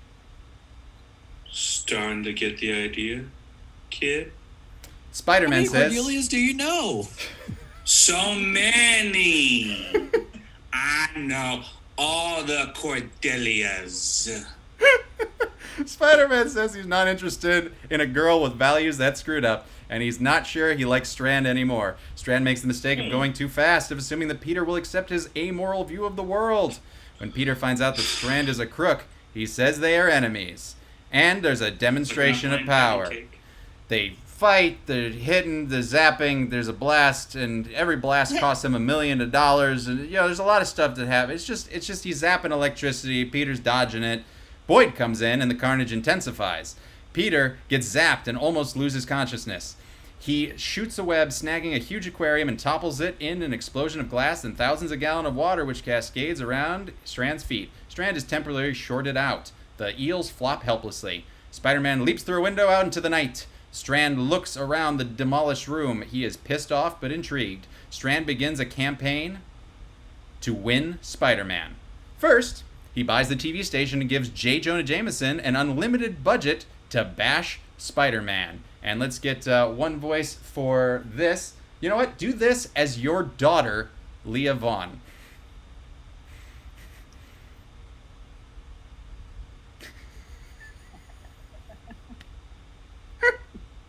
Starting to get the idea, kid? Spider-Man says... How many Cordelias do you know? So many! I know all the Cordelias. Spider-Man says he's not interested in a girl with values that screwed up, and he's not sure he likes Strand anymore. Strand makes the mistake of going too fast, of assuming that Peter will accept his amoral view of the world. When Peter finds out that Strand is a crook, he says they are enemies. And there's a demonstration of power. They fight, they're hitting, they're zapping, there's a blast, and every blast costs him $1 million. And there's a lot of stuff that happens. It's just he's zapping electricity, Peter's dodging it. Boyd comes in and the carnage intensifies. Peter gets zapped and almost loses consciousness. He shoots a web, snagging a huge aquarium and topples it in an explosion of glass and thousands of gallons of water which cascades around Strand's feet. Strand is temporarily shorted out. The eels flop helplessly. Spider-Man leaps through a window out into the night. Strand looks around the demolished room. He is pissed off but intrigued. Strand begins a campaign to win Spider-Man. First, he buys the TV station and gives J. Jonah Jameson an unlimited budget to bash Spider-Man. And let's get one voice for this. You know what? Do this as your daughter, Leah Vaughn.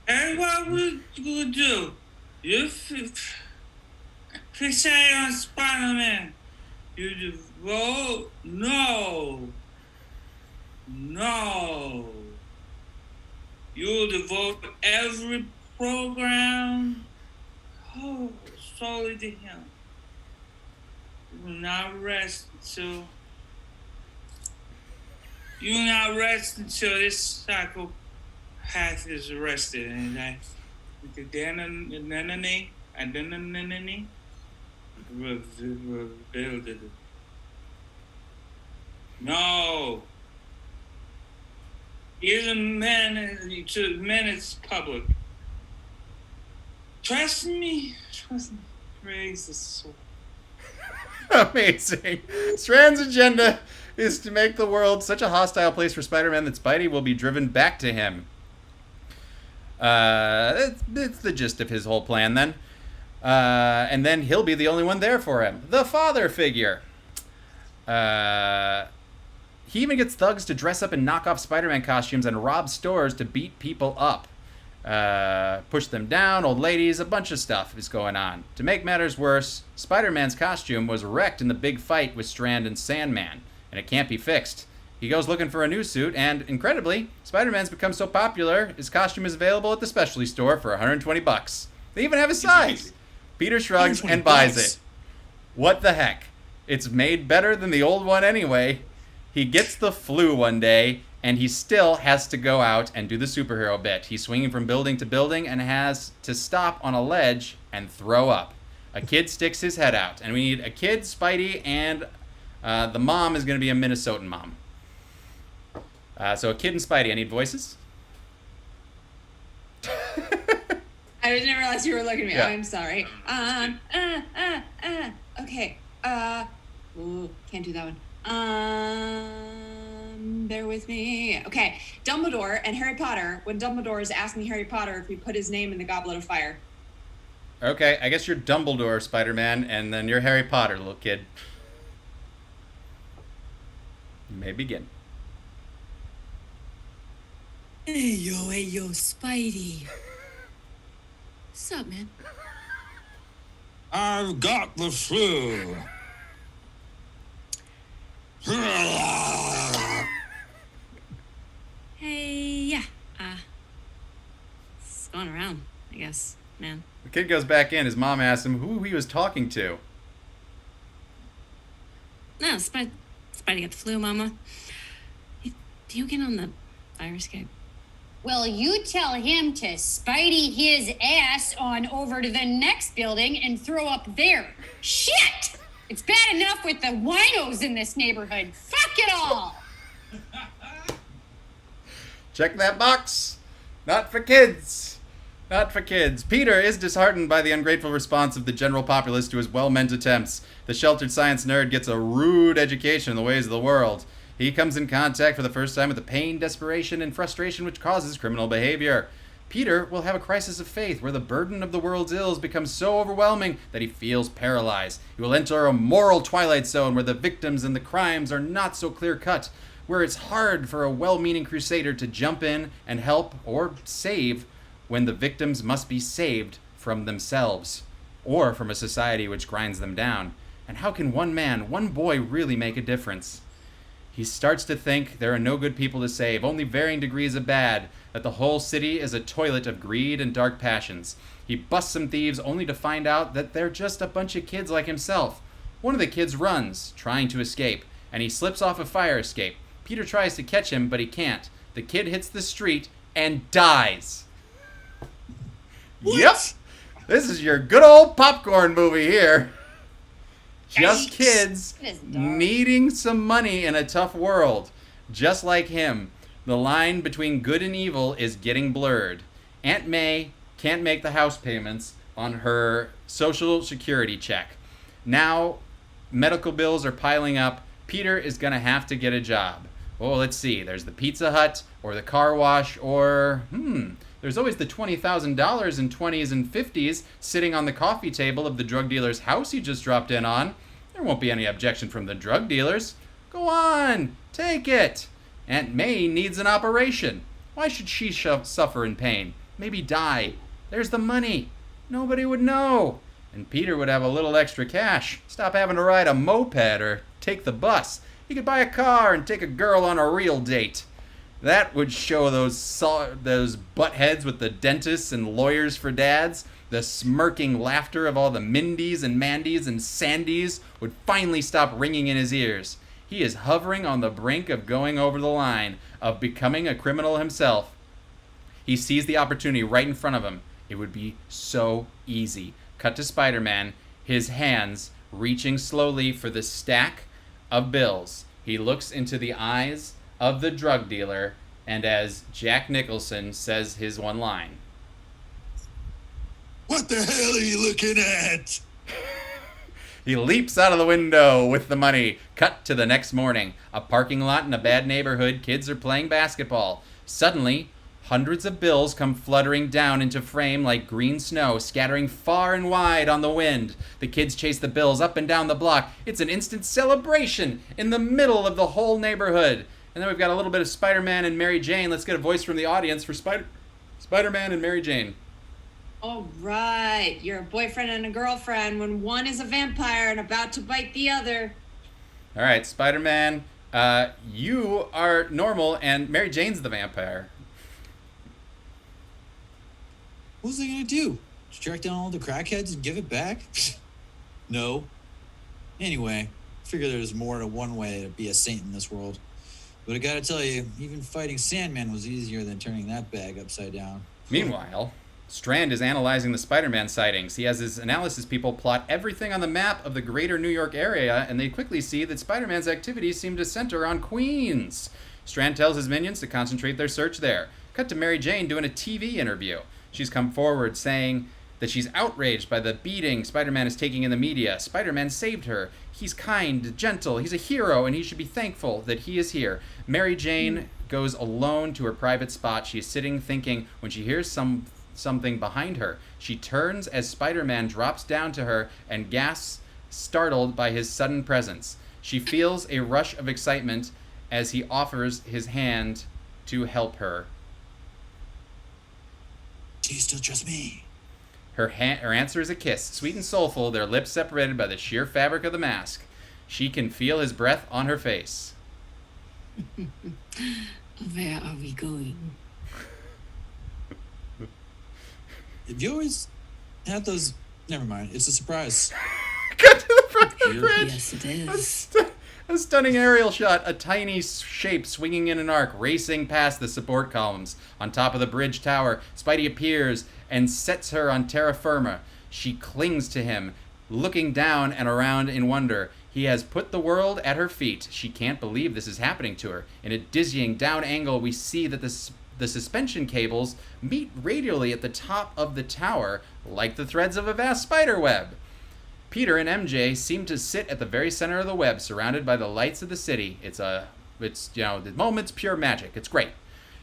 And what would you do? You fixate on Spider-Man. You devote? No. No. You devote every program solely to him. You will not rest until this psychopath is arrested, and I revealed it. No. He's a man to menace public. Trust me. Praise the soul. Amazing. Strand's agenda is to make the world such a hostile place for Spider-Man that Spidey will be driven back to him. It's the gist of his whole plan then. And then he'll be the only one there for him. The father figure. He even gets thugs to dress up in knockoff Spider-Man costumes and rob stores to beat people up. Push them down, old ladies, a bunch of stuff is going on. To make matters worse, Spider-Man's costume was wrecked in the big fight with Strand and Sandman, and it can't be fixed. He goes looking for a new suit, and incredibly, Spider-Man's become so popular, his costume is available at the specialty store for $120. They even have a size. Peter shrugs and buys it. What the heck? It's made better than the old one anyway. He gets the flu one day, and he still has to go out and do the superhero bit. He's swinging from building to building and has to stop on a ledge and throw up. A kid sticks his head out, and we need a kid, Spidey, and the mom is going to be a Minnesotan mom. So a kid and Spidey, I need voices. I didn't realize you were looking at me. Yeah. I'm sorry. Okay. Ooh, can't do that one. Bear with me. Okay. Dumbledore and Harry Potter, when Dumbledore is asking Harry Potter if he put his name in the Goblet of Fire. Okay, I guess you're Dumbledore, Spider-Man, and then you're Harry Potter, little kid. You may begin. Hey, yo, Spidey. What's up, man? I've got the flu. Hey, yeah. It's going around, I guess, man. The kid goes back in. His mom asks him who he was talking to. No, Spidey got the flu, Mama. Do you get on the fire escape? Well, you tell him to Spidey his ass on over to the next building and throw up there. Shit! It's bad enough with the winos in this neighborhood. Fuck it all! Check that box. Not for kids. Not for kids. Peter is disheartened by the ungrateful response of the general populace to his well-meant attempts. The sheltered science nerd gets a rude education in the ways of the world. He comes in contact for the first time with the pain, desperation, and frustration which causes criminal behavior. Peter will have a crisis of faith where the burden of the world's ills becomes so overwhelming that he feels paralyzed. He will enter a moral twilight zone where the victims and the crimes are not so clear-cut, where it's hard for a well-meaning crusader to jump in and help or save when the victims must be saved from themselves or from a society which grinds them down. And how can one man, one boy really make a difference? He starts to think there are no good people to save, only varying degrees of bad, that the whole city is a toilet of greed and dark passions. He busts some thieves only to find out that they're just a bunch of kids like himself. One of the kids runs, trying to escape, and he slips off a fire escape. Peter tries to catch him, but he can't. The kid hits the street and dies. What? Yep. This is your good old popcorn movie here. Just kids needing some money in a tough world. Just like him, the line between good and evil is getting blurred. Aunt May can't make the house payments on her Social Security check. Now, medical bills are piling up. Peter is going to have to get a job. Oh, let's see. There's the Pizza Hut or the car wash or, there's always the $20,000 in 20s and 50s sitting on the coffee table of the drug dealer's house he just dropped in on. There won't be any objection from the drug dealers. Go on, take it. Aunt May needs an operation. Why should she suffer in pain? Maybe die. There's the money. Nobody would know. And Peter would have a little extra cash. Stop having to ride a moped or take the bus. He could buy a car and take a girl on a real date. That would show those butt heads with the dentists and lawyers for dads. The smirking laughter of all the Mindys and Mandys and Sandys would finally stop ringing in his ears. He is hovering on the brink of going over the line, of becoming a criminal himself. He sees the opportunity right in front of him. It would be so easy. Cut to Spider-Man, his hands reaching slowly for the stack of bills. He looks into the eyes of the drug dealer, and as Jack Nicholson says his one line, "What the hell are you looking at?" He leaps out of the window with the money. Cut to the next morning. A parking lot in a bad neighborhood. Kids are playing basketball. Suddenly, hundreds of bills come fluttering down into frame like green snow, scattering far and wide on the wind. The kids chase the bills up and down the block. It's an instant celebration in the middle of the whole neighborhood. And then we've got a little bit of Spider-Man and Mary Jane. Let's get a voice from the audience for Spider-Man and Mary Jane. All right, you're a boyfriend and a girlfriend when one is a vampire and about to bite the other. All right, Spider-Man, you are normal and Mary Jane's the vampire. What was they gonna do? Just track down all the crackheads and give it back? No. Anyway, I figure there's more to one way to be a saint in this world. But I gotta tell you, even fighting Sandman was easier than turning that bag upside down. Meanwhile, Strand is analyzing the Spider-Man sightings. He has his analysis people plot everything on the map of the greater New York area, and they quickly see that Spider-Man's activities seem to center on Queens. Strand tells his minions to concentrate their search there. Cut to Mary Jane doing a TV interview. She's come forward saying that she's outraged by the beating Spider-Man is taking in the media. Spider-Man saved her. He's kind, gentle, he's a hero, and he should be thankful that he is here. Mary Jane goes alone to her private spot. She is sitting thinking when she hears something behind her. She turns as Spider-Man drops down to her and gasps, startled by his sudden presence. She feels a rush of excitement as he offers his hand to help her. "Do you still trust me?" Her answer is a kiss, sweet and soulful, their lips separated by the sheer fabric of the mask. She can feel his breath on her face. Where are we going? Have you always had those? Never mind. It's a surprise. Cut to the front of the bridge. Yes, it is. A stunning aerial shot, a tiny shape swinging in an arc, racing past the support columns. On top of the bridge tower, Spidey appears and sets her on terra firma. She clings to him, looking down and around in wonder. He has put the world at her feet. She can't believe this is happening to her. In a dizzying down angle, we see that the suspension cables meet radially at the top of the tower, like the threads of a vast spider web. Peter and MJ seem to sit at the very center of the web, surrounded by the lights of the city. It's the moment's pure magic. It's great.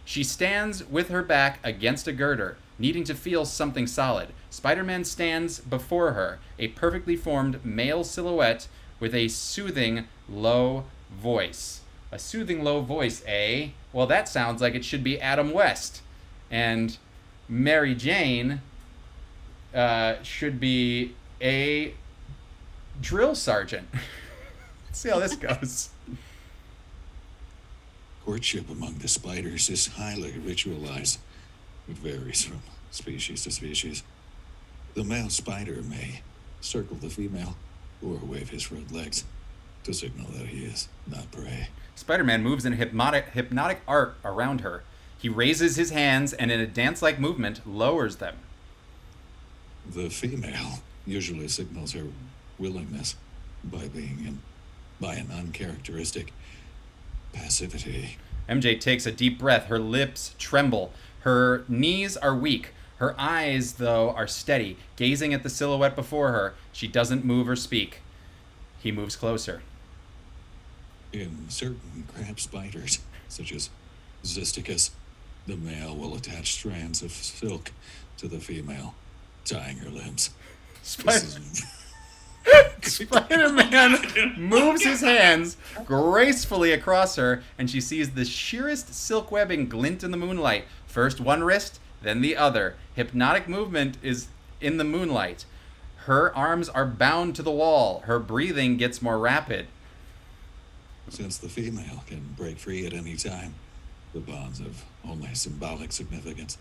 She stands with her back against a girder, needing to feel something solid. Spider-Man stands before her, a perfectly formed male silhouette with a soothing, low voice. A soothing, low voice, eh? Well, that sounds like it should be Adam West. And Mary Jane should be a drill sergeant. Let's see how this goes. Courtship among the spiders is highly ritualized. It varies from species to species. The male spider may circle the female or wave his front legs to signal that he is not prey. Spider-Man moves in a hypnotic art around her. He raises his hands and in a dance-like movement lowers them. The female usually signals her willingness by an uncharacteristic passivity. MJ takes a deep breath. Her lips tremble. Her knees are weak. Her eyes, though, are steady, gazing at the silhouette before her. She doesn't move or speak. He moves closer. In certain crab spiders, such as Zysticus, the male will attach strands of silk to the female, tying her limbs. Spider-Man moves his hands gracefully across her, and she sees the sheerest silk webbing glint in the moonlight. First one wrist, then the other. Hypnotic movement is in the moonlight. Her arms are bound to the wall. Her breathing gets more rapid. Since the female can break free at any time, the bonds have only symbolic significance.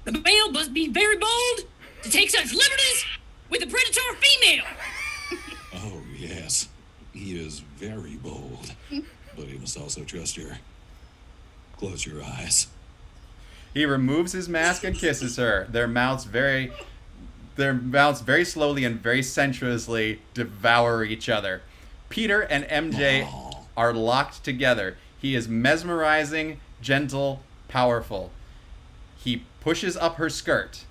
The male must be very bold to take such liberties with a predator female. Oh, yes. He is very bold. But he must also trust her. Close your eyes. He removes his mask and kisses her. Their mouths very slowly and very sensuously devour each other. Peter and MJ are locked together. He is mesmerizing, gentle, powerful. He pushes up her skirt.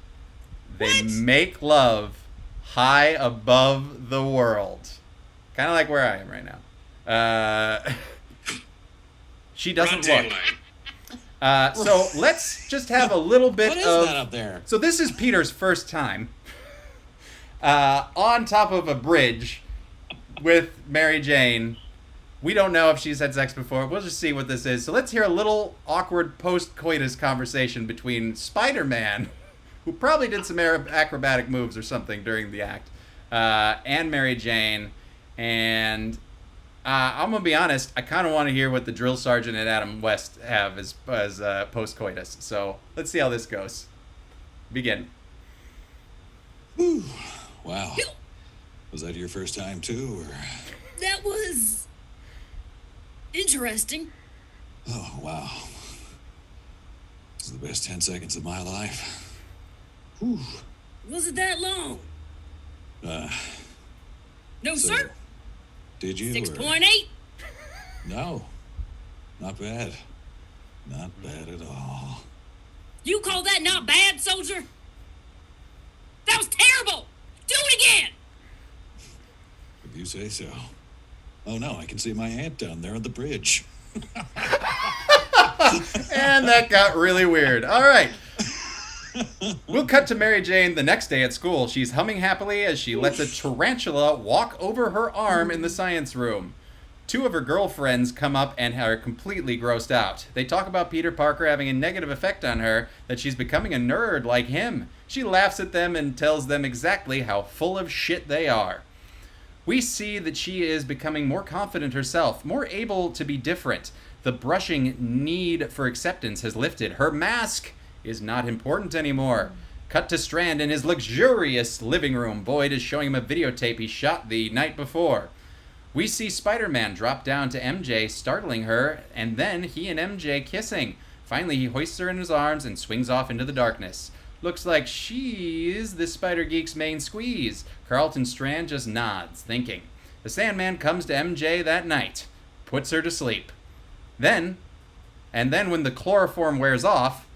They make love high above the world. Kind of like where I am right now. She doesn't look. So let's just have a little bit What is of... that up there? So this is Peter's first time on top of a bridge with Mary Jane. We don't know if she's had sex before. We'll just see what this is. So let's hear a little awkward post-coitus conversation between Spider-Man, who probably did some acrobatic moves or something during the act, and Mary Jane. And I'm going to be honest, I kind of want to hear what the drill sergeant and Adam West have as post-coitus. So let's see how this goes. Begin. Whew. Wow. Was that your first time too, or? That was interesting. Oh, wow. This is the best 10 seconds of my life. Whew. Was it that long? No, So, sir. Did you? 6.8. No. Not bad. Not bad at all. You call that not bad, soldier? That was terrible. Do it again. If you say so. Oh no, I can see my aunt down there on the bridge. And that got really weird. All right. We'll cut to Mary Jane the next day at school. She's humming happily as she lets a tarantula walk over her arm in the science room. Two of her girlfriends come up and are completely grossed out. They talk about Peter Parker having a negative effect on her, that she's becoming a nerd like him. She laughs at them and tells them exactly how full of shit they are. We see that she is becoming more confident herself, more able to be different. The brushing need for acceptance has lifted. Her mask is not important anymore. Cut to Strand in his luxurious living room. Boyd is showing him a videotape he shot the night before. We see Spider-Man drop down to MJ, startling her, and then he and MJ kissing. Finally, he hoists her in his arms and swings off into the darkness. Looks like she's the Spider Geek's main squeeze. Carlton Strand just nods, thinking. The Sandman comes to MJ that night, puts her to sleep. Then when the chloroform wears off,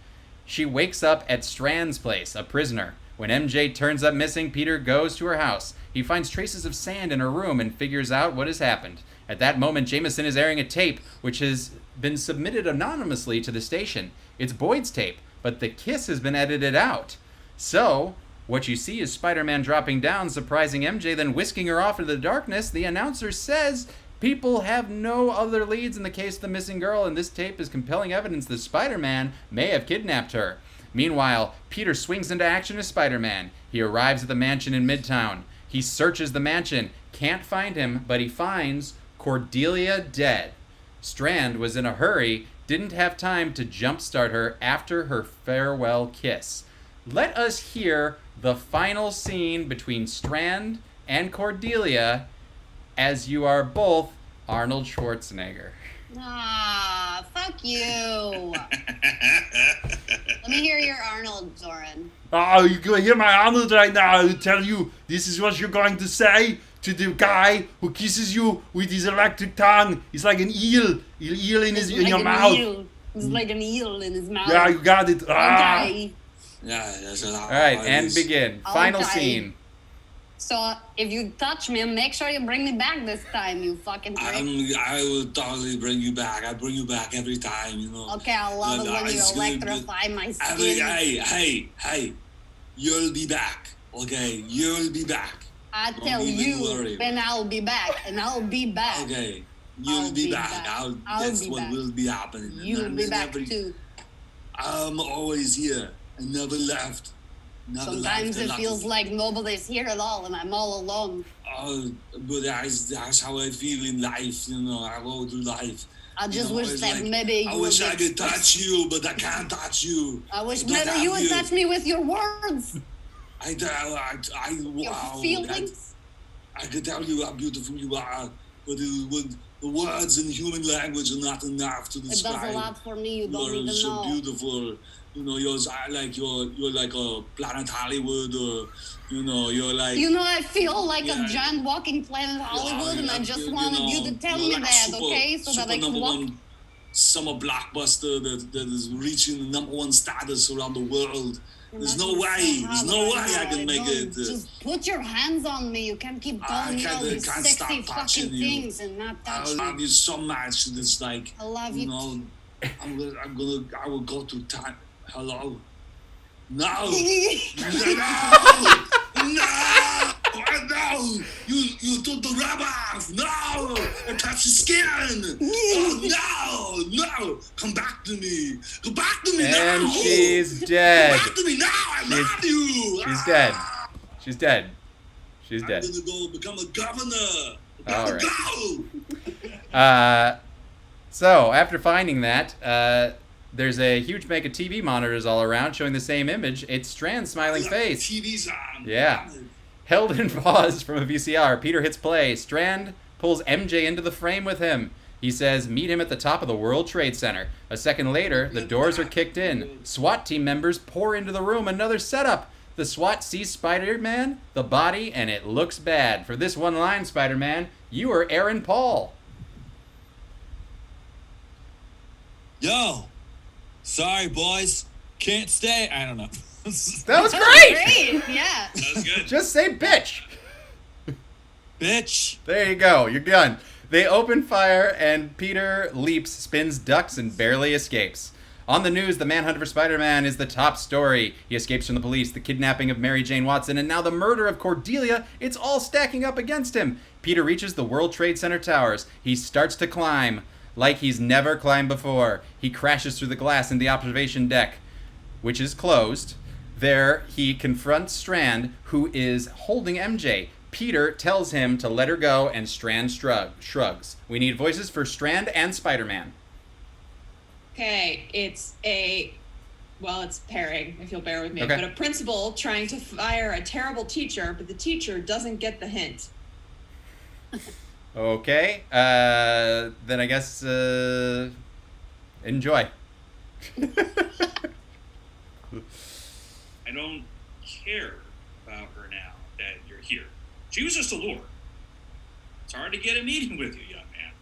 she wakes up at Strand's place, a prisoner. When MJ turns up missing, Peter goes to her house. He finds traces of sand in her room and figures out what has happened. At that moment, Jameson is airing a tape, which has been submitted anonymously to the station. It's Boyd's tape, but the kiss has been edited out. So, what you see is Spider-Man dropping down, surprising MJ, then whisking her off into the darkness. The announcer says people have no other leads in the case of the missing girl, and this tape is compelling evidence that Spider-Man may have kidnapped her. Meanwhile, Peter swings into action as Spider-Man. He arrives at the mansion in Midtown. He searches the mansion, can't find him, but he finds Cordelia dead. Strand was in a hurry, didn't have time to jumpstart her after her farewell kiss. Let us hear the final scene between Strand and Cordelia, as you are both Arnold Schwarzenegger. Ah, fuck you. Let me hear your Arnold, Zoran. Oh, you're going to hear my Arnold right now. I will tell you, this is what you're going to say. to the guy who kisses you with his electric tongue. He's like an eel. Eel in your mouth. It's like an eel in his mouth. Yeah, you got it. Okay. Yeah, that's a lot. All right, and begin. Final Okay. scene. So if you touch me, make sure you bring me back this time, you fucking prick. I will totally bring you back. I bring you back every time, you know. Okay, I love it when you it's gonna be- electrify my skin. Hey, you'll be back. Okay, you'll be back. I Don't tell even you worry. when I'll be back, and I'll be back. Okay, you'll be back. I'll That's be what back. will be happening. And You'll then be back every- too. I'm always here. I never left. Never Sometimes left. it feels like nobody's here at all, and I'm all alone. Oh, but that's how I feel in life. You know, I go through life. I just You know, wish it's that like, maybe I you wish would I could touch you, but I can't touch you. I wish I don't maybe have you would touch me with your words. Your feelings. I could tell you how beautiful you are, but the words in human language are not enough to It describe. does a lot for me. You don't You're even so know. beautiful. You know, you're like a Planet Hollywood, or you know, you're like. You know, I feel like Yeah. a giant walking planet Hollywood, and I just wanted you to tell me like that, super- okay? So that super I can number walk. one summer blockbuster that is reaching number one status around the world. There's no way. There's no way I can make it. Just put your hands on me. You can't keep I calling me all can't- these can't sexy stop touching fucking you. things and not I touch love me. you so much. It's like I love you you. know. I will go to time. Hello. No. No. No. You took the rub off. No. I touched the skin. Oh no. Come back to me. Come back to me And now. she's dead. Come back to me now. I love you. She's dead. She's dead. She's I'm dead. gonna go become a governor. All right. Go. So after finding that, there's a huge mega TV monitors all around showing the same image. It's Strand's smiling face. TV's on. Yeah. Held in pause from a VCR, Peter hits play. Strand pulls MJ into the frame with him. He says, meet him at the top of the World Trade Center. A second later, the doors are kicked in. SWAT team members pour into the room. Another setup. The SWAT sees Spider-Man, the body, and it looks bad. For this one line, Spider-Man, you are Aaron Paul. Yo, sorry, boys. Can't stay. I don't know. That was great! Great, yeah. That was good. Just say bitch. Bitch. There you go. You're done. They open fire, and Peter leaps, spins, ducks, and barely escapes. On the news, the manhunt for Spider-Man is the top story. He escapes from the police, the kidnapping of Mary Jane Watson, and now the murder of Cordelia. It's all stacking up against him. Peter reaches the World Trade Center towers. He starts to climb like he's never climbed before. He crashes through the glass in the observation deck, which is closed. There, he confronts Strand, who is holding MJ. Peter tells him to let her go, and Strand shrugs. We need voices for Strand and Spider-Man. Okay, it's pairing, if you'll bear with me. Okay. But a principal trying to fire a terrible teacher, but the teacher doesn't get the hint. Okay, then I guess, enjoy. I don't care about her now that you're here. She was just a lure. It's hard to get a meeting with you, young man.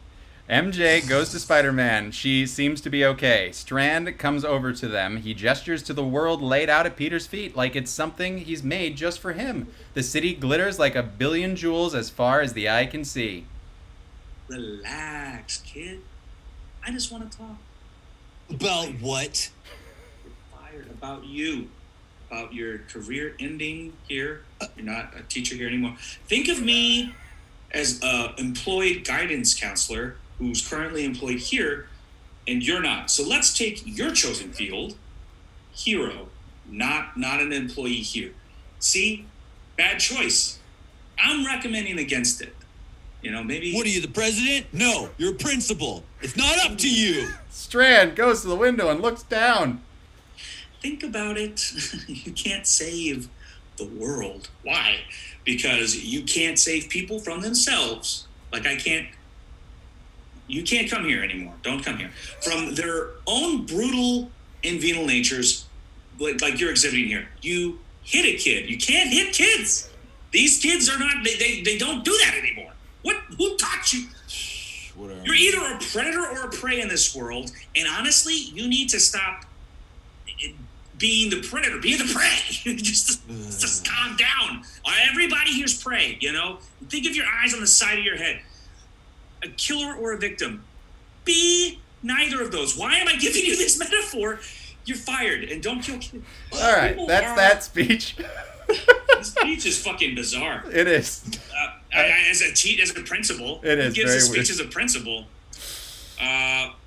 MJ goes to Spider-Man. She seems to be okay. Strand comes over to them. He gestures to the world laid out at Peter's feet like it's something he's made just for him. The city glitters like a billion jewels as far as the eye can see. Relax, kid. I just want to talk. About what? Fired about you. About your career ending here. You're not a teacher here anymore. Think of me as a employed guidance counselor who's currently employed here, and you're not. So let's take your chosen field, hero, not an employee here. See, bad choice. I'm recommending against it. You know, maybe. What are you, the president? No, you're a principal. It's not up to you. Strand goes to the window and looks down. Think about it. You can't save the world. Why? Because you can't save people from themselves. Like you can't come here anymore. Don't come here. From their own brutal and venal natures, like you're exhibiting here. You hit a kid. You can't hit kids. These kids are not. They don't do that anymore. Who taught you? Whatever. You're either a predator or a prey in this world, and honestly, you need to stop being the predator, being the prey. just calm down. Everybody here's prey, you know? Think of your eyes on the side of your head. A killer or a victim. Be neither of those. Why am I giving you this metaphor? You're fired, and don't kill kids. All right, that's that speech. This speech is fucking bizarre. It is. As a principal, it is who gives very a speech weird. as a principal?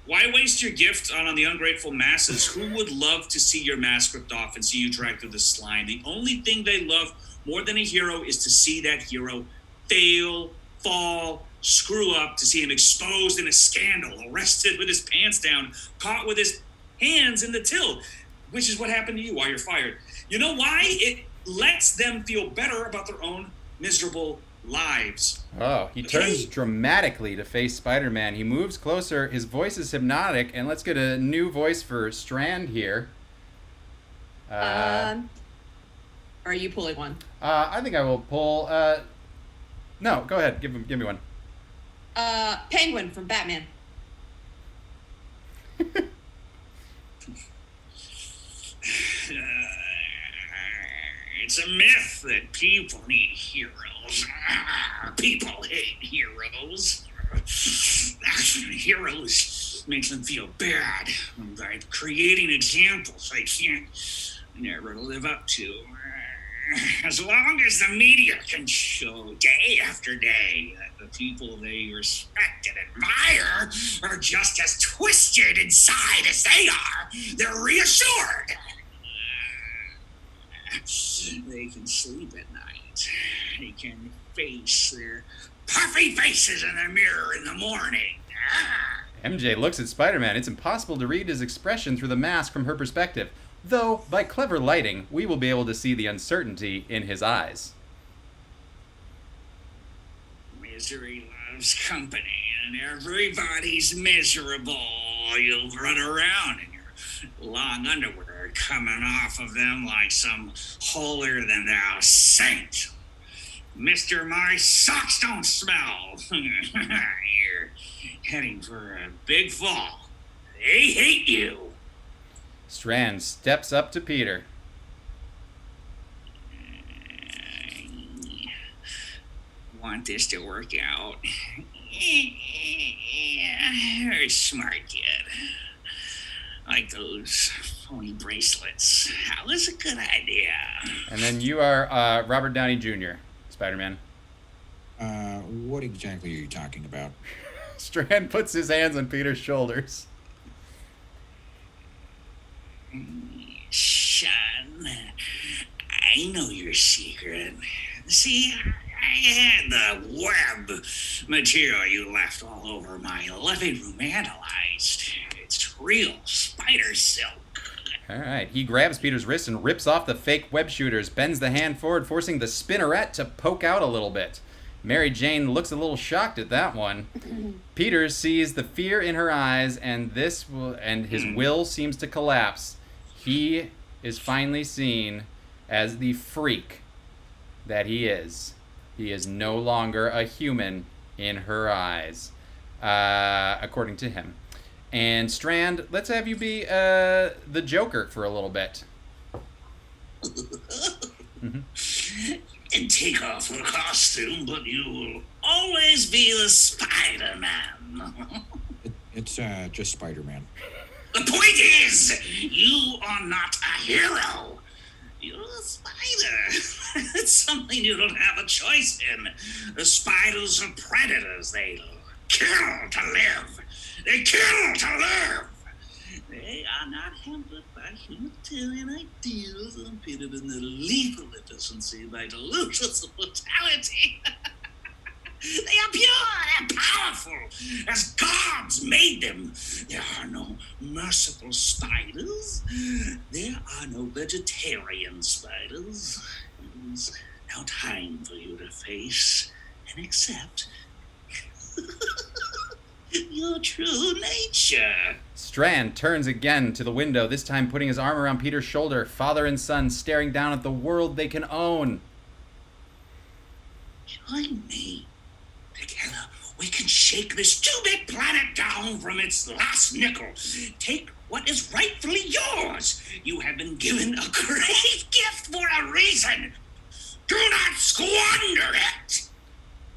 Why waste your gift on the ungrateful masses? Who would love to see your mask ripped off and see you dragged through the slime? The only thing they love more than a hero is to see that hero fail, fall, screw up, to see him exposed in a scandal, arrested with his pants down, caught with his hands in the till, which is what happened to you while you're fired. You know why? It lets them feel better about their own miserable lives. Oh, he turns dramatically to face Spider-Man. He moves closer. His voice is hypnotic, and let's get a new voice for Strand here. Are you pulling one? I think I will pull. No, go ahead. Give me one. Penguin from Batman. It's a myth that people need heroes. People hate heroes. Heroes make them feel bad by creating examples they can't never live up to. As long as the media can show day after day that the people they respect and admire are just as twisted inside as they are, they're reassured. They can sleep at night. They can face their puffy faces in the mirror in the morning. MJ looks at Spider-Man. It's impossible to read his expression through the mask from her perspective. Though, by clever lighting, we will be able to see the uncertainty in his eyes. Misery loves company, and everybody's miserable. You'll run around in your long underwear coming off of them like some holier-than-thou saint. Mister, my socks don't smell. You're heading for a big fall. They hate you. Strand steps up to Peter. Want this to work out. You're a smart kid. Like those phony bracelets. That was a good idea. And then you are Robert Downey Jr., Spider-Man. What exactly are you talking about? Strand puts his hands on Peter's shoulders. Son, I know your secret. See, I had the web material you left all over my living room analyzed. It's real spider silk. All right. He grabs Peter's wrist and rips off the fake web shooters, bends the hand forward, forcing the spinneret to poke out a little bit. Mary Jane looks a little shocked at that one. Peter sees the fear in her eyes, and his will seems to collapse. He is finally seen as the freak that he is. He is no longer a human in her eyes, according to him. And Strand, let's have you be the Joker for a little bit. And take off the costume, but you will always be the Spider-Man. It's just Spider-Man. The point is, you are not a hero. You're a spider. It's something you don't have a choice in. The spiders are predators. They kill to live. They kill to live. They are not hampered by humanitarian ideals impeded in their lethal efficiency by delusions of mortality. They are pure and powerful as gods made them. There are no merciful spiders. There are no vegetarian spiders. There's no time for you to face and accept your true nature. Strand turns again to the window, this time putting his arm around Peter's shoulder, father and son staring down at the world they can own. Join me. Together, we can shake this two-bit planet down from its last nickel. Take what is rightfully yours. You have been given a great gift for a reason. Do not squander it.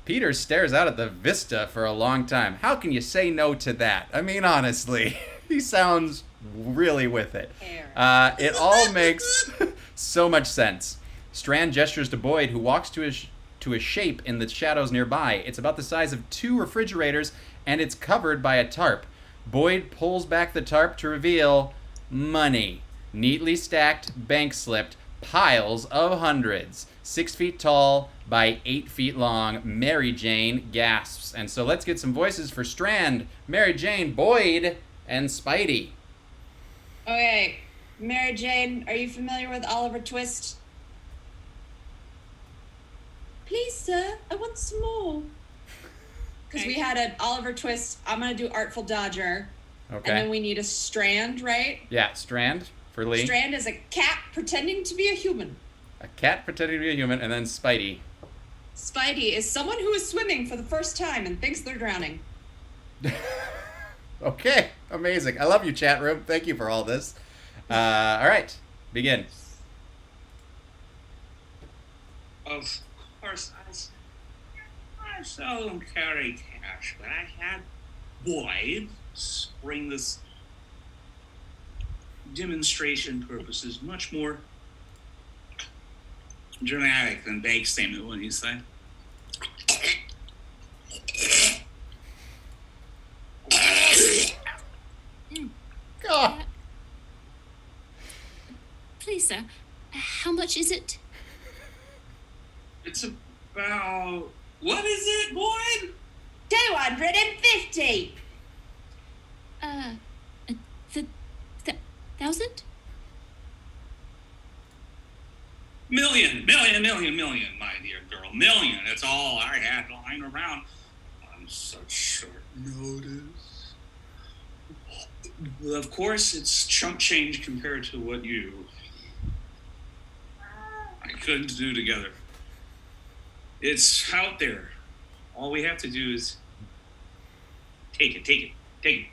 Peter stares out at the vista for a long time. How can you say no to that? I mean, honestly, he sounds really with it. It all makes so much sense. Strand gestures to Boyd, who walks to a shape in the shadows nearby. It's about the size of 2 refrigerators, and it's covered by a tarp. Boyd pulls back the tarp to reveal money. Neatly stacked, bank slipped, piles of hundreds. 6 feet tall by 8 feet long. Mary Jane gasps. And so let's get some voices for Strand, Mary Jane, Boyd, and Spidey. Okay, Mary Jane, are you familiar with Oliver Twist? Please, sir, I want some more. Because we had an Oliver Twist. I'm going to do Artful Dodger. Okay. And then we need a Strand, right? Yeah, Strand for Lee. Strand is a cat pretending to be a human. A cat pretending to be a human, and then Spidey. Spidey is someone who is swimming for the first time and thinks they're drowning. Okay, amazing. I love you, chat room. Thank you for all this. All right, begin. Of course, I seldom carry cash, but I had Boyd bring this demonstration purposes much more dramatic than bank statement, wouldn't you say? God. Please, sir, how much is it? It's about... What is it, Boyd? 250. Thousand? Million, my dear girl. Million. That's all I had lying around on such short notice. Of course, it's chump change compared to what I couldn't do together. It's out there. All we have to do is take it.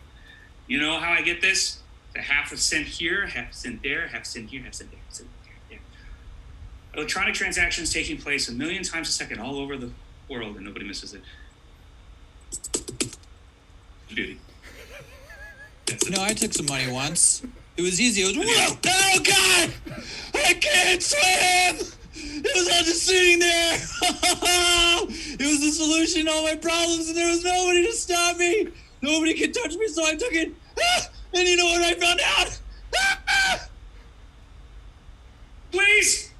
You know how I get this? The half a cent here, half a cent there, half a cent here, half a cent there, half a cent there. Electronic transactions taking place 1 million times a second all over the world, and nobody misses it. Beauty. I took some money once. It was easy. It was, whoa, oh God! I can't swim! It was all just sitting there. It was the solution to all my problems, and there was nobody to stop me. Nobody could touch me, so I took it. And you know what I found out? Please!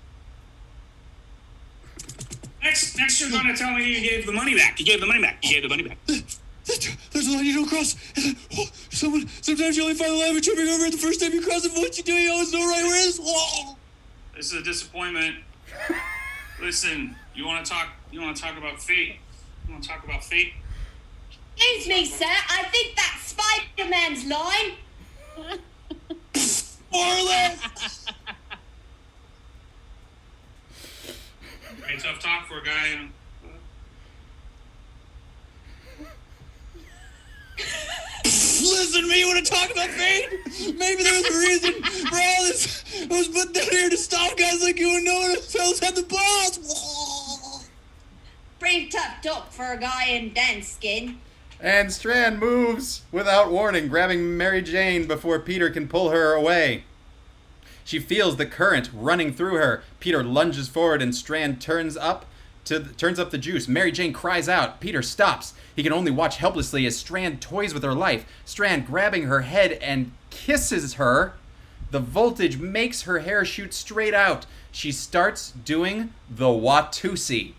Next you're gonna tell me you gave the money back. You gave the money back. There's a line you don't cross. Sometimes you only find the line by tripping over it the first time you cross it, but once you do, you always know right where it is. This is a disappointment. Listen, you want to talk about fate? You want to talk about fate? Excuse me, sir. I think that's Spider-Man's line. More or less. Very tough talk for a guy. Listen to me, you want to talk about fate? Maybe there was a reason for all this. I was put down here to stop guys like you and no one else had the balls. Pretty tough talk for a guy in Dan's skin. And Strand moves without warning, grabbing Mary Jane before Peter can pull her away. She feels the current running through her. Peter lunges forward and Strand turns up the juice. Mary Jane cries out. Peter stops. He can only watch helplessly as Strand toys with her life. Strand grabbing her head and kisses her. The voltage makes her hair shoot straight out. She starts doing the Watusi.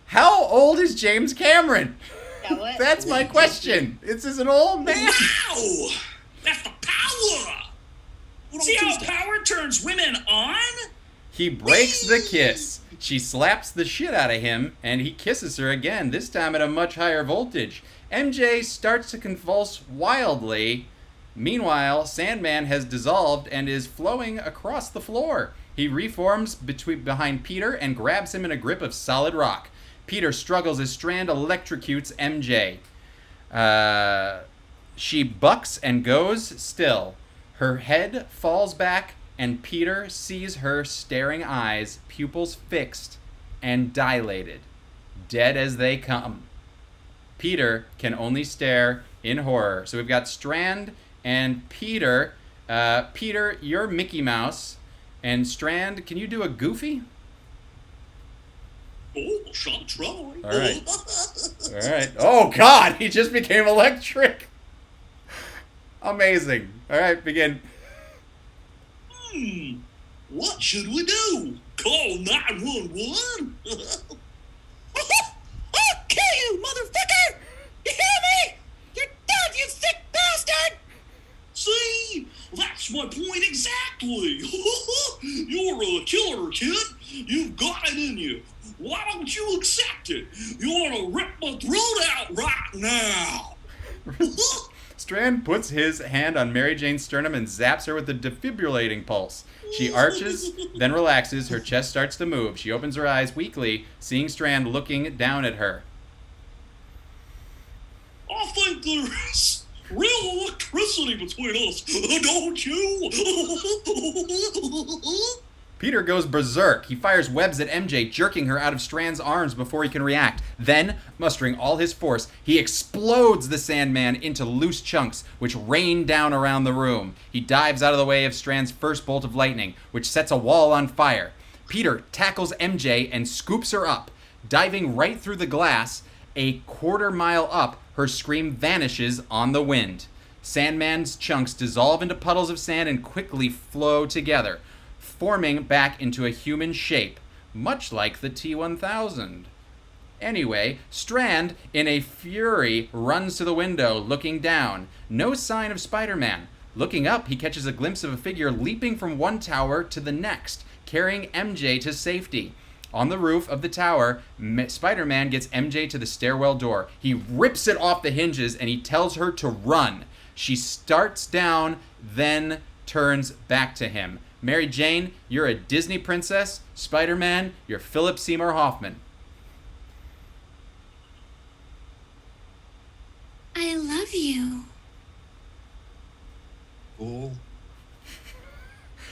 How old is James Cameron? That's my question. This is an old man. Wow! That's the power! See how power turns women on? He breaks the kiss. She slaps the shit out of him, and he kisses her again, this time at a much higher voltage. MJ starts to convulse wildly. Meanwhile, Sandman has dissolved and is flowing across the floor. He reforms behind Peter and grabs him in a grip of solid rock. Peter struggles as Strand electrocutes MJ. She bucks and goes still. Her head falls back, and Peter sees her staring eyes, pupils fixed and dilated, dead as they come. Peter can only stare in horror. So we've got Strand and Peter. Peter, you're Mickey Mouse. And Strand, can you do a Goofy? Oh, shot try. All right. All right. Oh, God, he just became electric. Amazing. All right, begin. What should we do? Call 911? I'll kill you, motherfucker! You hear me? You're dead, you sick bastard! See? That's my point exactly. You're a killer, kid. You've got it in you. Why don't you accept it? You want to rip my throat out right now. Strand puts his hand on Mary Jane's sternum and zaps her with a defibrillating pulse. She arches, then relaxes. Her chest starts to move. She opens her eyes weakly, seeing Strand looking down at her. I think there's real electricity between us, don't you? Peter goes berserk. He fires webs at MJ, jerking her out of Strand's arms before he can react. Then, mustering all his force, he explodes the Sandman into loose chunks, which rain down around the room. He dives out of the way of Strand's first bolt of lightning, which sets a wall on fire. Peter tackles MJ and scoops her up. Diving right through the glass, a quarter-mile up, her scream vanishes on the wind. Sandman's chunks dissolve into puddles of sand and quickly flow together, forming back into a human shape, much like the T-1000. Anyway, Strand, in a fury, runs to the window, looking down. No sign of Spider-Man. Looking up, he catches a glimpse of a figure leaping from one tower to the next, carrying MJ to safety. On the roof of the tower, Spider-Man gets MJ to the stairwell door. He rips it off the hinges, and he tells her to run. She starts down, then turns back to him. Mary Jane, you're a Disney princess. Spider-Man, you're Philip Seymour Hoffman. I love you. Cool.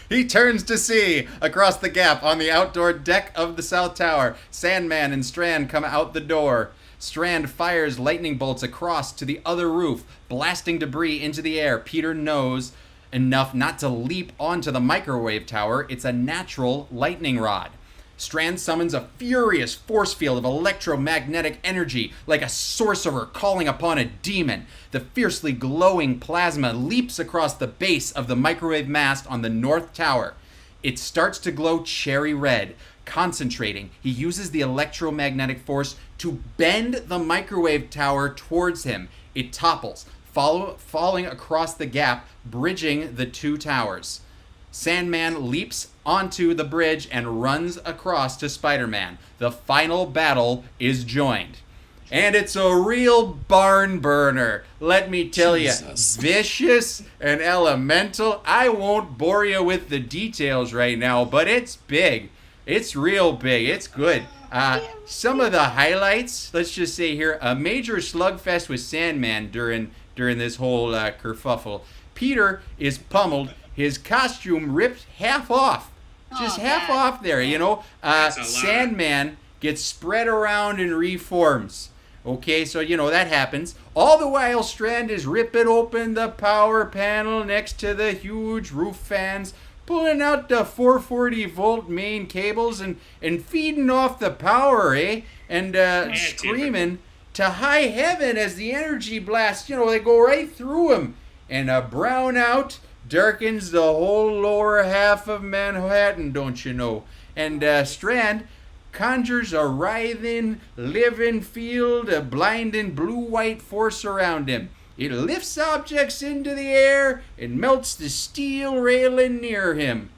He turns to see, across the gap on the outdoor deck of the South Tower, Sandman and Strand come out the door. Strand fires lightning bolts across to the other roof, blasting debris into the air. Peter knows enough not to leap onto the microwave tower. It's a natural lightning rod. Strand summons a furious force field of electromagnetic energy, like a sorcerer calling upon a demon. The fiercely glowing plasma leaps across the base of the microwave mast on the north tower. It starts to glow cherry red. Concentrating, he uses the electromagnetic force to bend the microwave tower towards him. It topples, falling across the gap, bridging the two towers. Sandman leaps onto the bridge and runs across to Spider-Man. The final battle is joined. And it's a real barn burner. Let me tell you, vicious and elemental. I won't bore you with the details right now, but it's big. It's real big. It's good. Some of the highlights, let's just say here, a major slugfest with Sandman during this whole kerfuffle. Peter is pummeled. His costume ripped half off. Just half off there, you know. Sandman gets spread around and reforms. Okay, so, you know, that happens. All the while, Strand is ripping open the power panel next to the huge roof fans, pulling out the 440-volt main cables and feeding off the power, eh? And screaming to high heaven as the energy blasts, you know, they go right through him. And a brownout darkens the whole lower half of Manhattan, don't you know? And Strand conjures a writhing, living field of blinding blue-white force around him. It lifts objects into the air and melts the steel railing near him.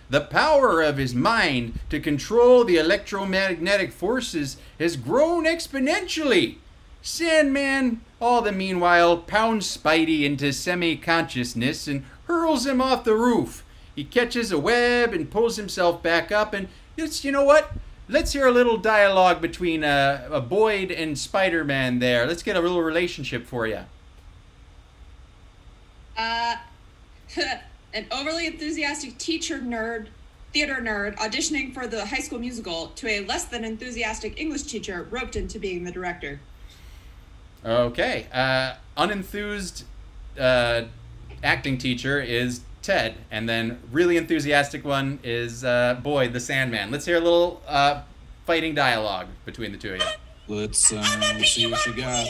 The power of his mind to control the electromagnetic forces has grown exponentially. Sandman, all the meanwhile, pounds Spidey into semi-consciousness and hurls him off the roof. He catches a web and pulls himself back up, and it's, you know what? let's hear a little dialogue between Boyd and Spider-Man there. Let's get a little relationship for you. An overly enthusiastic theater nerd, auditioning for the High School Musical to a less than enthusiastic English teacher roped into being the director. Okay. Unenthused acting teacher is Ted, and then really enthusiastic one is Boyd, the Sandman. Let's hear a little fighting dialogue between the two of you. Let's see what you got.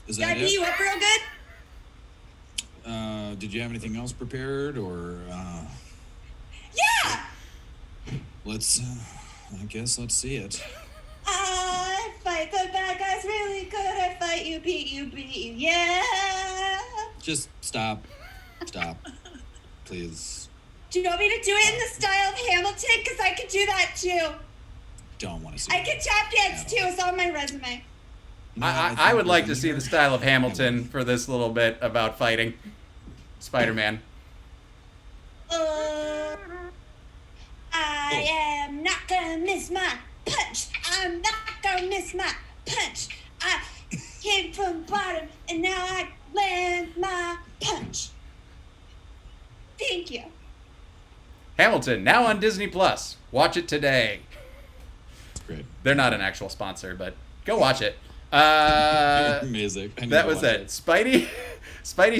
Is that it? You up real good? Did you have anything else prepared, or? Yeah! I guess let's see it. I fight the bad guys really good. I fight you, beat you, yeah. Just stop. Please. Do you want me to do it in the style of Hamilton? Because I could do that too. Don't want to see I can tap dance too. It's on my resume. I would like to see the style of Hamilton for this little bit about fighting Spider-Man. I am not gonna miss my punch. I'm not gonna miss my punch. I came from the bottom and now I land my punch. Thank you. Hamilton, now on Disney Plus. Watch it today. That's great. They're not an actual sponsor, but go watch it. Amazing. That was it. Spidey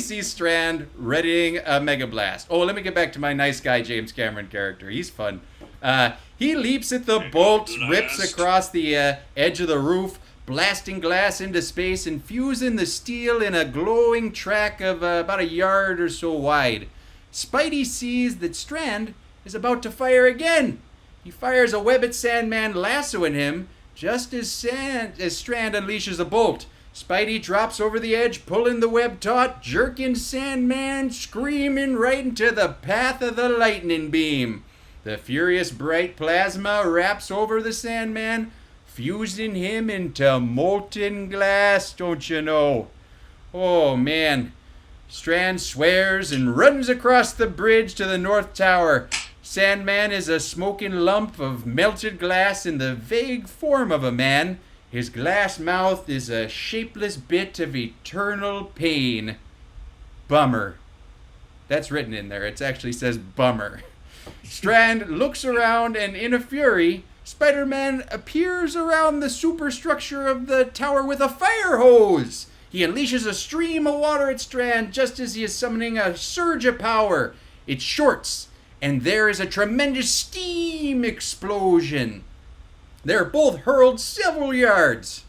sees Strand readying a Mega Blast. Oh, let me get back to my nice guy James Cameron character. He's fun. He leaps at the bolt, rips across the edge of the roof, blasting glass into space and fusing the steel in a glowing track of about a yard or so wide. Spidey sees that Strand is about to fire again. He fires a web at Sandman, lassoing him, just as Strand unleashes a bolt. Spidey drops over the edge, pulling the web taut, jerking Sandman, screaming right into the path of the lightning beam. The furious bright plasma wraps over the Sandman, fusing him into molten glass, don't you know? Oh, man. Strand swears and runs across the bridge to the North Tower. Sandman is a smoking lump of melted glass in the vague form of a man. His glass mouth is a shapeless bit of eternal pain. Bummer. That's written in there. It actually says bummer. Strand looks around and in a fury, Spider-Man appears around the superstructure of the tower with a fire hose. He unleashes a stream of water at Strand just as he is summoning a surge of power. It shorts, and there is a tremendous steam explosion. They're both hurled several yards.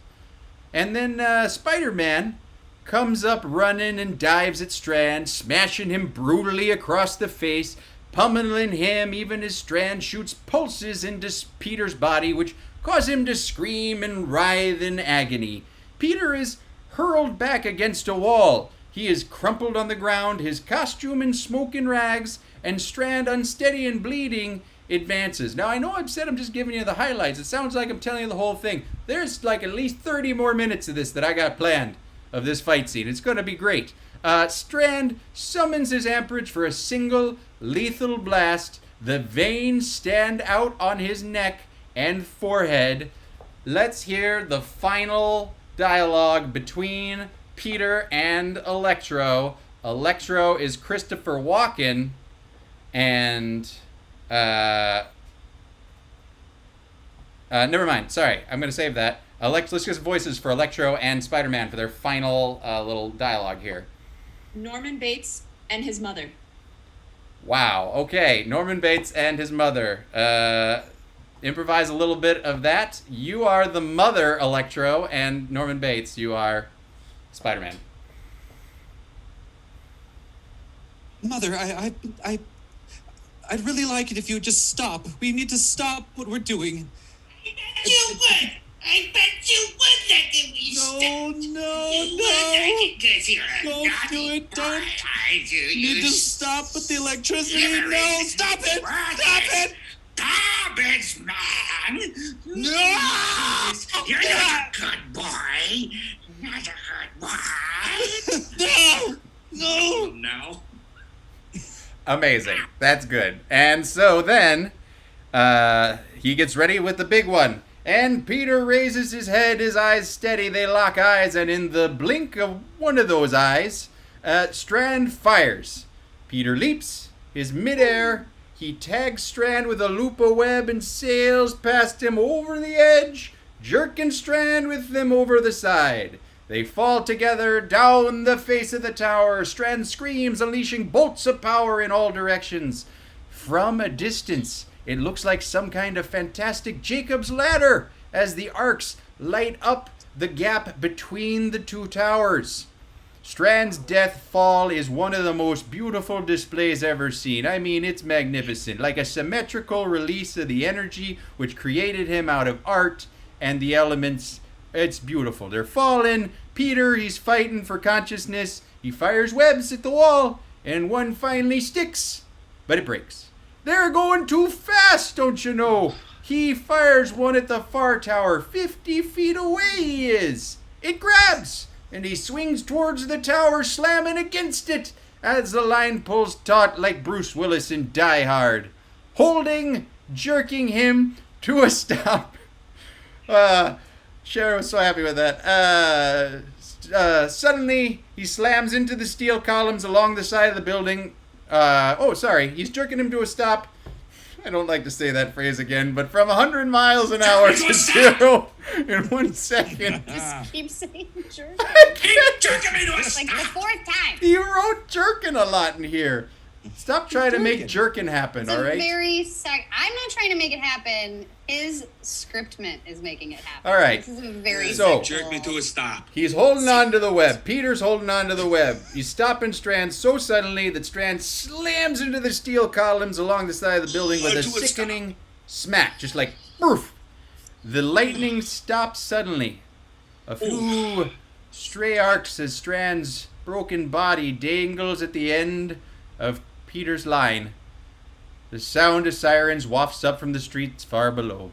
And then Spider-Man comes up running and dives at Strand, smashing him brutally across the face, pummeling him even as Strand shoots pulses into Peter's body, which cause him to scream and writhe in agony. Peter is hurled back against a wall. He is crumpled on the ground, his costume in smoke and rags, and Strand, unsteady and bleeding, advances. Now, I know I've said I'm just giving you the highlights. It sounds like I'm telling you the whole thing. There's like at least 30 more minutes of this that I got planned of this fight scene. It's going to be great. Strand summons his amperage for a single lethal blast. The veins stand out on his neck and forehead. Let's hear the final dialogue between Peter and Electro. Electro is Christopher Walken, and never mind. Sorry, I'm going to save that. Let's get voices for Electro and Spider-Man for their final little dialogue here. Norman Bates and his mother. Wow. Okay, Norman Bates and his mother. Improvise a little bit of that. You are the mother, Electro, and Norman Bates, you are Spider-Man. Mother, I'd really like it if you would just stop. We need to stop what we're doing. You would! I bet you would let me stop! No. Don't do it. Don't. You need to stop with the electricity. No, stop it! Stop it! Stop it, man! No! You're not a good boy. Not a good boy. No! No. Now. Amazing. That's good. And so then he gets ready with the big one. And Peter raises his head, his eyes steady, they lock eyes, and in the blink of one of those eyes, Strand fires. Peter leaps, is midair, he tags Strand with a loop of web and sails past him over the edge, jerking Strand with them over the side. They fall together down the face of the tower. Strand screams, unleashing bolts of power in all directions. From a distance, it looks like some kind of fantastic Jacob's ladder as the arcs light up the gap between the two towers. Strand's death fall is one of the most beautiful displays ever seen. I mean, it's magnificent, like a symmetrical release of the energy which created him out of art and the elements. It's beautiful. They're falling. Peter, he's fighting for consciousness. He fires webs at the wall, and one finally sticks, but it breaks. They're going too fast, don't you know? He fires one at the far tower. 50 feet away he is. It grabs, and he swings towards the tower, slamming against it as the line pulls taut like Bruce Willis in Die Hard, holding, jerking him to a stop. Sharon was so happy with that. Suddenly, he slams into the steel columns along the side of the building. He's jerking him to a stop. I don't like to say that phrase again, but from 100 miles an hour to 0 in 1 second. Just keep saying jerk. Keep jerking me to a stop. Like the fourth time. He wrote jerkin a lot in here. Stop trying to make jerkin happen, It's all right? I'm not trying to make it happen. His scriptment is making it happen. All right. This is a very Jerk me to a stop. He's holding on to the web. Peter's holding on to the web. He's stopping Strand so suddenly that Strand slams into the steel columns along the side of the building with a sickening smack. Just like, poof. The lightning stops suddenly. A few stray arcs as Strand's broken body dangles at the end of Peter's line. The sound of sirens wafts up from the streets far below.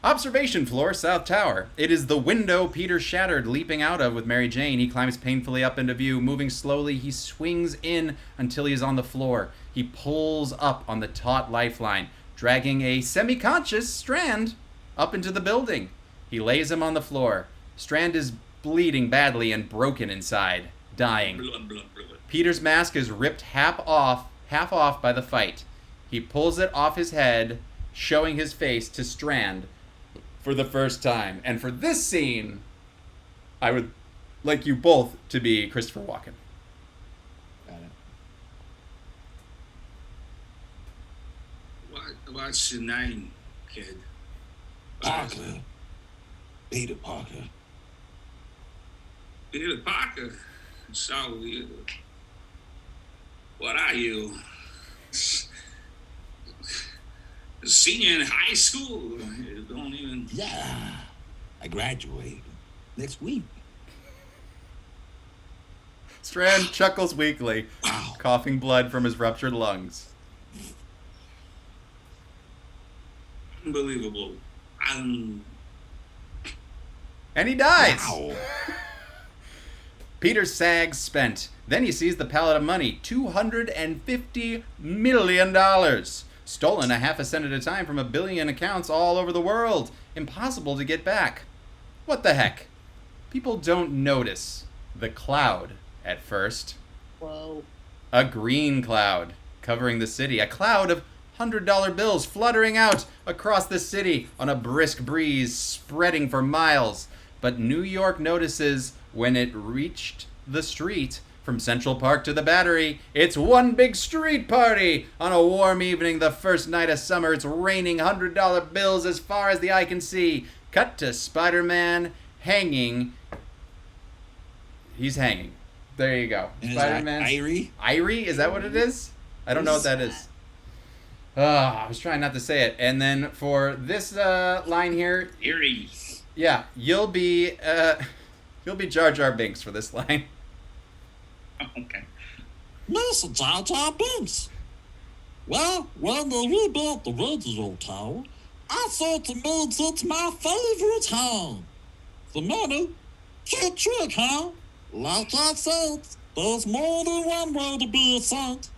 Observation floor, South Tower. It is the window Peter shattered, leaping out of with Mary Jane. He climbs painfully up into view. Moving slowly, he swings in until he is on the floor. He pulls up on the taut lifeline, dragging a semi-conscious Strand up into the building. He lays him on the floor. Strand is bleeding badly and broken inside, dying. Peter's mask is ripped half off by the fight. He pulls it off his head, showing his face to Strand for the first time. And for this scene, I would like you both to be Christopher Walken. Got it. What's your name, kid? Parker. Peter Parker. Peter Parker. So, what are you? Senior in high school? You don't even... Yeah. I graduate next week. Strand chuckles weakly, coughing blood from his ruptured lungs. Unbelievable. And he dies. Wow. Peter sags spent. Then he sees the pallet of money, $250 million. Stolen a half a cent at a time from 1 billion accounts all over the world. Impossible to get back. What the heck? People don't notice the cloud at first. Whoa. A green cloud covering the city. A cloud of $100 bills fluttering out across the city on a brisk breeze spreading for miles. But New York notices when it reached the street. From Central Park to the Battery, it's one big street party. On a warm evening, the first night of summer, it's raining $100 bills as far as the eye can see. Cut to Spider-Man hanging. He's hanging. There you go. And Spider-Man. Irie? Irie? Is that what it is? I don't know what that is. I was trying not to say it. And then for this line here, Eerie. Yeah, you'll be Jar Jar Binks for this line. Okay. Mr. Jar Jar Binks. Well, when they rebuilt the radio tower, I thought it made it my favorite home. The money, cute trick, huh? Like I said, there's more than one way to be a saint.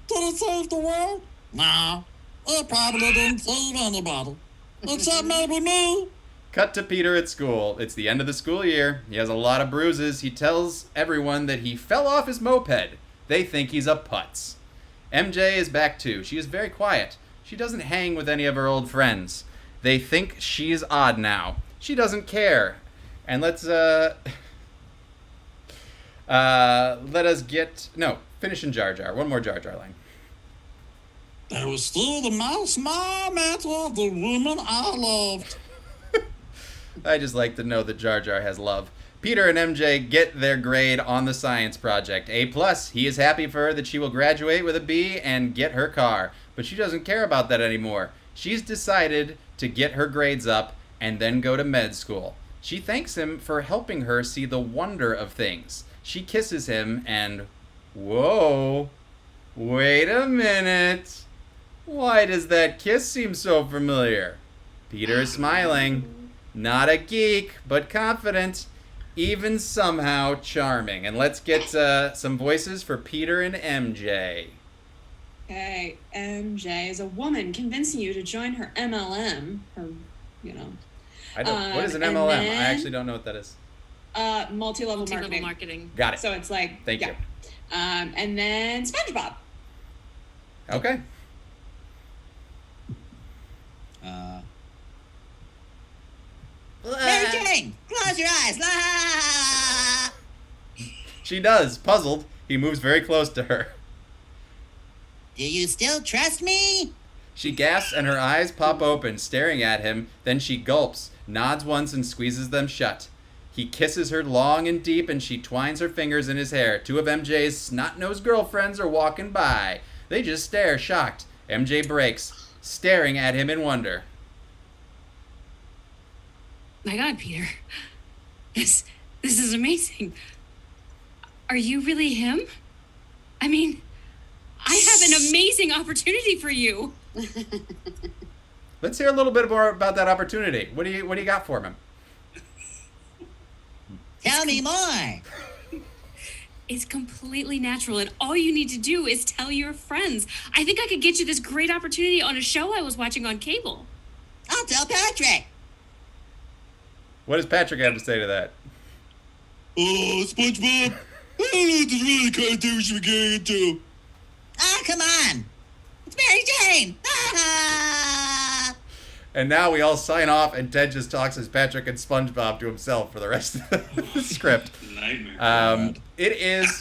Did it save the world? No. It probably didn't save anybody. Except maybe me. Cut to Peter at school. It's the end of the school year. He has a lot of bruises. He tells everyone that he fell off his moped. They think he's a putz. MJ is back too. She is very quiet. She doesn't hang with any of her old friends. They think she's odd now. She doesn't care. And let's finish in Jar Jar. One more Jar Jar line. There was still the mouse mom of the woman I loved. I just like to know that Jar Jar has love. Peter and MJ get their grade on the science project. A+. He is happy for her that she will graduate with a B and get her car. But she doesn't care about that anymore. She's decided to get her grades up and then go to med school. She thanks him for helping her see the wonder of things. She kisses him and... Whoa! Wait a minute! Why does that kiss seem so familiar? Peter is smiling. Not a geek, but confident. Even somehow charming. And let's get some voices for Peter and MJ. Okay, MJ is a woman convincing you to join her MLM. What is an MLM? I actually don't know what that is. Multi-level marketing. Got it. So it's like... Thank you. And then SpongeBob. Okay. Mary Jane, close your eyes. La! She does. Puzzled, he moves very close to her. Do you still trust me? She gasps and her eyes pop open, staring at him. Then she gulps, nods once and squeezes them shut. He kisses her long and deep and she twines her fingers in his hair. Two of MJ's snot-nosed girlfriends are walking by. They just stare, shocked. MJ breaks, staring at him in wonder. My God, Peter. This is amazing. Are you really him? I mean, I have an amazing opportunity for you. Let's hear a little bit more about that opportunity. What do you got for him? Tell me more. It's completely natural, and all you need to do is tell your friends. I think I could get you this great opportunity on a show I was watching on cable. I'll tell Patrick. What does Patrick have to say to that? Oh, SpongeBob, I don't know if this really the kind of thing we should be getting into. Ah, come on. It's Mary Jane. Ah! And now we all sign off, and Ted just talks as Patrick and SpongeBob to himself for the rest of the script. Nightmare. It is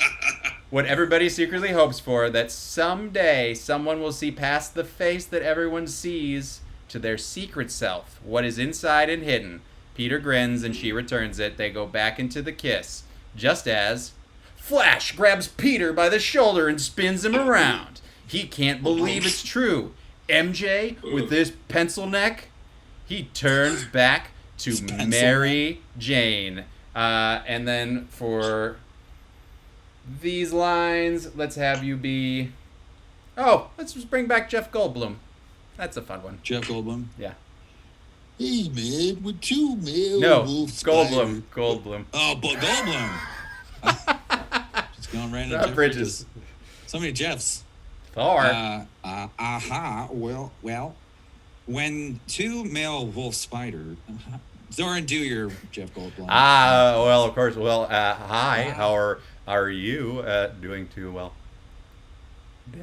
what everybody secretly hopes for, that someday someone will see past the face that everyone sees to their secret self, what is inside and hidden. Peter grins and she returns it. They go back into the kiss, just as Flash grabs Peter by the shoulder and spins him around. He can't believe it's true. MJ, with this pencil neck, he turns back to Mary Jane. And then for these lines, let's have you be... Oh, let's just bring back Jeff Goldblum. That's a fun one. Jeff Goldblum? Yeah. Hey, man, with 2 male No, wolf Goldblum. Goldblum. Oh, but Goldblum. Just going right into Not Jeff Bridges. So many Jeffs. Thor. Well, when 2 male wolf spider... Zoran, do your Jeff Goldblum. Well, of course. Well, hi. How are you doing too? Well,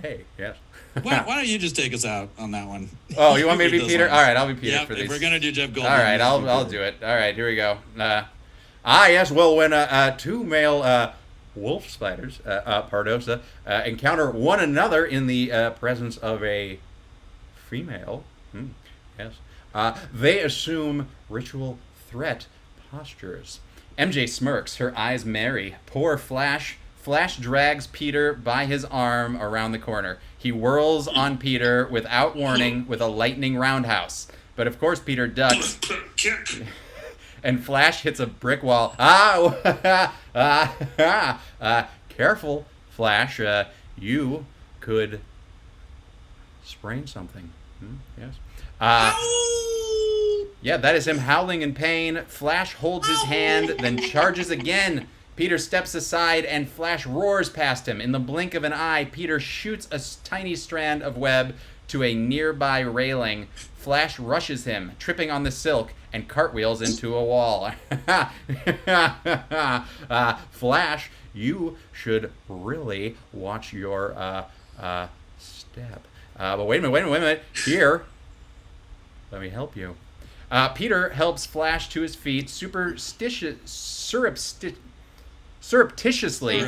hey, yes. Why don't you just take us out on that one? Oh, you want me to be Peter? Lines. All right, I'll be Peter for If these. we're gonna do Jeff Goldblum. All right, I'll do it. All right, here we go. Yes. Well, when 2 male wolf spiders, Pardosa, encounter one another in the presence of a female, yes, they assume ritual threat postures. MJ smirks, her eyes merry. Poor Flash. Flash drags Peter by his arm around the corner. He whirls on Peter without warning with a lightning roundhouse. But of course Peter ducks. And Flash hits a brick wall. Careful, Flash. You could sprain something. Yes. Yeah, that is him howling in pain. Flash holds his hand, then charges again. Peter steps aside and Flash roars past him. In the blink of an eye, Peter shoots a tiny strand of web to a nearby railing. Flash rushes him, tripping on the silk, and cartwheels into a wall. Flash, you should really watch your step. But wait a minute. Here, let me help you. Peter helps Flash to his feet surreptitiously.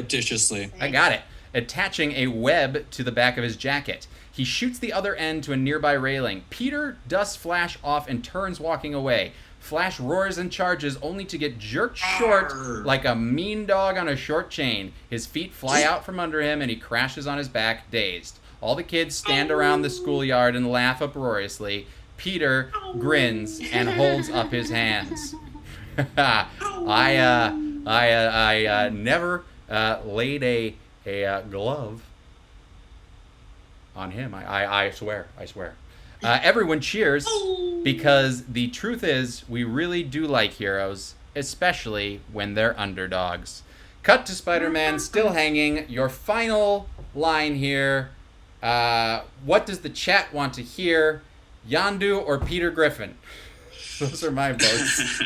I got it. Attaching a web to the back of his jacket. He shoots the other end to a nearby railing. Peter dusts Flash off and turns, walking away. Flash roars and charges, only to get jerked short like a mean dog on a short chain. His feet fly out from under him, and he crashes on his back, dazed. All the kids stand around the schoolyard and laugh uproariously. Peter grins and holds up his hands. I never laid a glove on him. I swear. Everyone cheers because the truth is we really do like heroes, especially when they're underdogs. Cut to Spider-Man still hanging. Your final line here. What does the chat want to hear? Yondu or Peter Griffin? Those are my votes.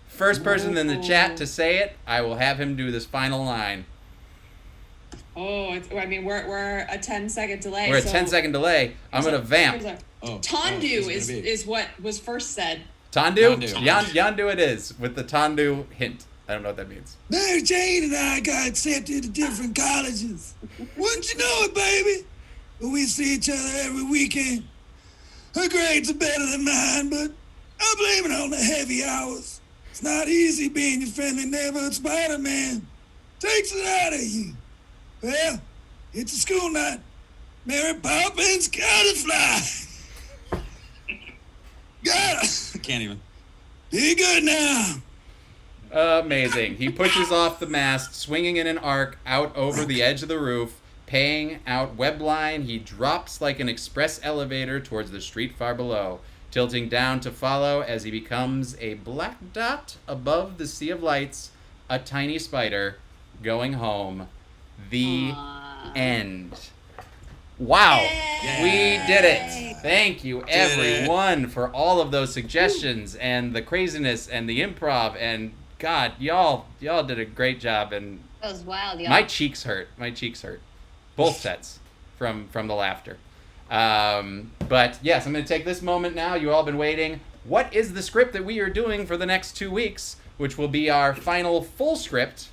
First person in the chat to say it, I will have him do this final line. We're a 10-second delay. We're a 10-second delay. I'm going to vamp. Tondu is what was first said. Tondu? Yondu it is, with the Tondu hint. I don't know what that means. Mary Jane and I got accepted to different colleges. Wouldn't you know it, baby? We see each other every weekend. Her grades are better than mine, but I blame it on the heavy hours. It's not easy being your friendly neighborhood Spider-Man. Takes it out of you. Well, it's a school night. Mary Poppins gotta fly. Gotta. I can't even. Be good now. Amazing. He pushes off the mast, swinging in an arc out over the edge of the roof, paying out web line. He drops like an express elevator towards the street far below, tilting down to follow as he becomes a black dot above the sea of lights, a tiny spider going home. The end. Wow. Yay. We did it. Thank you, everyone, for all of those suggestions and the craziness and the improv. And God, y'all did a great job. And That was wild, y'all. my cheeks hurt. Both sets from the laughter. But yes, I'm going to take this moment now. You all been waiting. What is the script that we are doing for the next 2 weeks, which will be our final full script?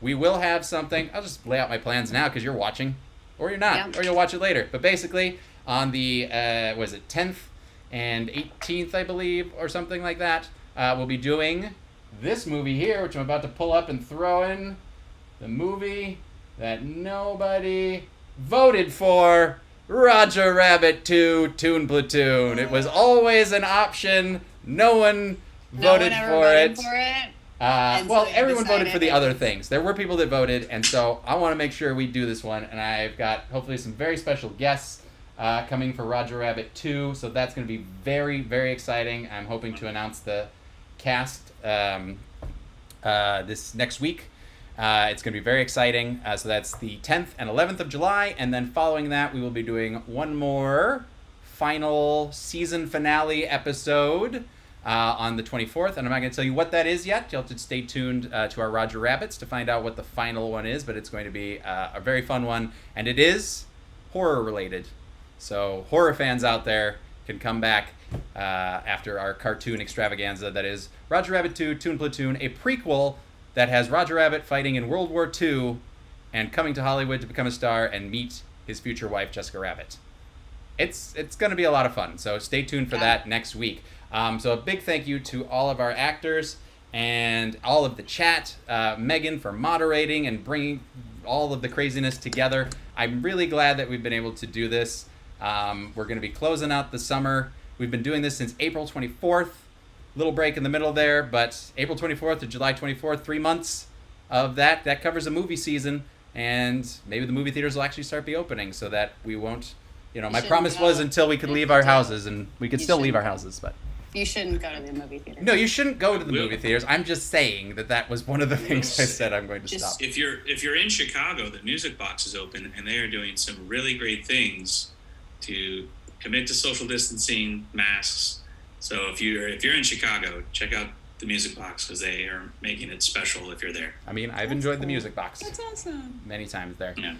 We will have something. I'll just lay out my plans now because you're watching, or you're not, or you'll watch it later. But basically, on the 10th and 18th, I believe, or something like that, we'll be doing this movie here, which I'm about to pull up and throw in. The movie that nobody voted for, Roger Rabbit 2 Toon Platoon. It was always an option. No one voted for it. Well, everyone voted for the other things. There were people that voted, and so I want to make sure we do this one. And I've got hopefully some very special guests coming for Roger Rabbit 2, so that's going to be very, very exciting. I'm hoping to announce the cast this next week. It's going to be very exciting. So that's the 10th and 11th of July, and then following that, we will be doing one more final season finale episode on the 24th, and I'm not going to tell you what that is yet. You'll have to stay tuned to our Roger Rabbits to find out what the final one is, but it's going to be a very fun one, and it is horror related. So horror fans out there can come back after our cartoon extravaganza that is Roger Rabbit 2 Toon Platoon, a prequel that has Roger Rabbit fighting in World War II and coming to Hollywood to become a star and meet his future wife, Jessica Rabbit. It's going to be a lot of fun, so stay tuned for that next week. So a big thank you to all of our actors and all of the chat. Megan for moderating and bringing all of the craziness together. I'm really glad that we've been able to do this. We're going to be closing out the summer. We've been doing this since April 24th. Little break in the middle there, but April 24th to July 24th, 3 months of that. That covers a movie season, and maybe the movie theaters will actually start be opening so that we won't, my promise was until we could leave our houses, and we could still leave our houses, but You shouldn't go to the movie theater. No, you shouldn't go to the movie theaters. I'm just saying that was one of the things I said I'm going to stop. If you're in Chicago, the Music Box is open, and they are doing some really great things to commit to social distancing, masks. So if you're in Chicago, check out the Music Box because they are making it special if you're there. I mean, I've enjoyed the Music Box. That's awesome. Many times there. Yeah.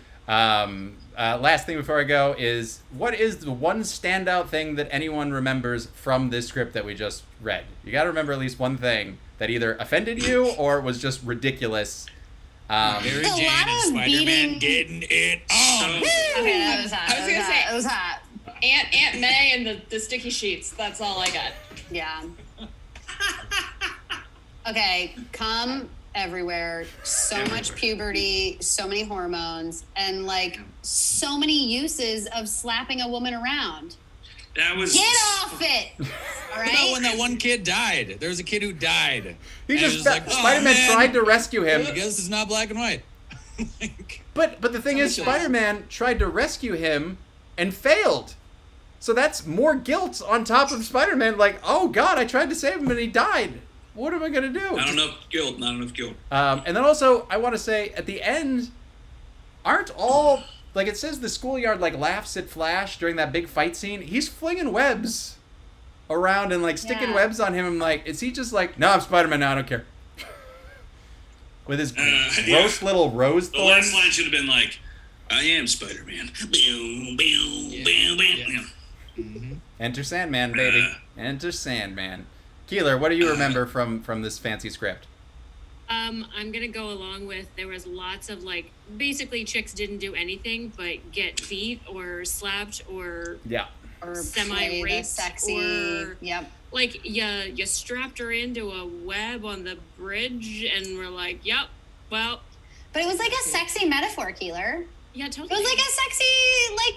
Last thing before I go is, what is the one standout thing that anyone remembers from this script that we just read? You got to remember at least one thing that either offended you or was just ridiculous. Mary Jane and Spider-Man getting it on. Okay, that was hot. I was gonna say it was hot. Aunt May and the sticky sheets. That's all I got. Yeah. Okay, come everywhere. So much puberty, so many hormones, and like so many uses of slapping a woman around. That was Get off it! All right. About when that one kid died. There was a kid who died. He And just it was like, Spider-Man man, tried to rescue him. I guess it's not black and white. But the thing is, Spider-Man tried to rescue him and failed. So that's more guilt on top of Spider-Man. Like, oh God, I tried to save him and he died. What am I gonna do? not enough guilt. And then also, I want to say at the end, aren't all like it says the schoolyard like laughs at Flash during that big fight scene? He's flinging webs around and like sticking webs on him. I'm like, is he just like, no, I'm Spider-Man now. I don't care. With his gross little rose The thorns. last line should have been like, I am Spider-Man. Enter Sandman, baby. Enter Sandman. Keeler, what do you remember from this fancy script? I'm gonna go along with there was lots of like basically chicks didn't do anything but get beat or slapped or or semi-raped sexy. or Yep. like you strapped her into a web on the bridge and we're like, yep, well. But it was like a sexy metaphor, Keeler. Yeah, totally. It was like a sexy,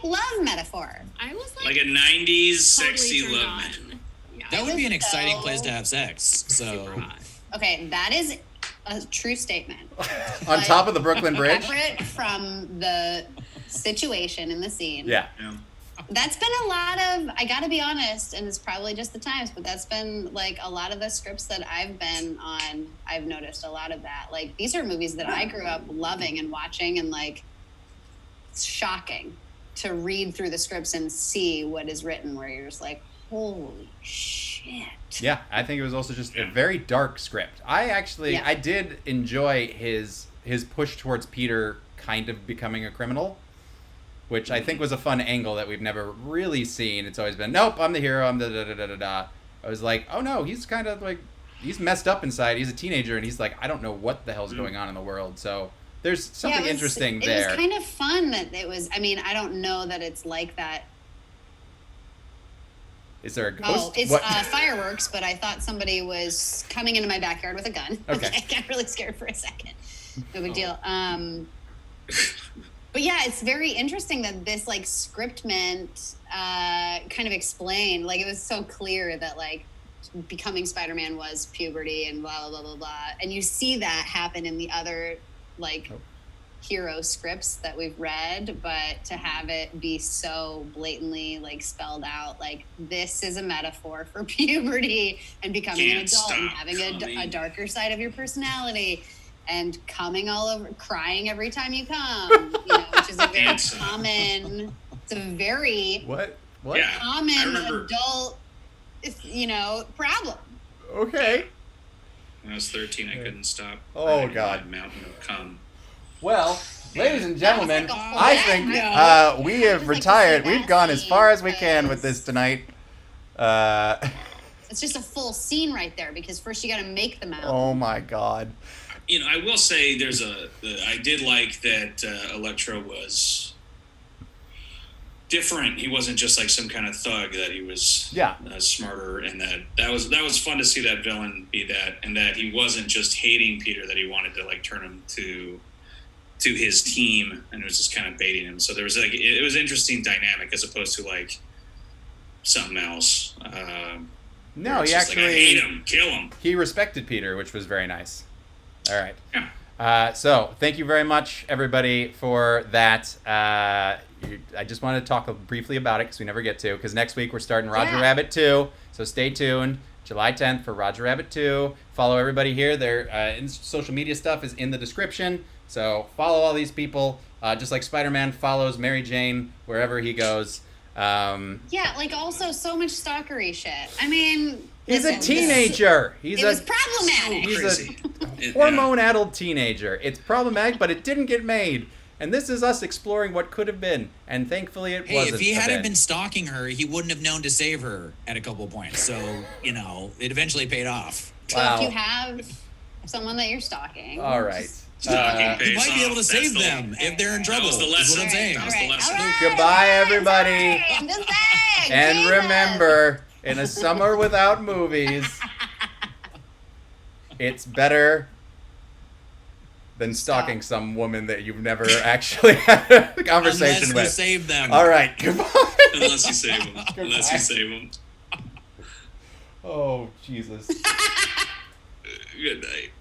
love metaphor. I was Like a 90s totally sexy turned love on. man. That would be an exciting place to have sex. So Okay, that is a true statement. On top of the Brooklyn Bridge? Separate from the situation in the scene. Yeah. That's been a lot of, I gotta be honest, and it's probably just the times, but that's been like a lot of the scripts that I've been on, I've noticed a lot of that. Like, these are movies that I grew up loving and watching, and like, it's shocking to read through the scripts and see what is written where you're just like, holy shit. Yeah, I think it was also just a very dark script. I did enjoy his push towards Peter kind of becoming a criminal, which I think was a fun angle that we've never really seen. It's always been, nope, I'm the hero, I'm the da-da-da-da-da. I was like, oh no, he's kind of like, he's messed up inside. He's a teenager, and he's like, I don't know what the hell's going on in the world. So there's something interesting there. It was kind of fun that it was, I mean, I don't know that it's like that. Is there a ghost? Oh, it's fireworks, but I thought somebody was coming into my backyard with a gun. Okay. I got really scared for a second. No big deal. But yeah, it's very interesting that this like Scriptment kind of explained, like it was so clear that like becoming Spider-Man was puberty and blah, blah, blah, blah, blah. And you see that happen in the other like hero scripts that we've read, but to have it be so blatantly like spelled out, like this is a metaphor for puberty and becoming an adult and having a darker side of your personality and coming all over, crying every time you come, which is a very common, it's a very common adult, problem. Okay. When I was 13, I couldn't stop. Oh, God. A mountain of cum. Well, ladies and gentlemen, I think we have retired. We've gone as far as we can with this tonight. It's just a full scene right there because first you got to make the mountain. Oh, my God. I will say I did like that Electro was different. He wasn't just like some kind of thug, that he was smarter, and that was fun to see that villain be that, and that he wasn't just hating Peter, that he wanted to like turn him to his team, and it was just kind of baiting him. So there was like, it was interesting dynamic as opposed to like something else. No, he actually like, I hate him, kill him. He respected Peter, which was very nice. All right. Yeah. So thank you very much, everybody, for that. I just wanted to talk briefly about it because we never get to. Because next week we're starting Roger Rabbit 2. So stay tuned. July 10th for Roger Rabbit 2. Follow everybody here. Their social media stuff is in the description. So follow all these people. Just like Spider-Man follows Mary Jane wherever he goes. Yeah, like also so much stalkery shit. I mean, He's a teenager. It was problematic. He's a hormone-addled teenager. It's problematic, but it didn't get made. And this is us exploring what could have been. And thankfully it wasn't. If he hadn't been stalking her, he wouldn't have known to save her at a couple points. So, you know, it eventually paid off. So if you have someone that you're stalking. All right. He might be able to save them if they're in trouble. That was the is what I'm saying. That was the lesson. Goodbye, everybody. I'm just saying. And Jesus. remember, in a summer without movies, it's better than stalking some woman that you've never actually had a conversation Unless with. you save them. All right, goodbye. Unless you save them. Unless you save them. Oh, Jesus. Good night.